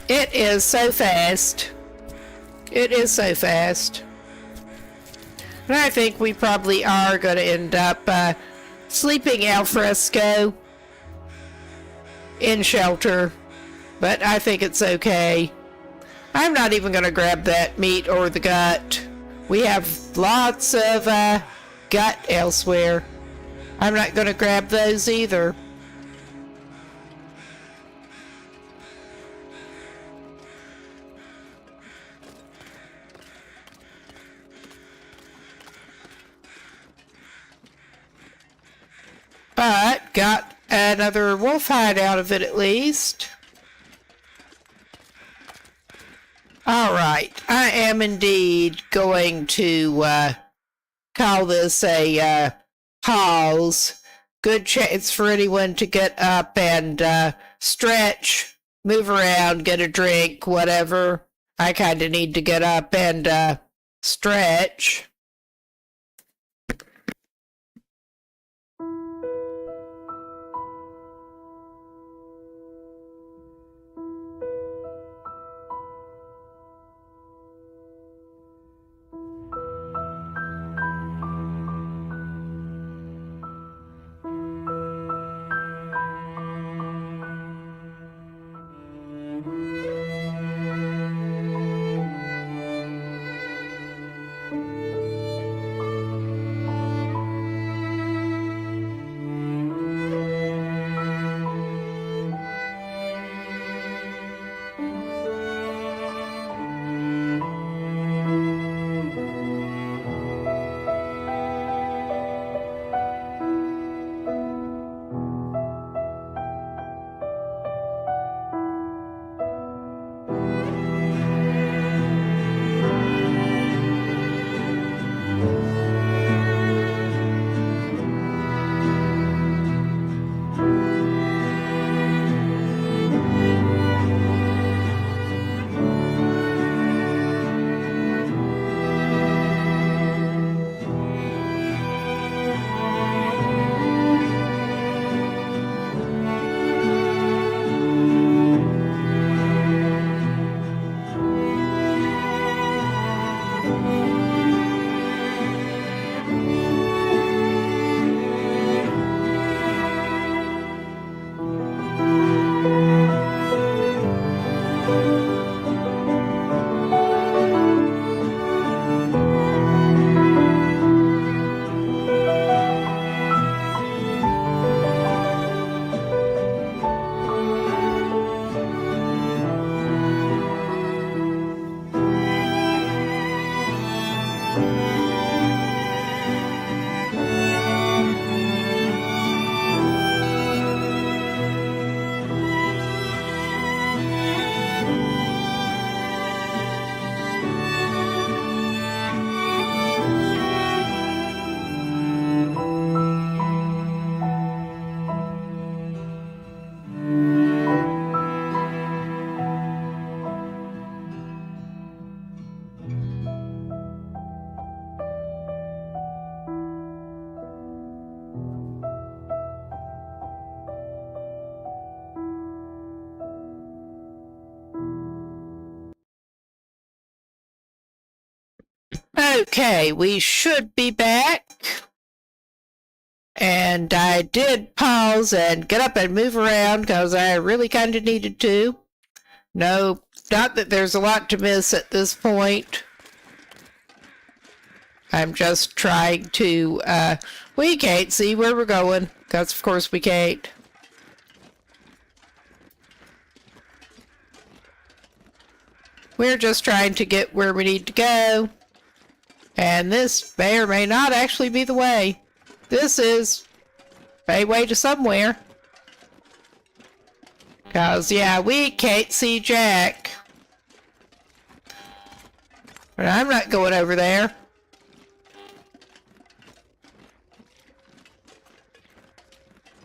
It is so fast. It is so fast. And I think we probably are going to end up sleeping al fresco in shelter. But I think it's okay. I'm not even going to grab that meat or the gut. We have lots of gut elsewhere. I'm not going to grab those either. But got another wolf hide out of it at least. Alright, I am indeed going to call this a pause. Good chance for anyone to get up and stretch, move around, get a drink, whatever. I kind of need to get up and stretch. Okay, we should be back. And I did pause and get up and move around because I really kind of needed to. No, not that there's a lot to miss at this point. I'm just trying to, we can't see where we're going, because of course we can't. We're just trying to get where we need to go. And this may or may not actually be the way. This is a way to somewhere. Because, yeah, we can't see Jack. But I'm not going over there.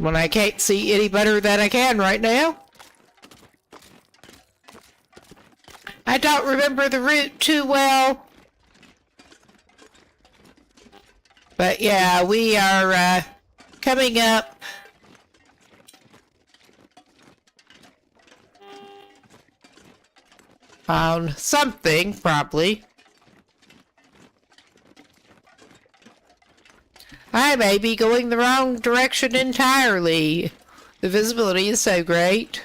when I can't see any better than I can right now. I don't remember the route too well. But yeah, we are coming up on something, probably. I may be going the wrong direction entirely. The visibility is so great.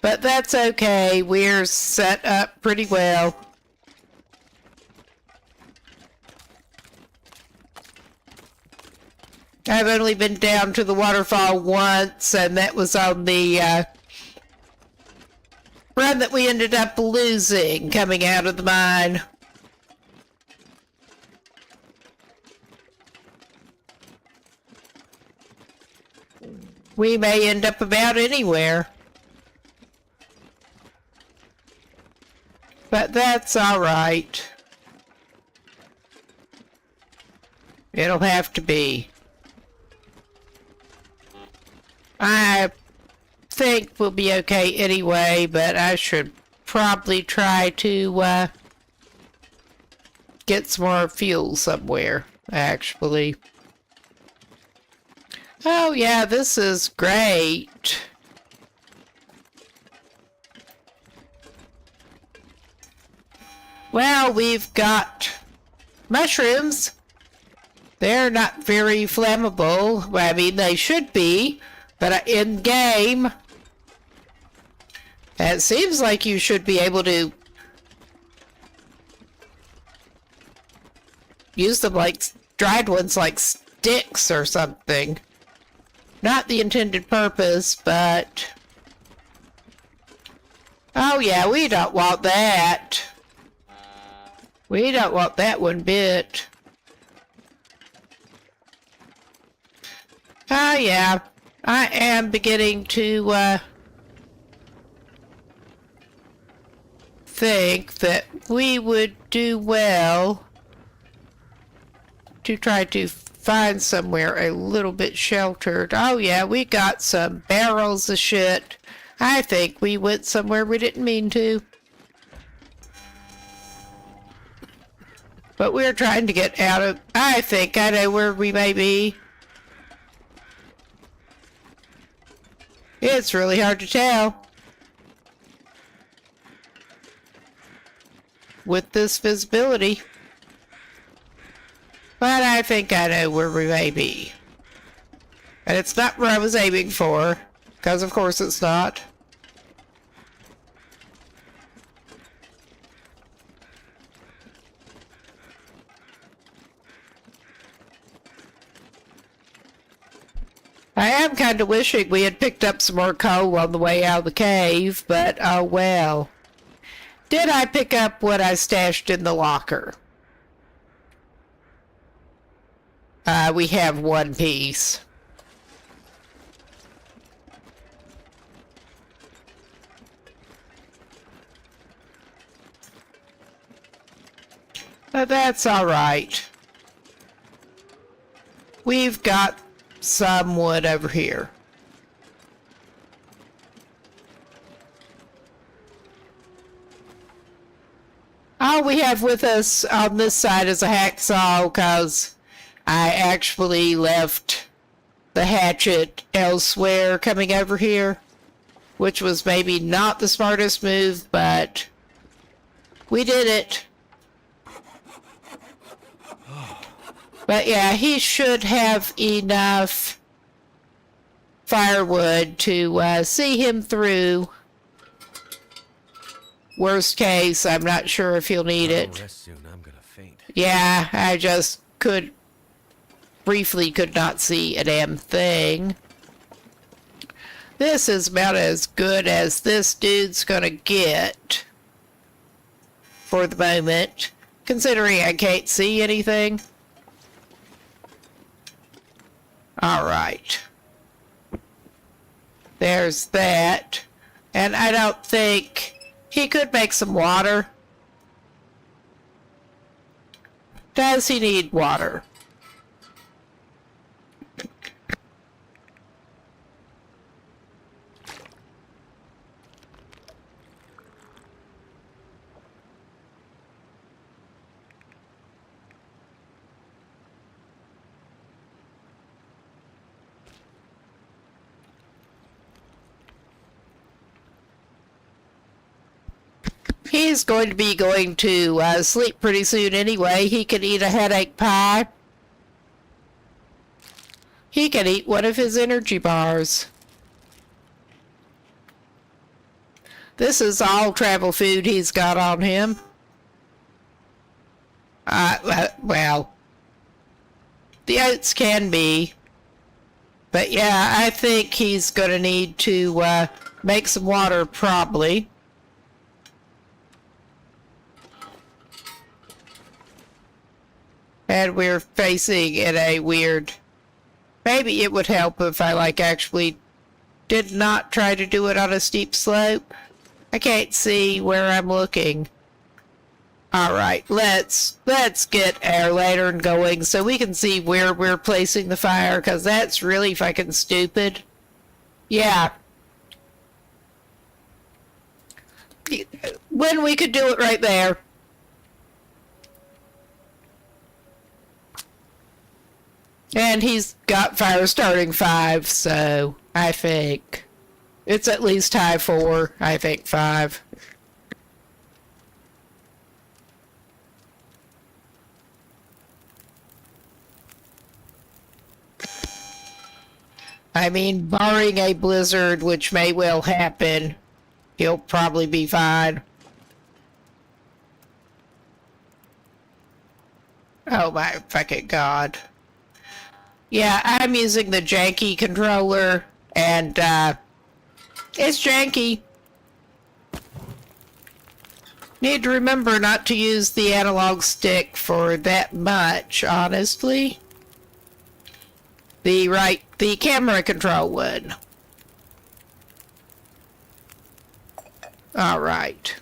But that's okay. We're set up pretty well. I've only been down to the waterfall once, and that was on the run that we ended up losing coming out of the mine. We may end up about anywhere. But that's all right. It'll have to be. I think we'll be okay anyway, but I should probably try to get some more fuel somewhere, actually. Oh yeah, this is great. Well, we've got mushrooms. They're not very flammable. Well, I mean, they should be, but in game, it seems like you should be able to use them like dried ones, like sticks or something. Not the intended purpose, but... Oh yeah, we don't want that. We don't want that one bit. Oh yeah, I am beginning to think that we would do well to try to find somewhere a little bit sheltered. Oh yeah, we got some barrels of shit. I think we went somewhere we didn't mean to. But we're trying to get out of... I think I know where we may be. It's really hard to tell with this visibility. But I think I know where we may be. And it's not where I was aiming for, because of course it's not. I am kind of wishing we had picked up some more coal on the way out of the cave, but oh well. Did I pick up what I stashed in the locker? We have one piece. But that's all right. We've got some wood over here. All we have with us on this side is a hacksaw, because I actually left the hatchet elsewhere coming over here, which was maybe not the smartest move, but we did it. But yeah, he should have enough firewood to see him through. Worst case, I'm not sure if he'll need it. Rest soon. I'm gonna faint. Yeah, I just briefly could not see a damn thing. This is about as good as this dude's gonna get for the moment, considering I can't see anything. Alright. There's that. And I don't think he could make some water. Does he need water? He's going to be going to sleep pretty soon anyway. He can eat a headache pie. He can eat one of his energy bars. This is all travel food he's got on him. Well, the oats can be. But yeah, I think he's going to need to make some water probably. And we're facing in a weird... Maybe it would help if I actually did not try to do it on a steep slope. I can't see where I'm looking. Alright, let's get our lantern going so we can see where we're placing the fire, because that's really fucking stupid. Yeah. When we could do it right there. And he's got fire starting 5, so I think it's at least high 4, I think 5. I mean, barring a blizzard, which may well happen, he'll probably be fine. Oh my fucking god. Yeah, I'm using the janky controller, and, it's janky. Need to remember not to use the analog stick for that much, honestly. The camera control one. Alright.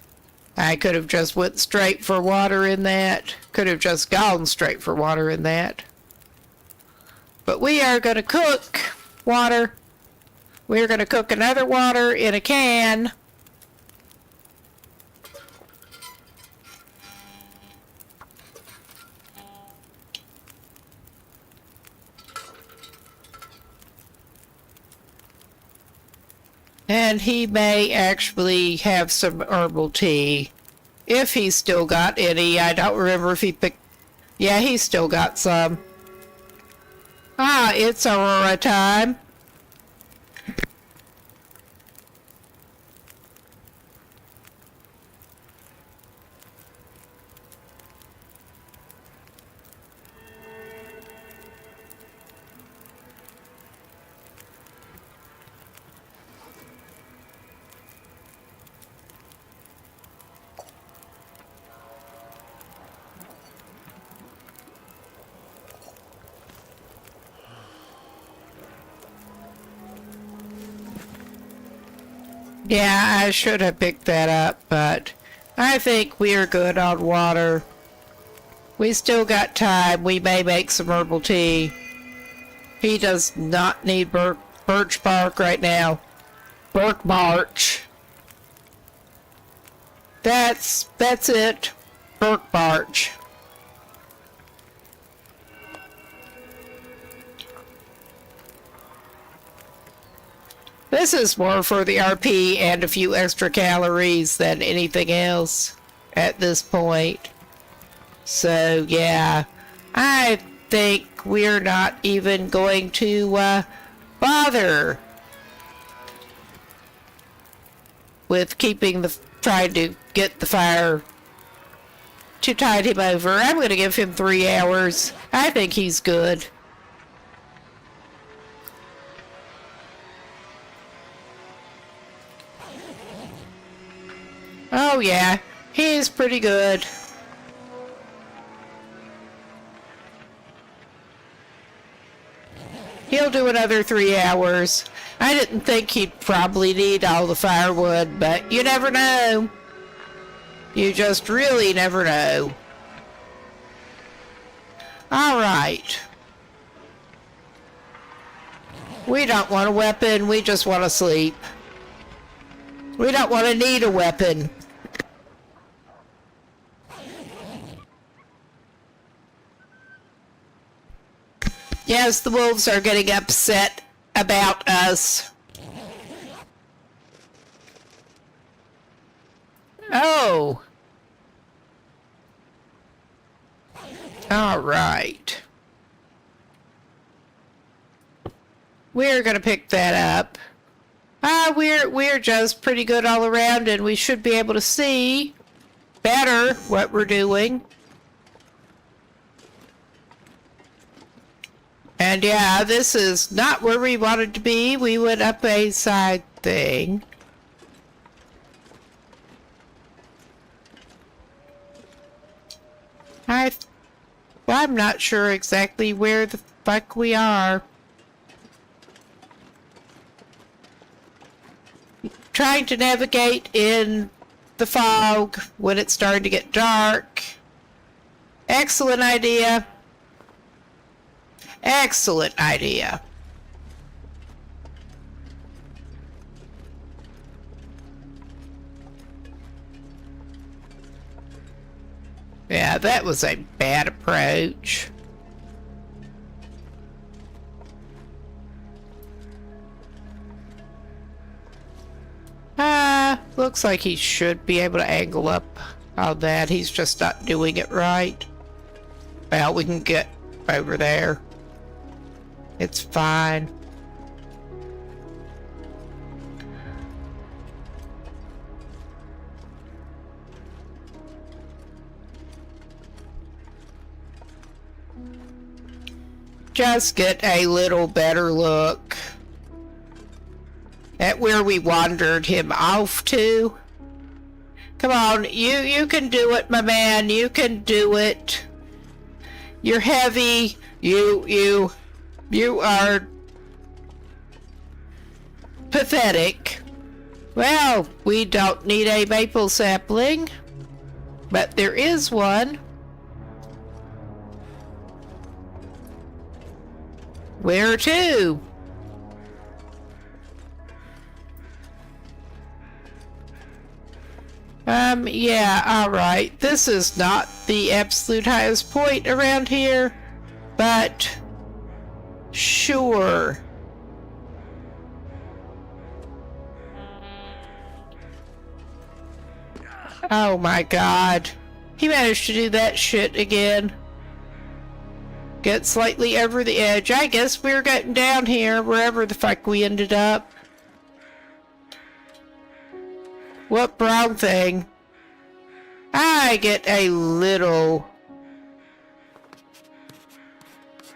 I could have just went straight for water in that. Could have just gone straight for water in that. But we are going to cook water. We're going to cook another water in a can. And he may actually have some herbal tea. If he's still got any. I don't remember if he picked... Yeah, he's still got some. Ah, it's Aurora time. Yeah, I should have picked that up, but I think we're good on water. We still got time. We may make some herbal tea. He does not need birch bark right now. Birch bark. That's it. Birch bark. This is more for the RP and a few extra calories than anything else at this point. So, yeah, I think we're not even going to bother with trying to get the fire to tide him over. I'm going to give him 3 hours. I think he's good. Oh yeah, he's pretty good. He'll do another 3 hours. I didn't think he'd probably need all the firewood, but you never know. You just really never know. Alright. We don't want a weapon, we just want to sleep. We don't want to need a weapon. Yes, the wolves are getting upset about us. Oh. All right. We're gonna pick that up. We're just pretty good all around, and we should be able to see better what we're doing. And yeah, this is not where we wanted to be. We went up a side thing. I'm not sure exactly where the fuck we are. Trying to navigate in the fog when it's starting to get dark. Excellent idea. Excellent idea. Yeah, that was a bad approach. Looks like he should be able to angle up on that. He's just not doing it right. Well, we can get over there. It's fine. Just get a little better look at where we wandered him off to. Come on, you can do it, my man. You can do it. You're heavy. You are pathetic. Well, we don't need a maple sapling, but there is one. Where to? Yeah, alright. This is not the absolute highest point around here, but sure. Oh my god. He managed to do that shit again. Get slightly over the edge. I guess we're getting down here, wherever the fuck we ended up. What brown thing? I get a little...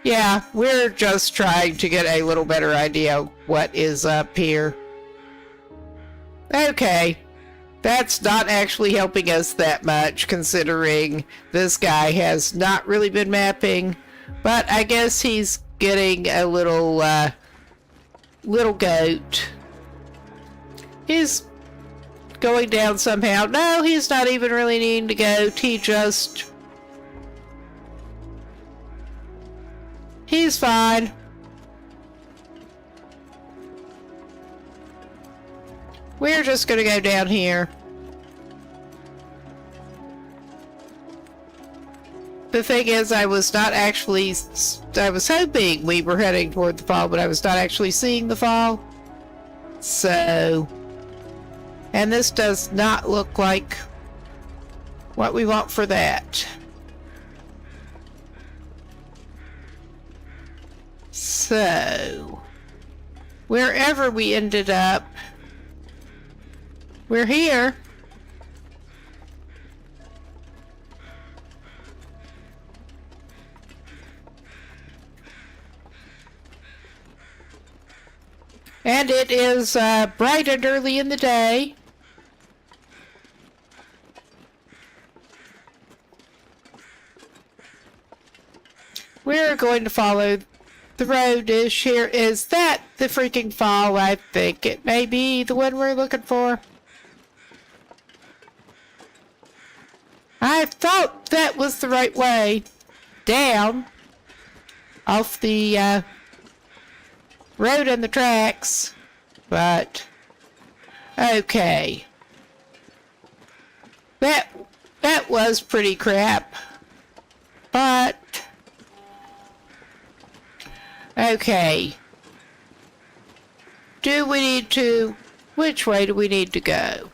Yeah, we're just trying to get a little better idea of what is up here. Okay. That's not actually helping us that much, considering this guy has not really been mapping. But I guess he's getting a little, little goat. He's going down somehow. No, he's not even really needing to goat. He's fine. We're just gonna go down here. The thing is, I was hoping we were heading toward the fall, but I was not actually seeing the fall. So... And this does not look like what we want for that. So... Wherever we ended up, we're here. And it is bright and early in the day. We're going to follow the road-ish here. Is that the freaking fall? I think it may be the one we're looking for. I thought that was the right way. Down. Off the, road and the tracks, but okay. That was pretty crap, but okay. Which way do we need to go?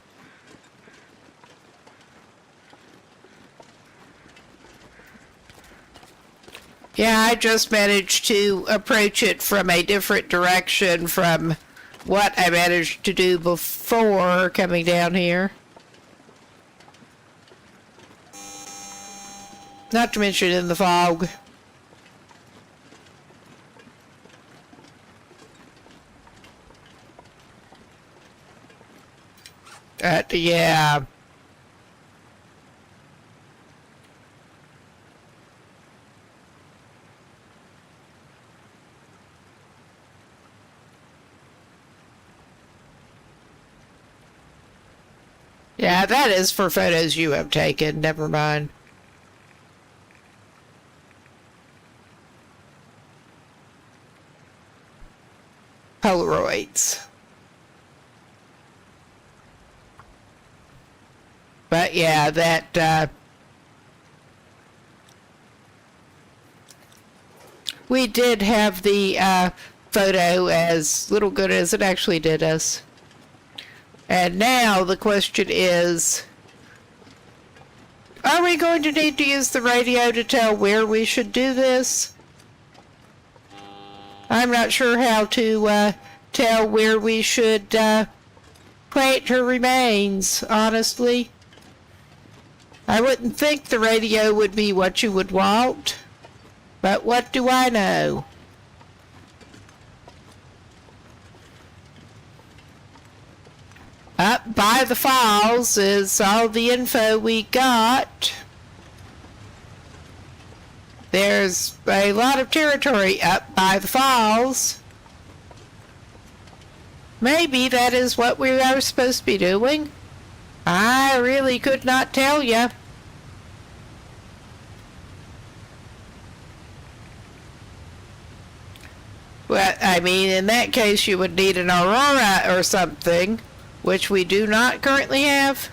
Yeah, I just managed to approach it from a different direction from what I managed to do before coming down here. Not to mention in the fog. Yeah. Yeah, that is for photos you have taken. Never mind. Polaroids. But yeah, that, we did have the, photo as little good as it actually did us. And now the question is, are we going to need to use the radio to tell where we should do this? I'm not sure how to tell where we should plant her remains, honestly. I wouldn't think the radio would be what you would want, but what do I know? Up by the falls is all the info we got. There's a lot of territory up by the falls. Maybe that is what we are supposed to be doing. I really could not tell you. Well, I mean, in that case, you would need an aurora or something, which we do not currently have.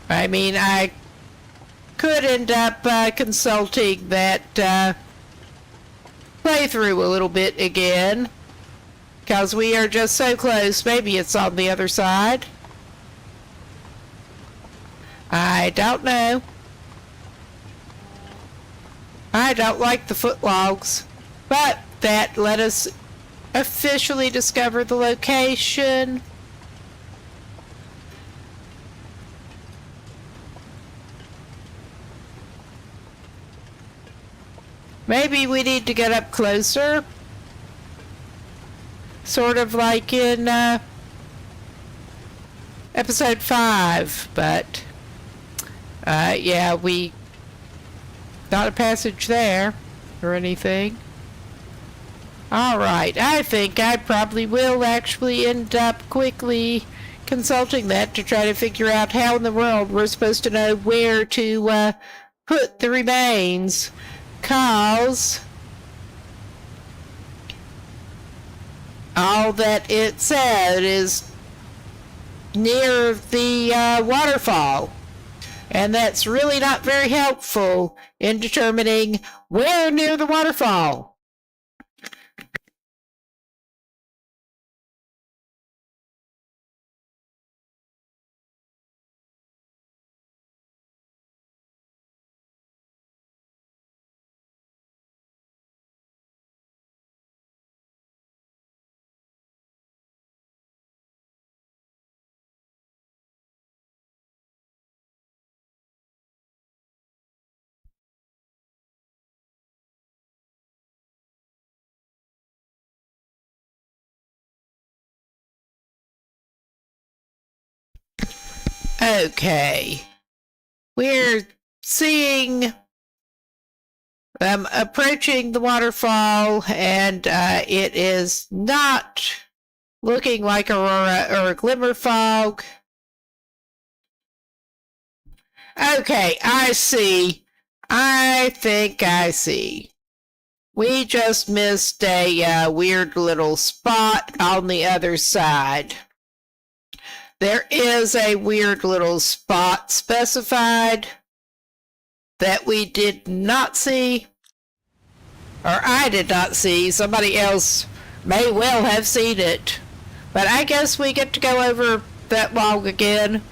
I mean, I could end up consulting that playthrough a little bit again, because we are just so close. Maybe it's on the other side. I don't know. I don't like the footlogs, but that let us officially discover the location. Maybe we need to get up closer. Sort of like in episode 5, but yeah, we not a passage there or anything. Alright, I think I probably will actually end up quickly consulting that to try to figure out how in the world we're supposed to know where to put the remains. 'Cause all that it said is near the waterfall, and that's really not very helpful in determining where near the waterfall. Okay. We're seeing them approaching the waterfall, and it is not looking like aurora or a glimmer fog. Okay, I see. I think I see. We just missed a weird little spot on the other side. There is a weird little spot specified that we did not see, or I did not see. Somebody else may well have seen it, but I guess we get to go over that log again.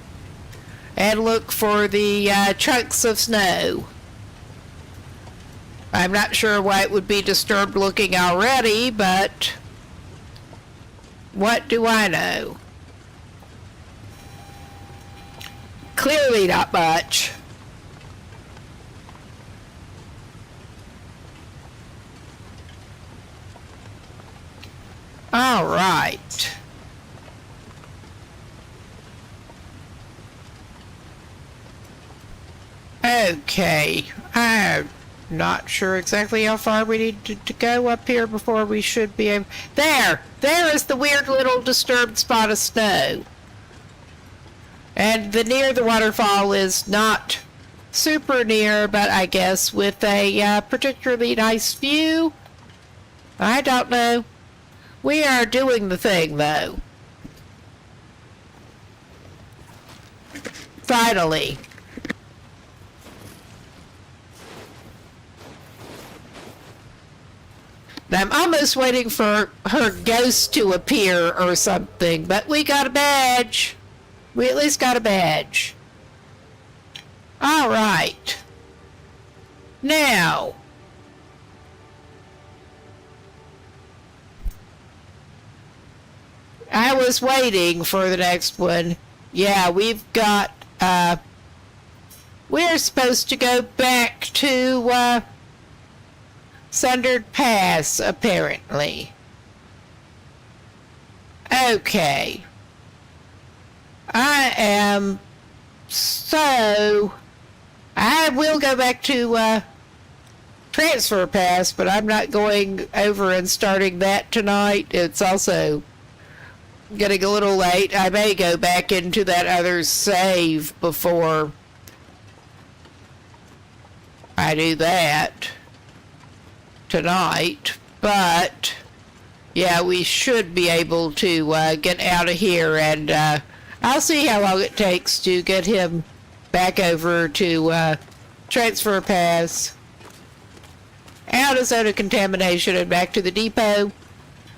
and look for the chunks of snow. I'm not sure why it would be disturbed looking already, but what do I know? Clearly not much. All right. Okay. I'm not sure exactly how far we need to go up here before we should be able... There! There is the weird little disturbed spot of snow. And the near the waterfall is not super near, but I guess with a particularly nice view. I don't know. We are doing the thing, though. Finally. I'm almost waiting for her ghost to appear or something, but we got a badge. We at least got a badge. All right. Now. I was waiting for the next one. Yeah, we've got, we're supposed to go back to, Sundered Pass, apparently. Okay. I will go back to, Transfer Pass, but I'm not going over and starting that tonight. It's also getting a little late. I may go back into that other save before I do that tonight, but yeah, we should be able to get out of here, and I'll see how long it takes to get him back over to Transfer Pass, out of zone of contamination, and back to the depot,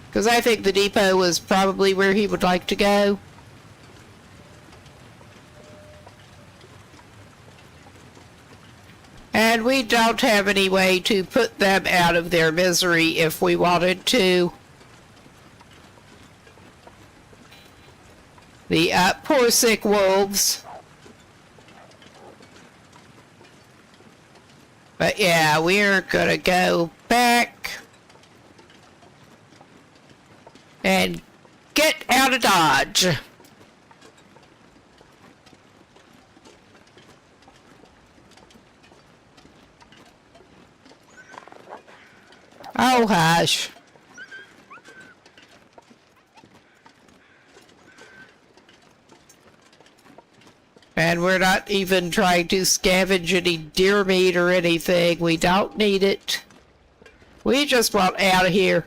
because I think the depot was probably where he would like to go. And we don't have any way to put them out of their misery if we wanted to. The poor sick wolves. But yeah, we're gonna go back and get out of Dodge. Oh, hush. And we're not even trying to scavenge any deer meat or anything. We don't need it. We just want out of here.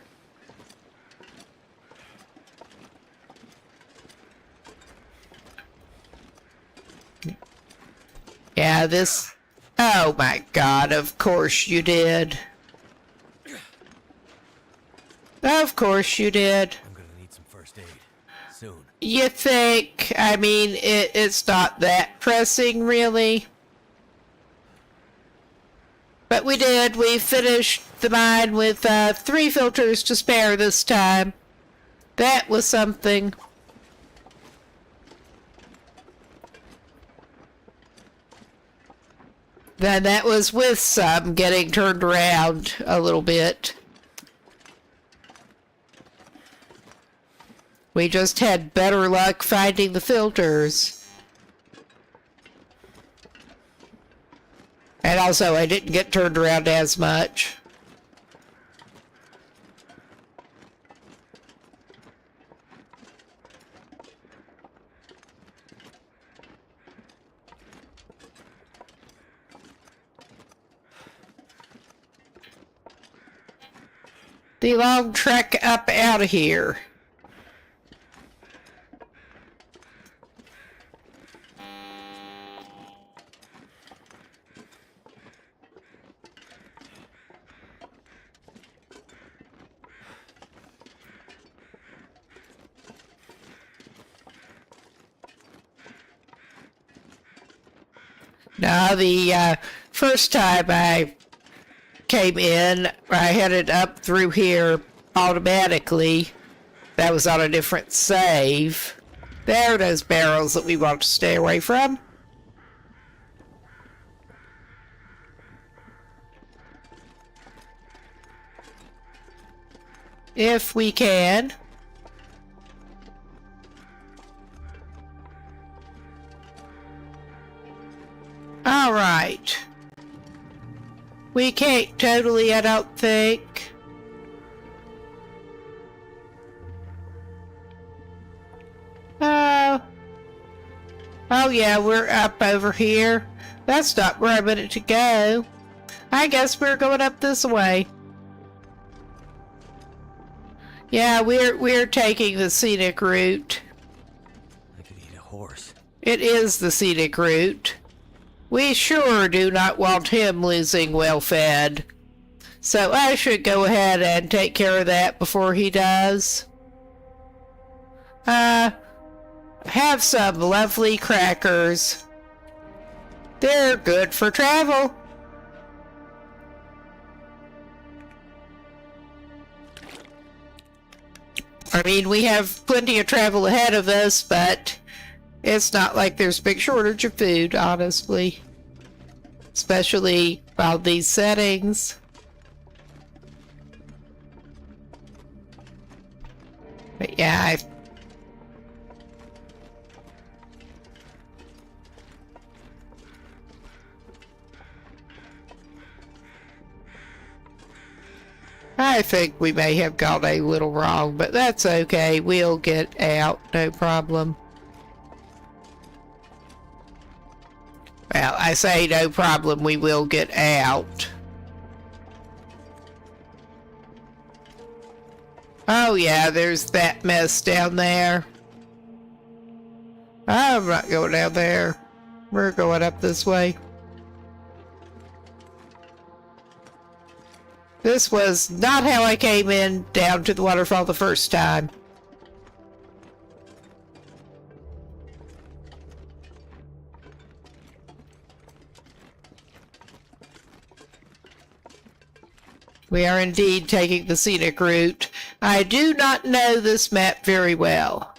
Yeah, this... Oh my God, of course you did. Of course you did. I'm gonna need some first aid. Soon. You think? I mean, it's not that pressing, really. But we did. We finished the mine with 3 filters to spare this time. That was something. Then that was with some getting turned around a little bit. We just had better luck finding the filters. And also, I didn't get turned around as much. The long trek up out of here. Now, the first time I came in, I headed up through here automatically. That was on a different save. There are those barrels that we want to stay away from. If we can. All right. We can't totally, I don't think. Oh yeah, we're up over here. That's not where I wanted to go. I guess we're going up this way. Yeah, we're taking the scenic route. I could eat a horse. It is the scenic route. We sure do not want him losing well-fed. So I should go ahead and take care of that before he does. Have some lovely crackers. They're good for travel. I mean, we have plenty of travel ahead of us, but it's not like there's a big shortage of food, honestly. Especially on these settings. But yeah, I think we may have gone a little wrong, but that's okay. We'll get out, no problem. Well, I say no problem, we will get out. Oh yeah, there's that mess down there. I'm not going down there. We're going up this way. This was not how I came in down to the waterfall the first time. We are indeed taking the scenic route. I do not know this map very well.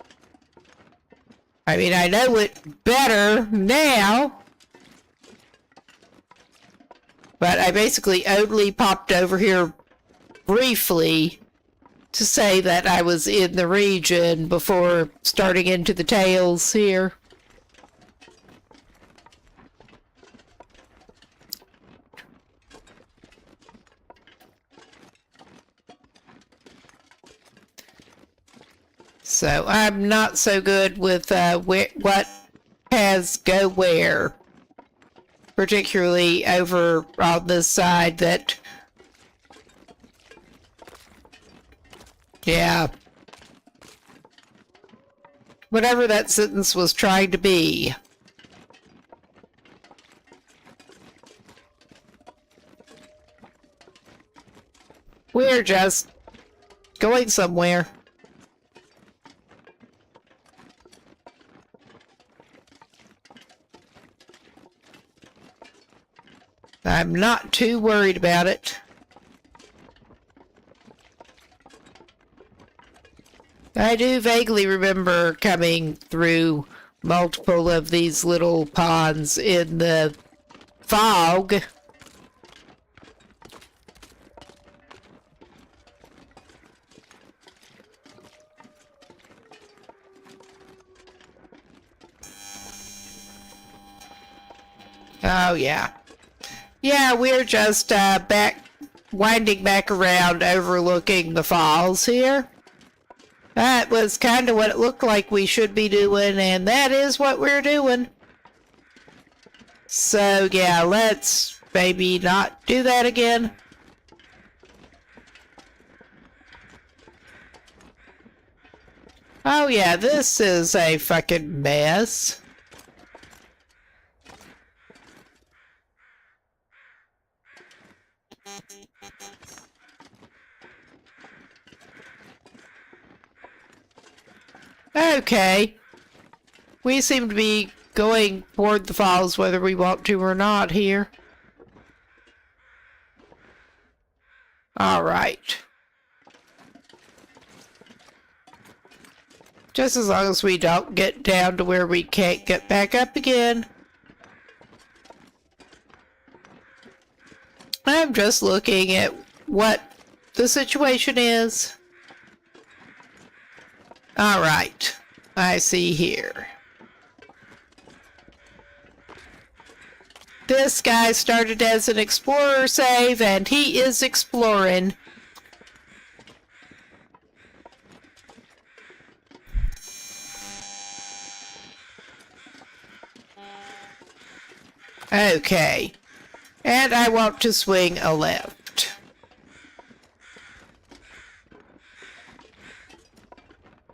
I mean, I know it better now. But I basically only popped over here briefly to say that I was in the region before starting into the tales here. So I'm not so good with what paths go where. Particularly over on this side that... Yeah. Whatever that sentence was trying to be. We're just going somewhere. I'm not too worried about it. I do vaguely remember coming through multiple of these little ponds in the fog. Oh, yeah. Yeah, we're just winding back around overlooking the falls here. That was kind of what it looked like we should be doing, and that is what we're doing. So, yeah, let's maybe not do that again. Oh, yeah, this is a fucking mess. Okay. We seem to be going toward the falls whether we want to or not here. Alright. Just as long as we don't get down to where we can't get back up again. I'm just looking at what the situation is. Alright. I see here. This guy started as an explorer save, and he is exploring. Okay. And I want to swing a left.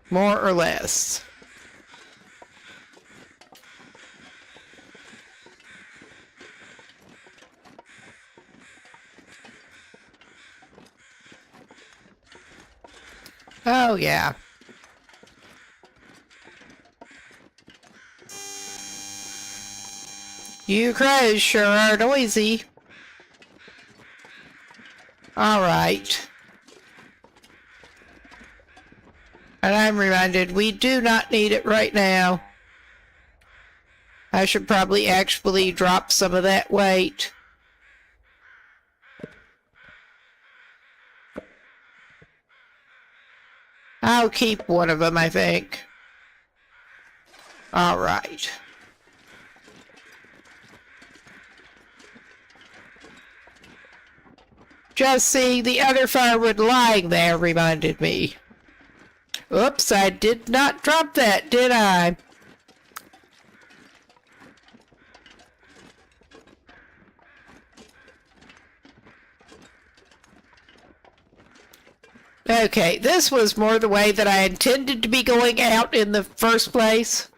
More or less. Oh, yeah. You crows sure are noisy. Alright. And I'm reminded we do not need it right now. I should probably actually drop some of that weight. I'll keep one of them, I think. Alright. Just seeing the other firewood lying there reminded me. Oops, I did not drop that, did I? Okay, this was more the way that I intended to be going out in the first place.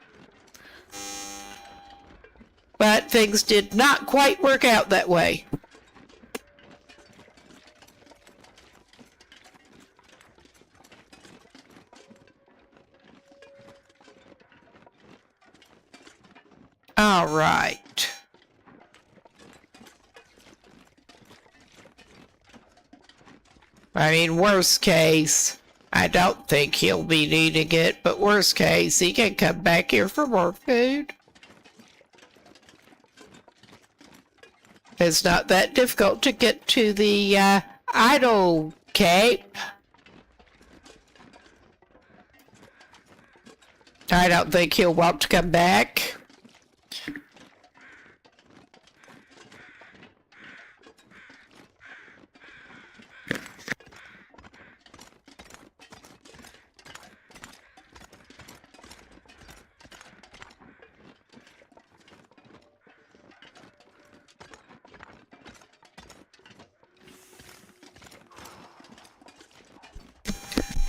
But things did not quite work out that way. All right. I mean, worst case, I don't think he'll be needing it, but worst case, he can come back here for more food. It's not that difficult to get to the Idle Cape. I don't think he'll want to come back.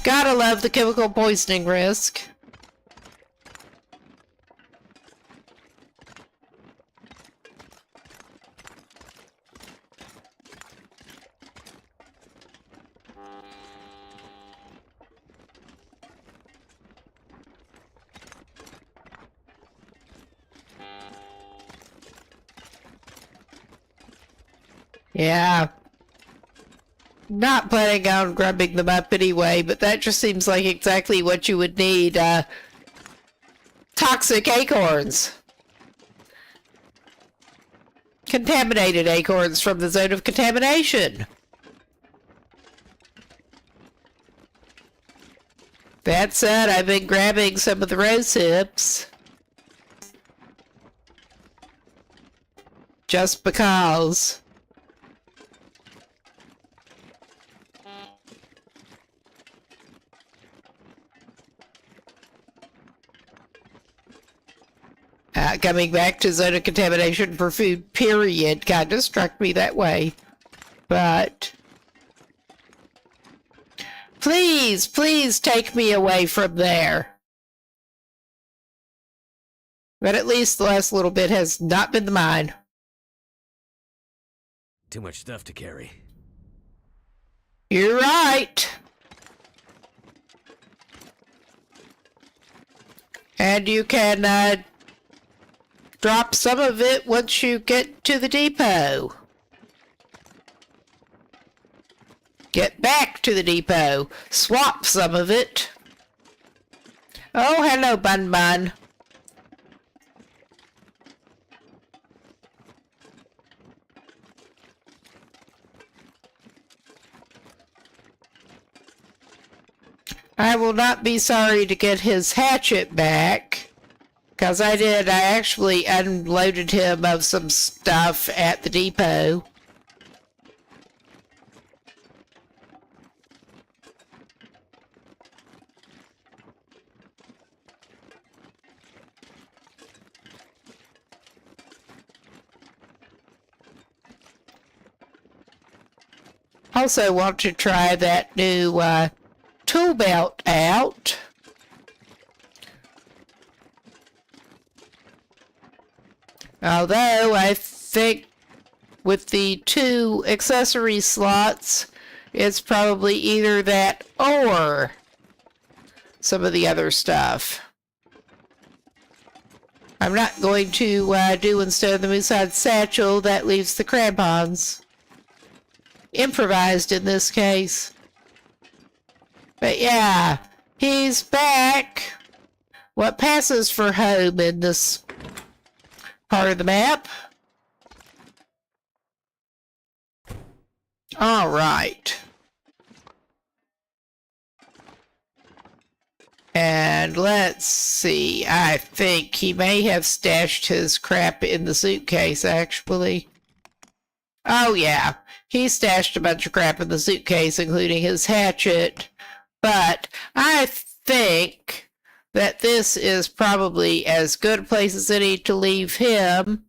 Gotta love the chemical poisoning risk. Yeah. Not planning on grubbing them up anyway, but that just seems like exactly what you would need. Toxic acorns. Contaminated acorns from the zone of contamination. That said, I've been grabbing some of the rose hips. Just because. Coming back to zone of contamination for food, period, kind of struck me that way. But please, please take me away from there. But at least the last little bit has not been the mine. Too much stuff to carry. You're right. And you can drop some of it once you get to the depot. Get back to the depot. Swap some of it. Oh, hello, Bun Bun. I will not be sorry to get his hatchet back. Because I actually unloaded him of some stuff at the depot. Also want to try that new tool belt out. Although I think with the 2 accessory slots, it's probably either that or some of the other stuff. I'm not going to do instead of the Moosehide satchel, that leaves the crampons. Improvised in this case. But yeah, he's back. What passes for home in this part of the map? All right. And let's see. I think he may have stashed his crap in the suitcase, actually. Oh, yeah. He stashed a bunch of crap in the suitcase, including his hatchet. But I think that this is probably as good a place as any to leave him.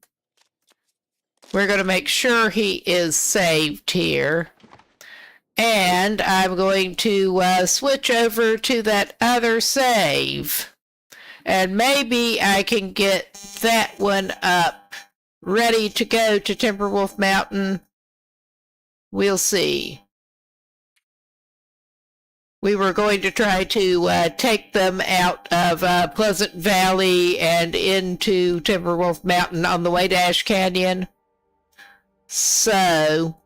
We're going to make sure he is saved here. And I'm going to switch over to that other save. And maybe I can get that one up, ready to go to Timberwolf Mountain. We'll see. We were going to try to take them out of Pleasant Valley and into Timberwolf Mountain on the way to Ash Canyon. So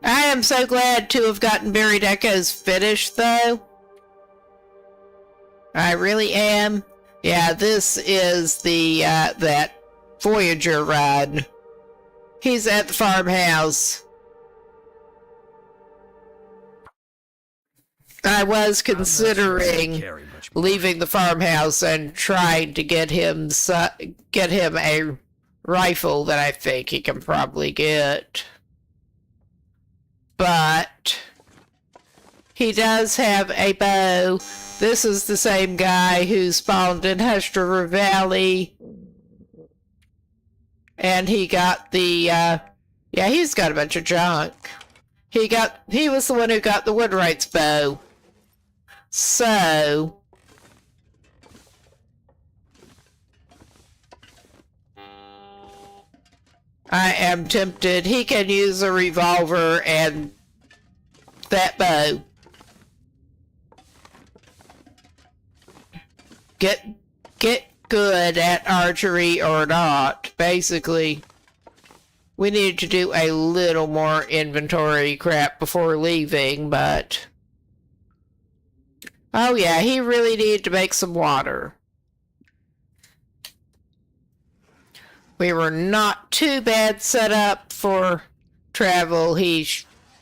I am so glad to have gotten Buried Echoes finished, though. I really am. Yeah, this is the that Voyager ride. He's at the farmhouse. I was considering leaving the farmhouse and trying to get him a rifle that I think he can probably get. But he does have a bow. This is the same guy who spawned in Hush River Valley. And he got the, yeah, he's got a bunch of junk. He was the one who got the Woodwright's bow. So I am tempted. He can use a revolver and that bow. Get good at archery or not. Basically, we needed to do a little more inventory crap before leaving, but oh yeah, he really needed to make some water. We were not too bad set up for travel. He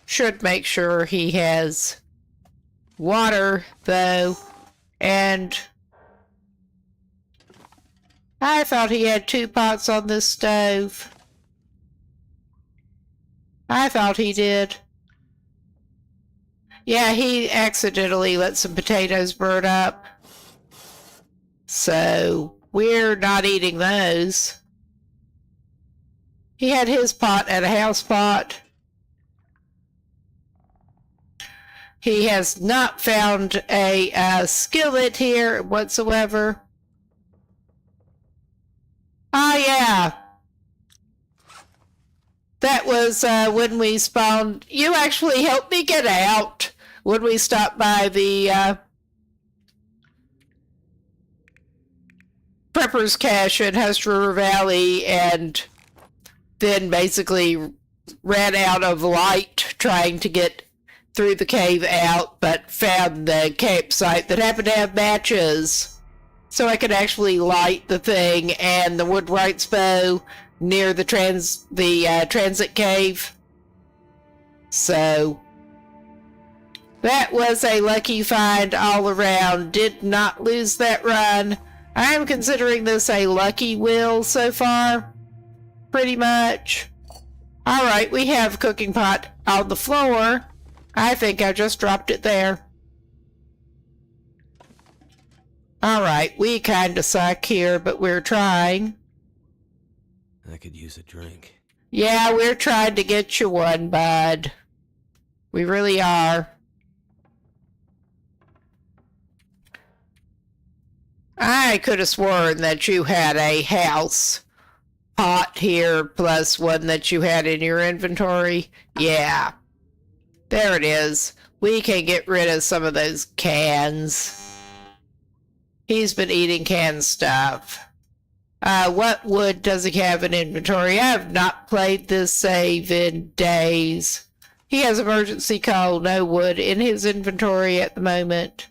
should make sure he has water, though. And I thought he had 2 pots on this stove. I thought he did. Yeah, he accidentally let some potatoes burn up. So we're not eating those. He had his pot at a house pot. He has not found a skillet here whatsoever. Ah, yeah. That was when we spawned. You actually helped me get out when we stopped by the Prepper's Cache in Husk River Valley and then basically ran out of light trying to get through the cave out, but found the campsite that happened to have matches. So I could actually light the thing and the Woodwright's bow near the transit cave. So that was a lucky find all around. Did not lose that run. I am considering this a lucky wheel so far. Pretty much. Alright, we have a cooking pot on the floor. I think I just dropped it there. Alright, we kinda suck here, but we're trying. I could use a drink. Yeah, we're trying to get you one, bud. We really are. I could have sworn that you had a house pot here plus one that you had in your inventory. Yeah. There it is. We can get rid of some of those cans. He's been eating canned stuff. What wood does he have in inventory? I have not played this save in days. He has emergency coal, no wood in his inventory at the moment.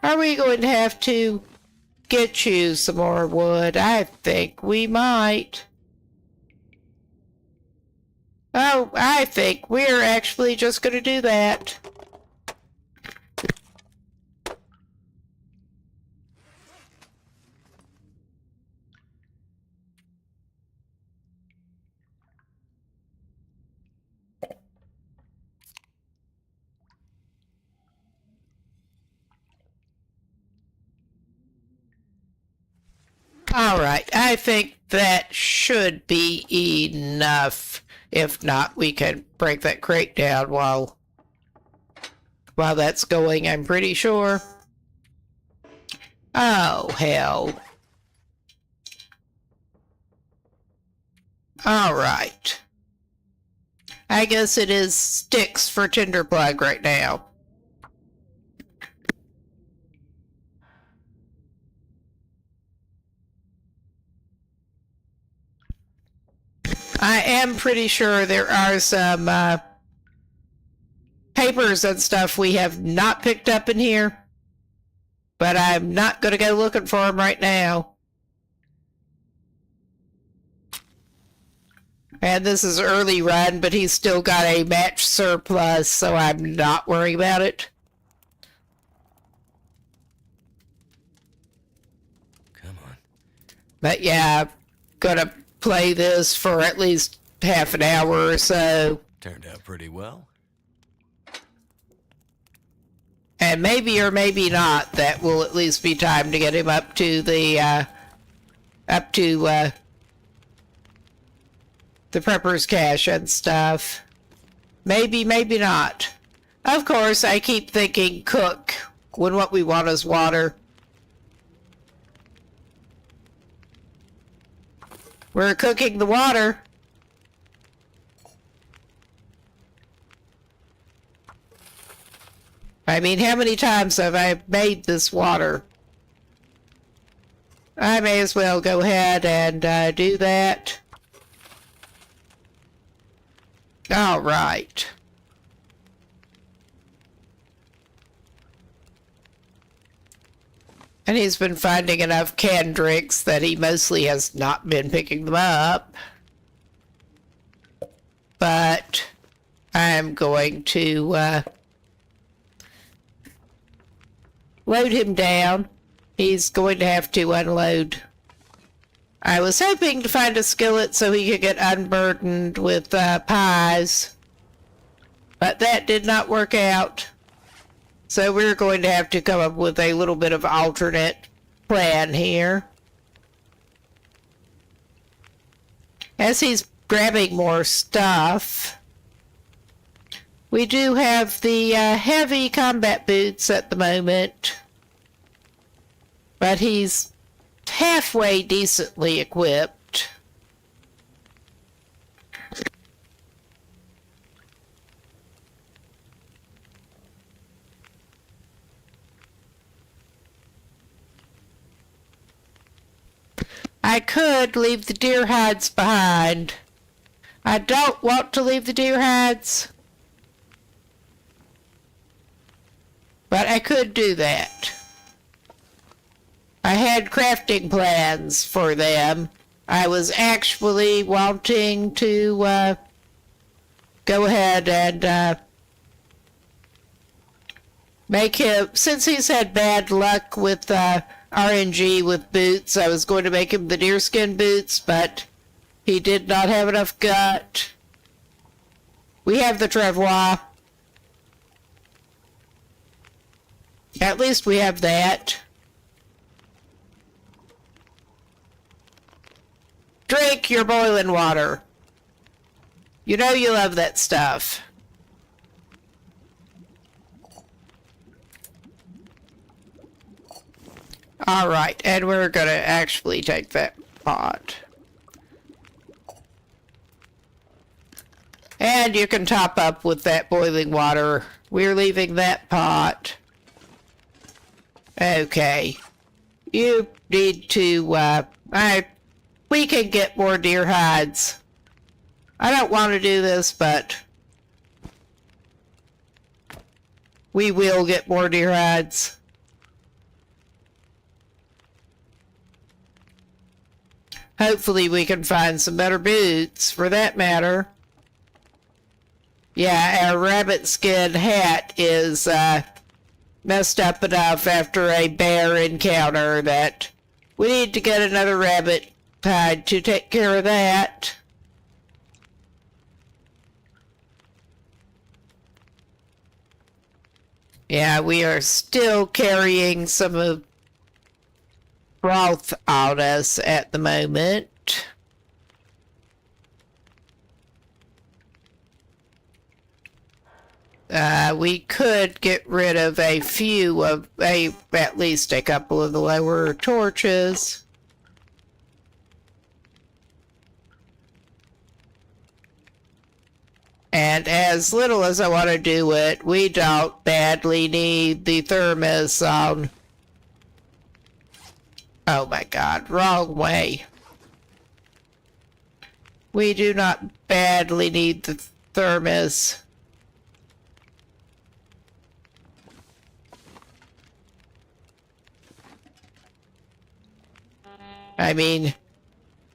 Are we going to have to get you some more wood? I think we might. Oh, I think we're actually just going to do that. All right, I think that should be enough. If not, we can break that crate down while that's going, I'm pretty sure. Oh, hell. All right. I guess it is sticks for Tinderplug right now. I am pretty sure there are some papers and stuff we have not picked up in here, but I'm not going to go looking for them right now. And this is early run, but he's still got a match surplus, so I'm not worrying about it. Come on. But yeah, I'm gonna play this for at least half an hour or so. Turned out pretty well. And maybe or maybe not, that will at least be time to get him up to the Prepper's Cache and stuff. Maybe, maybe not. Of course, I keep thinking cook when what we want is water. We're cooking the water. I mean, how many times have I made this water? I may as well go ahead and do that. All right. And he's been finding enough canned drinks that he mostly has not been picking them up. But I'm going to load him down. He's going to have to unload. I was hoping to find a skillet so he could get unburdened with pies, but that did not work out. So we're going to have to come up with a little bit of alternate plan here. As he's grabbing more stuff, we do have the heavy combat boots at the moment, but he's halfway decently equipped. I could leave the deer hides behind. I don't want to leave the deer hides, but I could do that. I had crafting plans for them. I was actually wanting to go ahead and make him, since he's had bad luck with RNG with boots, I was going to make him the deerskin boots, but he did not have enough gut. We have the travois. At least we have that. Drink your boiling water. You know you love that stuff. All right, and we're gonna actually take that pot. And you can top up with that boiling water. We're leaving that pot. Okay. You need to, we can get more deer hides. I don't want to do this, but we will get more deer hides. Hopefully we can find some better boots, for that matter. Yeah, our rabbit skin hat is messed up enough after a bear encounter that we need to get another rabbit hide to take care of that. Yeah, we are still carrying some of broth on us at the moment. We could get rid of a few of at least a couple of the lower torches. And as little as I want to do it, we don't badly need the thermos on. Oh my god, wrong way. We do not badly need the thermos. I mean,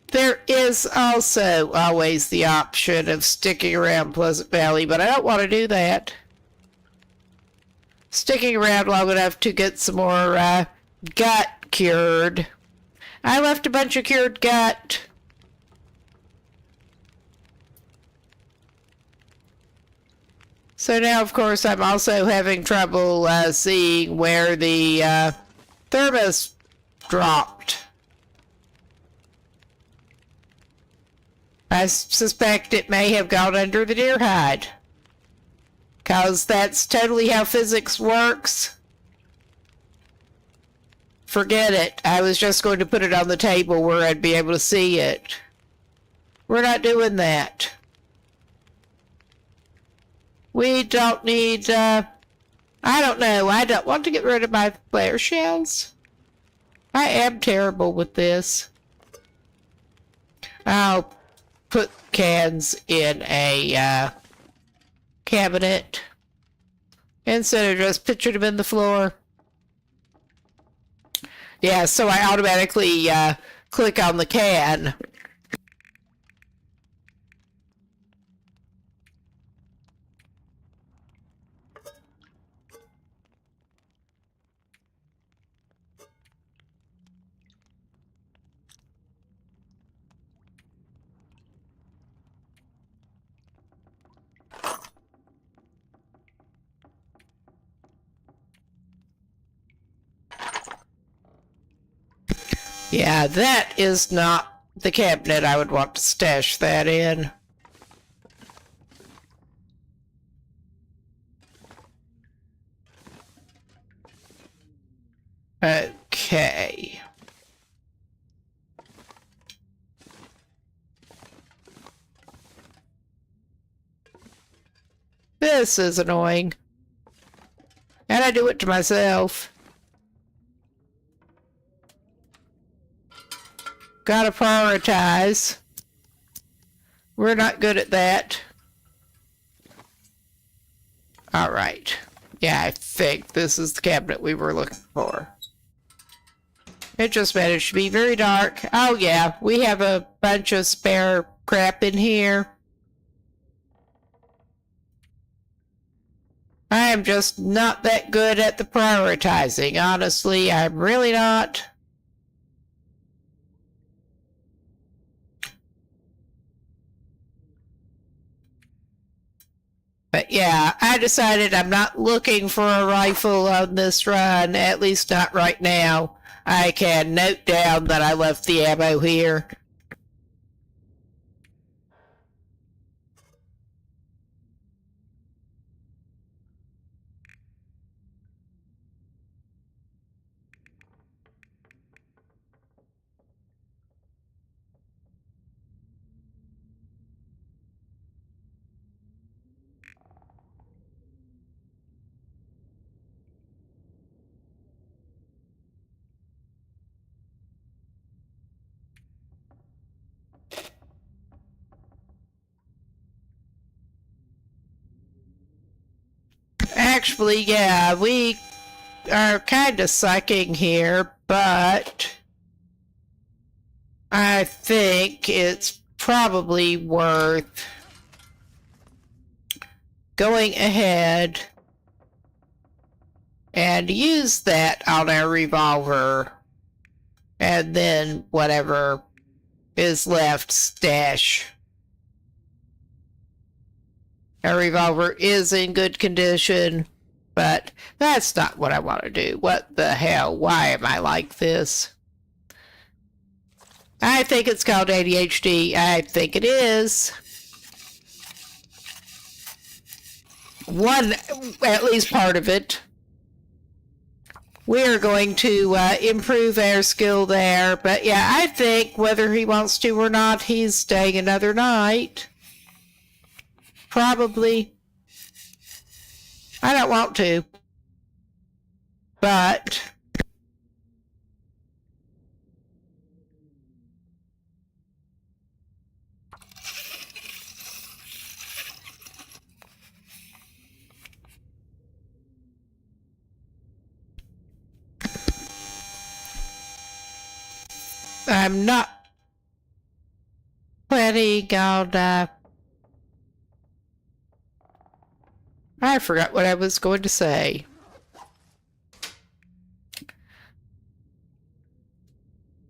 there is also always the option of sticking around Pleasant Valley, but I don't want to do that. Sticking around long enough to get some more gut cured. I left a bunch of cured gut. So now, of course, I'm also having trouble seeing where the thermos dropped. I suspect it may have gone under the deer hide. 'Cause that's totally how physics works. Forget it. I was just going to put it on the table where I'd be able to see it. We're not doing that. We don't need, I don't know. I don't want to get rid of my flare shells. I am terrible with this. I'll put cans in a cabinet instead of just pitching them in the floor. Yeah, so I automatically click on the can. Yeah, that is not the cabinet I would want to stash that in. Okay. This is annoying. And I do it to myself. Gotta prioritize. We're not good at that. Alright. Yeah, I think this is the cabinet we were looking for. It just managed to be very dark. Oh yeah, we have a bunch of spare crap in here. I am just not that good at the prioritizing, honestly. I'm really not. But yeah, I decided I'm not looking for a rifle on this run, at least not right now. I can note down that I left the ammo here. Actually, yeah, we are kind of sucking here, but I think it's probably worth going ahead and use that on our revolver, and then whatever is left, stash. Our revolver is in good condition, but that's not what I want to do. What the hell? Why am I like this? I think it's called ADHD. I think it is. At least part of it. We are going to improve our skill there. But yeah, I think whether he wants to or not, he's staying another night. Probably. I don't want to. But I'm not planning on I forgot what I was going to say.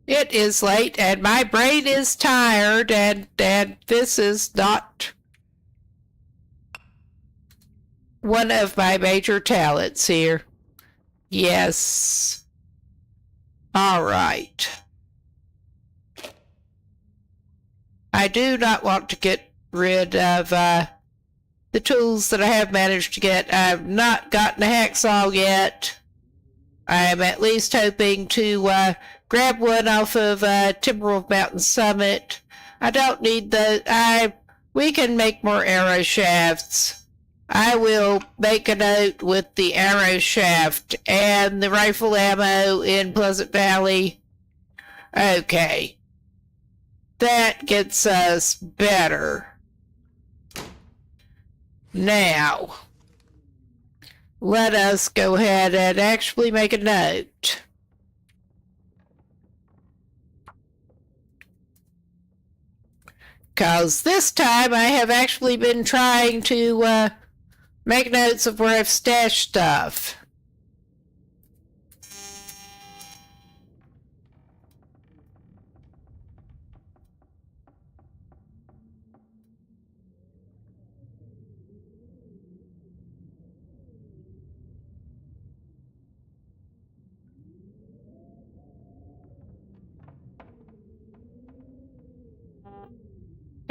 It is late and my brain is tired and this is not one of my major talents here. Yes. All right. I do not want to get rid of the tools that I have managed to get. I've not gotten a hacksaw yet. I'm at least hoping to grab one off of Timberwolf Mountain Summit. I don't need we can make more arrow shafts. I will make a note with the arrow shaft and the rifle ammo in Pleasant Valley. Okay. That gets us better. Now, let us go ahead and actually make a note. Because this time I have actually been trying to make notes of where I've stashed stuff.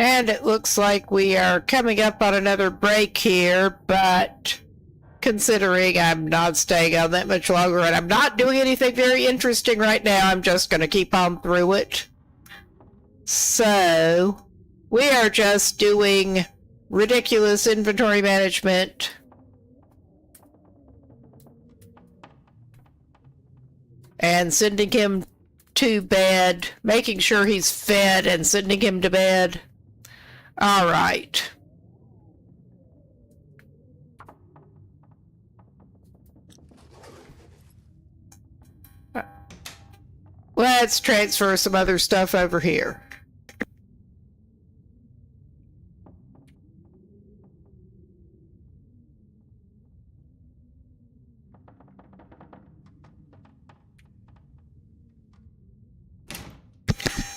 And it looks like we are coming up on another break here, but considering I'm not staying on that much longer and I'm not doing anything very interesting right now, I'm just going to keep on through it. So, we are just doing ridiculous inventory management. And sending him to bed, making sure he's fed and sending him to bed. All right. Let's transfer some other stuff over here.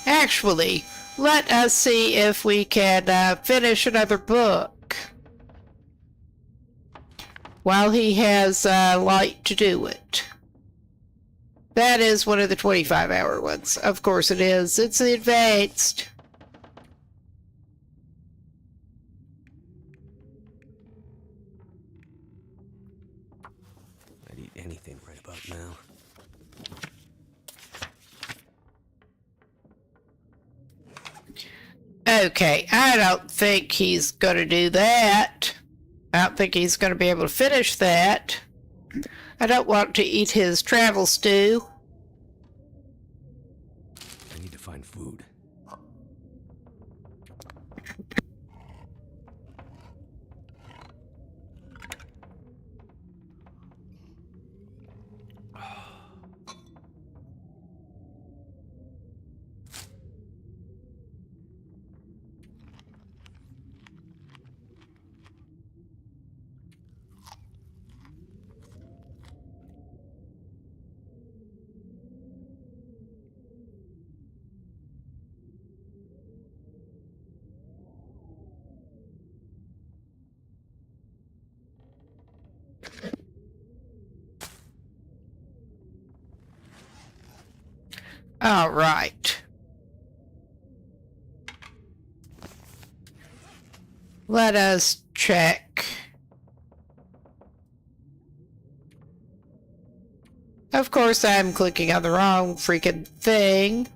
Actually, let us see if we can finish another book while he has light to do it. That is one of the 25-hour ones. Of course it is. It's the advanced. I'd eat anything right about now. Okay, I don't think he's going to do that. I don't think he's going to be able to finish that. I don't want to eat his travel stew. I need to find food. All right. Let us check. Of course, I'm clicking on the wrong freaking thing.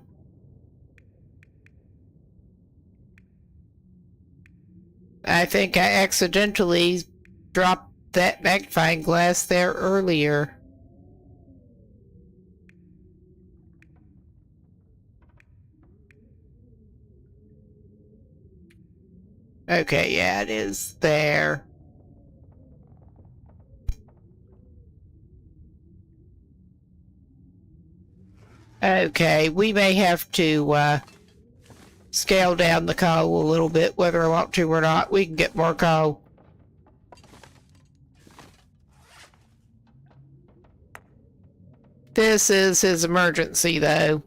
I think I accidentally dropped that magnifying glass there earlier. Okay, yeah, it is there. Okay, we may have to scale down the coal a little bit, whether I want to or not. We can get more coal. This is his emergency, though.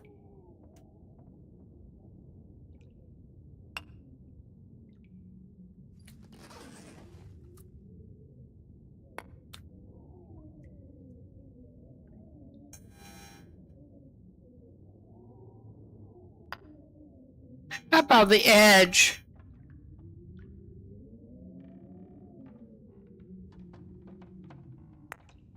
Up on the edge.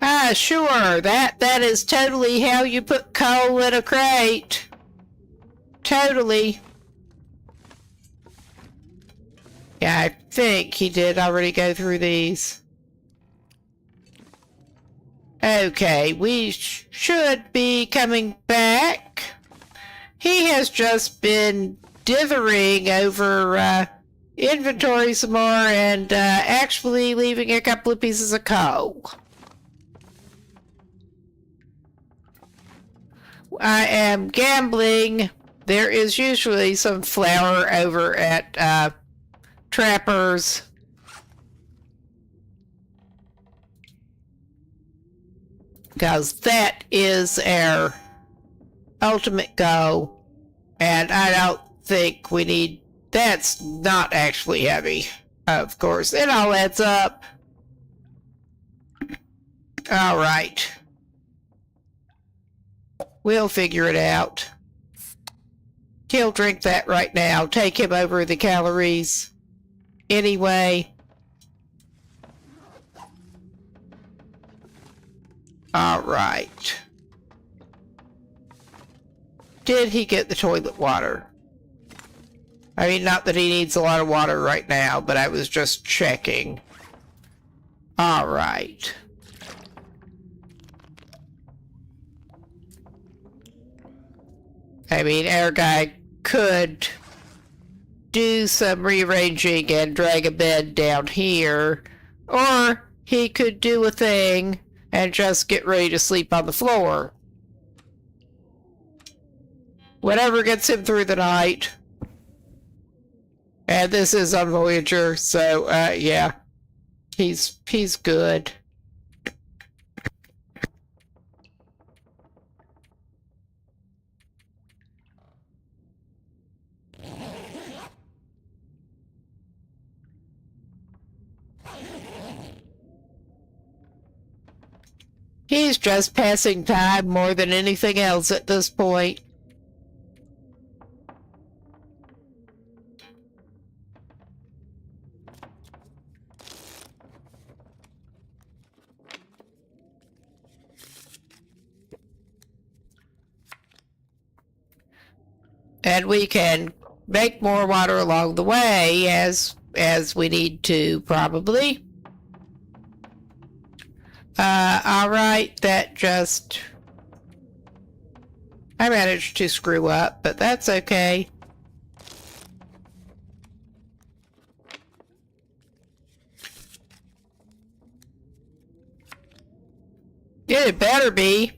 Ah, sure. That is totally how you put coal in a crate. Totally. Yeah, I think he did already go through these. Okay, we should be coming back. He has just been dithering over inventory some more and actually leaving a couple of pieces of coal. I am gambling. There is usually some flour over at Trapper's. Because that is our ultimate goal. And I don't think we need... That's not actually heavy. Of course, it all adds up. Alright. We'll figure it out. He'll drink that right now. Take him over the calories. Anyway. Alright. Did he get the toilet water? I mean, not that he needs a lot of water right now, but I was just checking. Alright. I mean, our guy could do some rearranging and drag a bed down here, or he could do a thing and just get ready to sleep on the floor. Whatever gets him through the night. And this is on Voyager, so, yeah. He's good. He's just passing time more than anything else at this point. And we can make more water along the way as we need to, probably. Alright, that just... I managed to screw up, but that's okay. Yeah, it better be.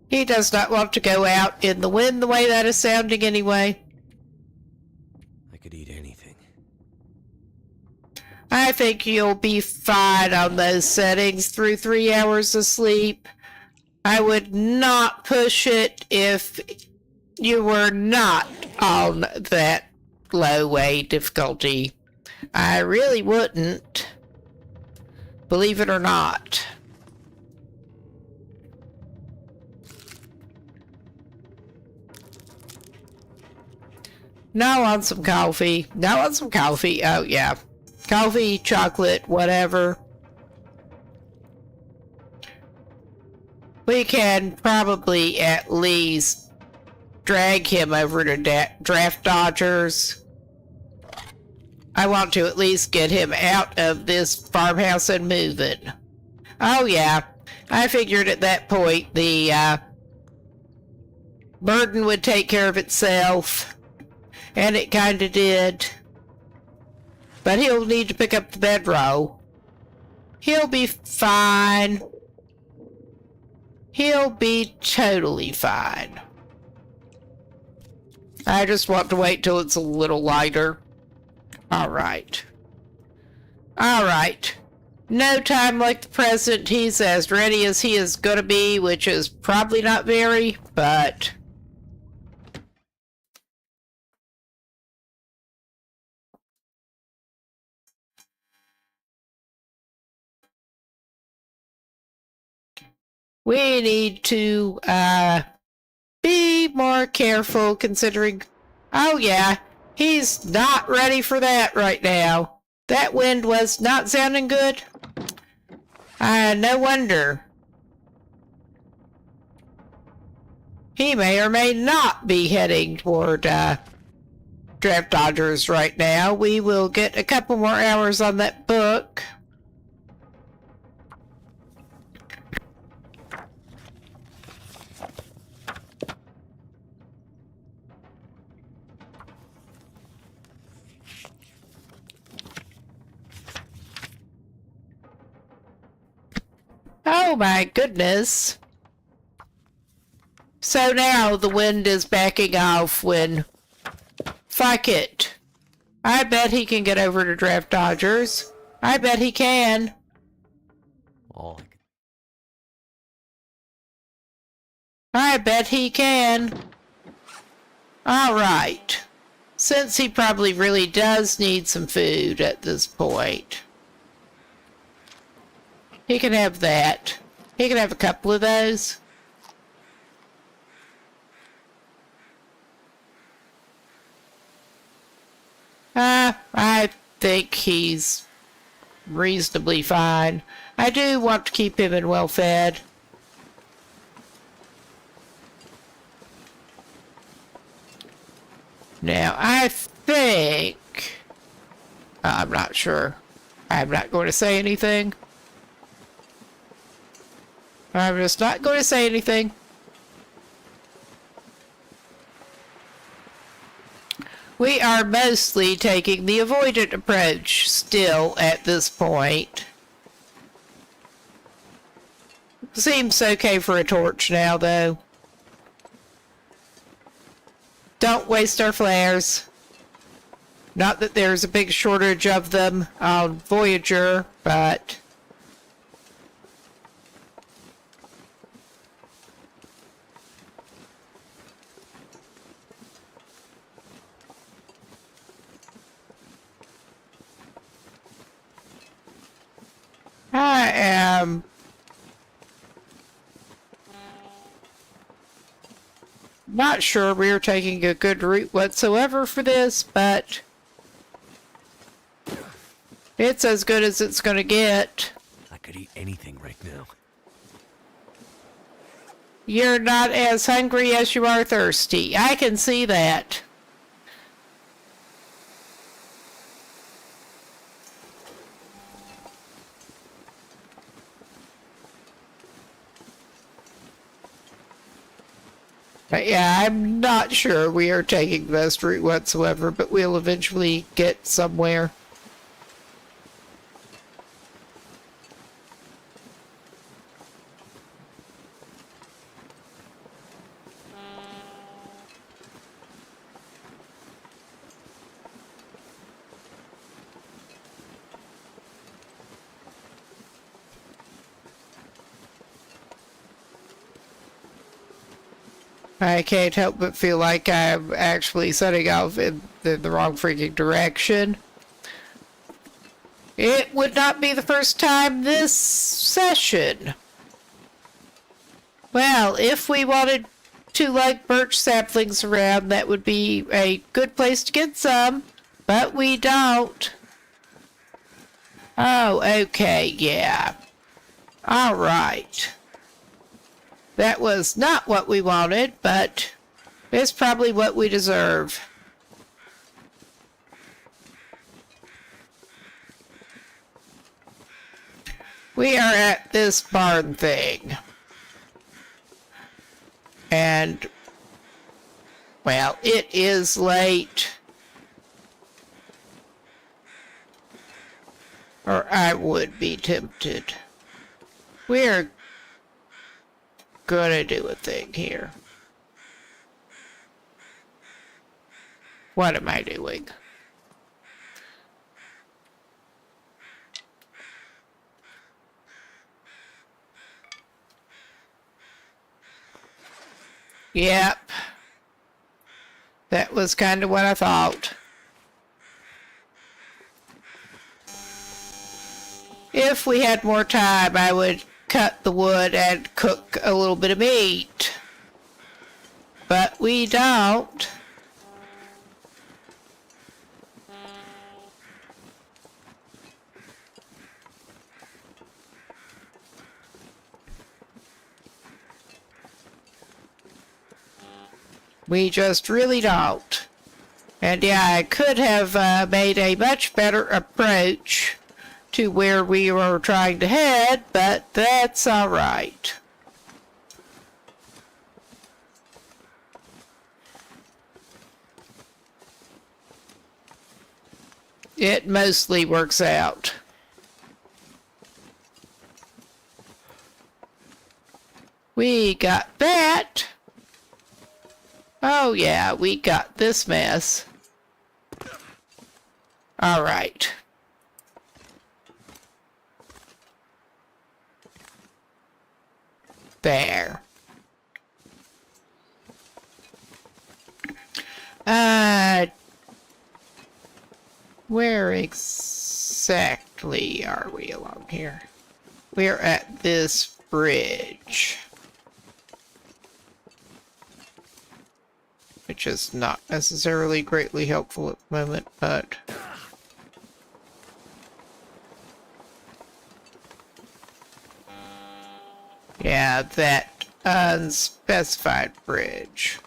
He does not want to go out in the wind the way that is sounding anyway. I could eat anything. I think you'll be fine on those settings through 3 hours of sleep. I would not push it if you were not on that low way difficulty. I really wouldn't. Believe it or not. Now on some coffee. Now on some coffee. Oh, yeah. Coffee, chocolate, whatever. We can probably at least drag him over to Draft Dodgers. I want to at least get him out of this farmhouse and move it. Oh, yeah. I figured at that point the burden would take care of itself. And it kind of did. But he'll need to pick up the bedroll. He'll be fine. He'll be totally fine. I just want to wait till it's a little lighter. Alright. Alright. No time like the present. He's as ready as he is gonna be, which is probably not very, but... we need to, be more careful considering... Oh yeah, he's not ready for that right now. That wind was not sounding good. No wonder. He may or may not be heading toward, Draft Dodgers right now. We will get a couple more hours on that book. Oh my goodness. So now the wind is backing off when... Fuck it. I bet he can get over to Draft Dodgers. I bet he can. All I bet he can. Alright. Since he probably really does need some food at this point. He can have that. He can have a couple of those. I think he's reasonably fine. I do want to keep him in well fed. Now, I think... I'm not sure. I'm not going to say anything. I'm just not going to say anything. We are mostly taking the avoidant approach still at this point. Seems okay for a torch now, though. Don't waste our flares. Not that there's a big shortage of them on Voyager, but... I am not sure we're taking a good route whatsoever for this, but it's as good as it's gonna get. I could eat anything right now. You're not as hungry as you are thirsty. I can see that. But yeah, I'm not sure we are taking the best route whatsoever, but we'll eventually get somewhere. I can't help but feel like I'm actually setting off in the wrong freaking direction. It would not be the first time this session. Well, if we wanted to like birch saplings around, that would be a good place to get some, but we don't. Oh, okay, yeah. All right. That was not what we wanted, but it's probably what we deserve. We are at this barn thing. And, well, it is late. Or I would be tempted. We're gonna do a thing here. What am I doing? Yep. That was kind of what I thought. If we had more time, I would cut the wood and cook a little bit of meat. But we don't. We just really don't. And yeah, I could have made a much better approach to where we were trying to head, but that's all right. It mostly works out. We got that. Oh yeah, we got this mess. All right. There. Where exactly are we along here? We're at this bridge. Which is not necessarily greatly helpful at the moment, but... yeah, that unspecified bridge.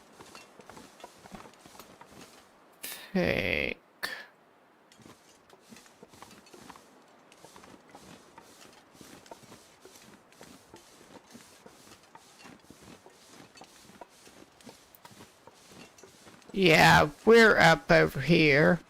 Think. Yeah, we're up over here.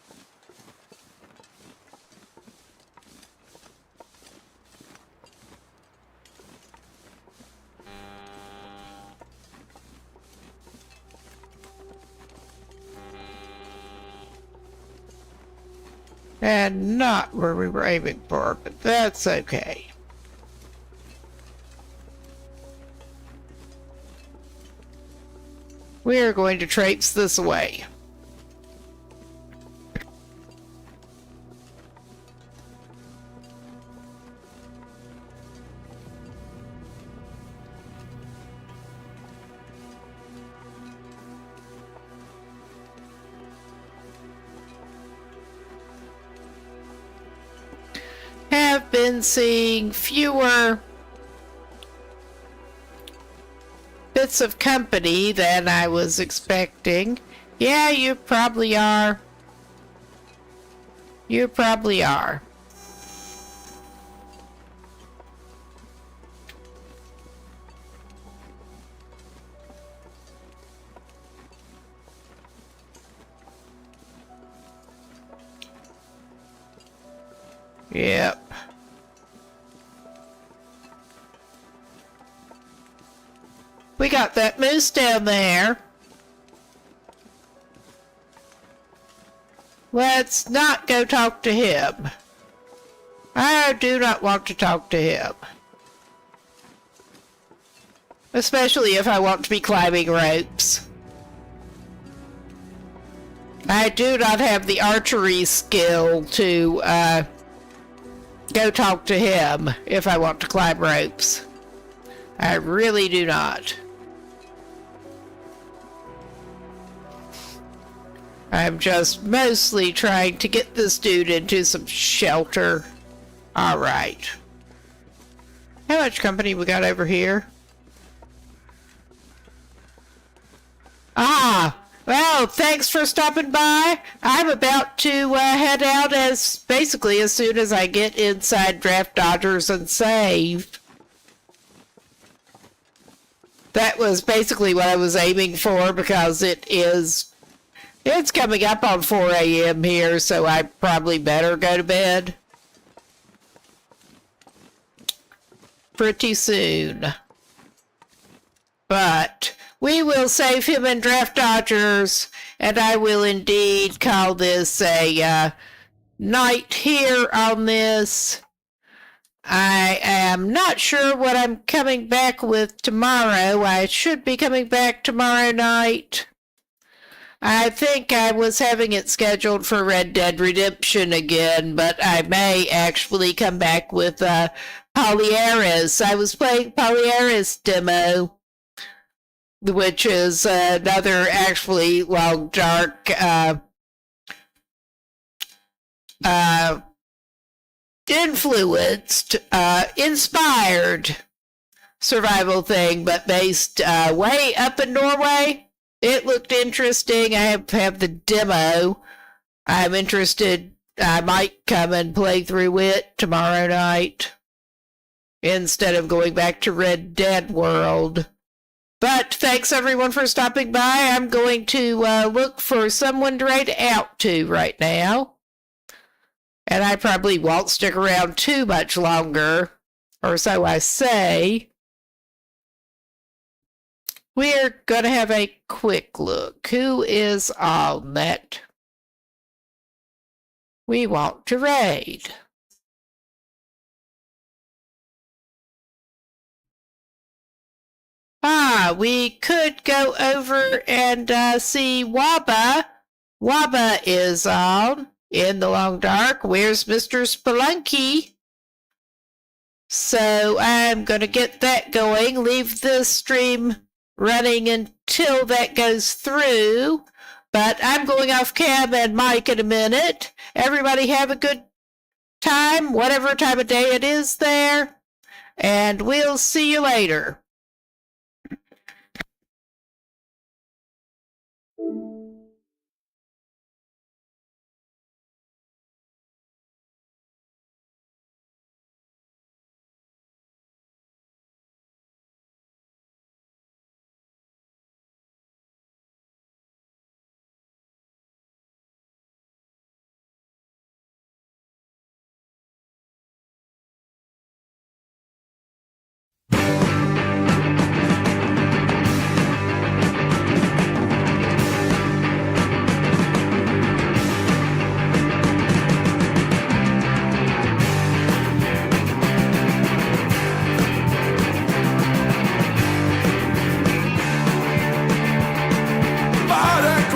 And not where we were aiming for, but that's okay. We're going to traipse this away. Have been seeing fewer bits of company than I was expecting. Yeah, you probably are. You probably are. Yep. We got that moose down there. Let's not go talk to him. I do not want to talk to him. Especially if I want to be climbing ropes. I do not have the archery skill to go talk to him if I want to climb ropes. I really do not. I'm just mostly trying to get this dude into some shelter. Alright. How much company we got over here? Ah! Well, thanks for stopping by. I'm about to head out as soon as I get inside Draft Dodgers and save. That was basically what I was aiming for because it's coming up on 4 a.m. here, so I probably better go to bed pretty soon. But we will save him in Draft Dodgers, and I will indeed call this a night here on this. I am not sure what I'm coming back with tomorrow. I should be coming back tomorrow night. I think I was having it scheduled for Red Dead Redemption again, but I may actually come back with Polyaris. I was playing Polyaris demo, which is another actually long dark influenced, inspired survival thing, but based way up in Norway. It looked interesting. I have the demo. I'm interested. I might come and play through it tomorrow night instead of going back to Red Dead World. But thanks everyone for stopping by. I'm going to look for someone to raid out to right now. And I probably won't stick around too much longer, or so I say. We're going to have a quick look. Who is on that we want to raid? We could go over and see Waba. Waba is on in the Long Dark. Where's Mr. Spelunky? So I'm going to get that going. Leave this stream running until that goes through. But I'm going off cam and mic in a minute. Everybody have a good time, whatever time of day it is there. And we'll see you later.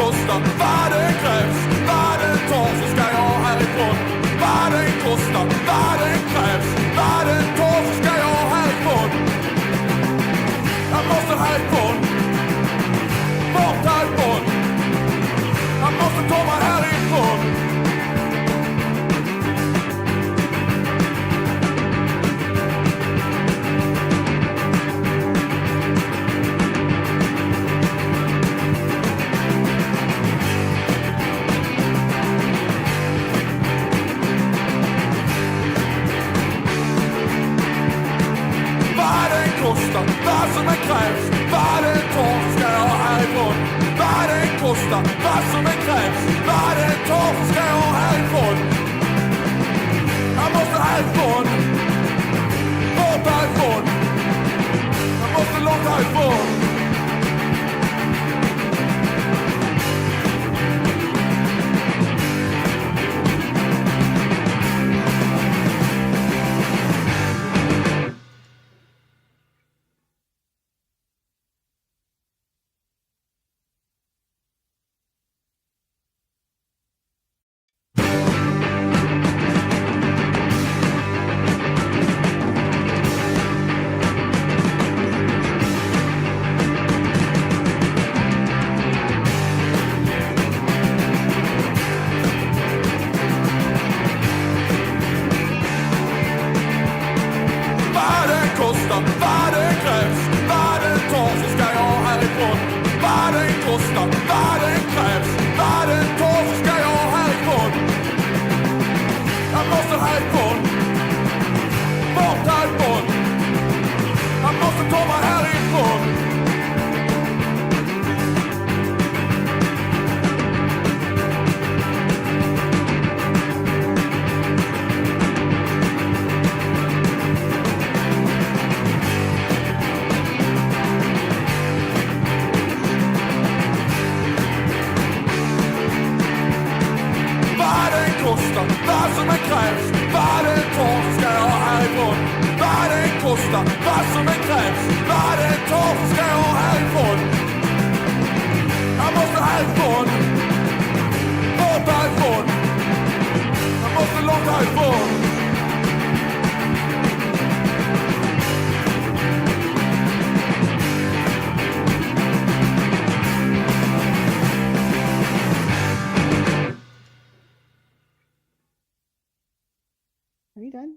kostar, vad det krävs, vad det tar så ska jag härifrån. Vad det kostar, vad det krävs, vad det tar så ska jag härifrån. Jag måste härifrån, bort härifrån. Jag måste ta mig härifrån. Vad det kostar, vad som är krävs, vad det tar så ska jag härifrån. Vad det kostar, vad som är krävs, vad det tar så ska jag härifrån. Jag måste härifrån, bort härifrån. Jag måste långt härifrån. Vad det kostar, vad det krävs, vad det tar så ska jag härifrån. Vad det kostar, vad det krävs, vad det tar så ska jag härifrån. Jag måste härifrån, bort härifrån. Jag måste ta mig härifrån. Vad det kostar, vad som är krävs, vad det tar så ska jag härifrån. Vad det kostar, vad som är krävs, vad det tar så ska jag härifrån. Jag måste härifrån, bort härifrån. Jag måste långt härifrån. Are you done?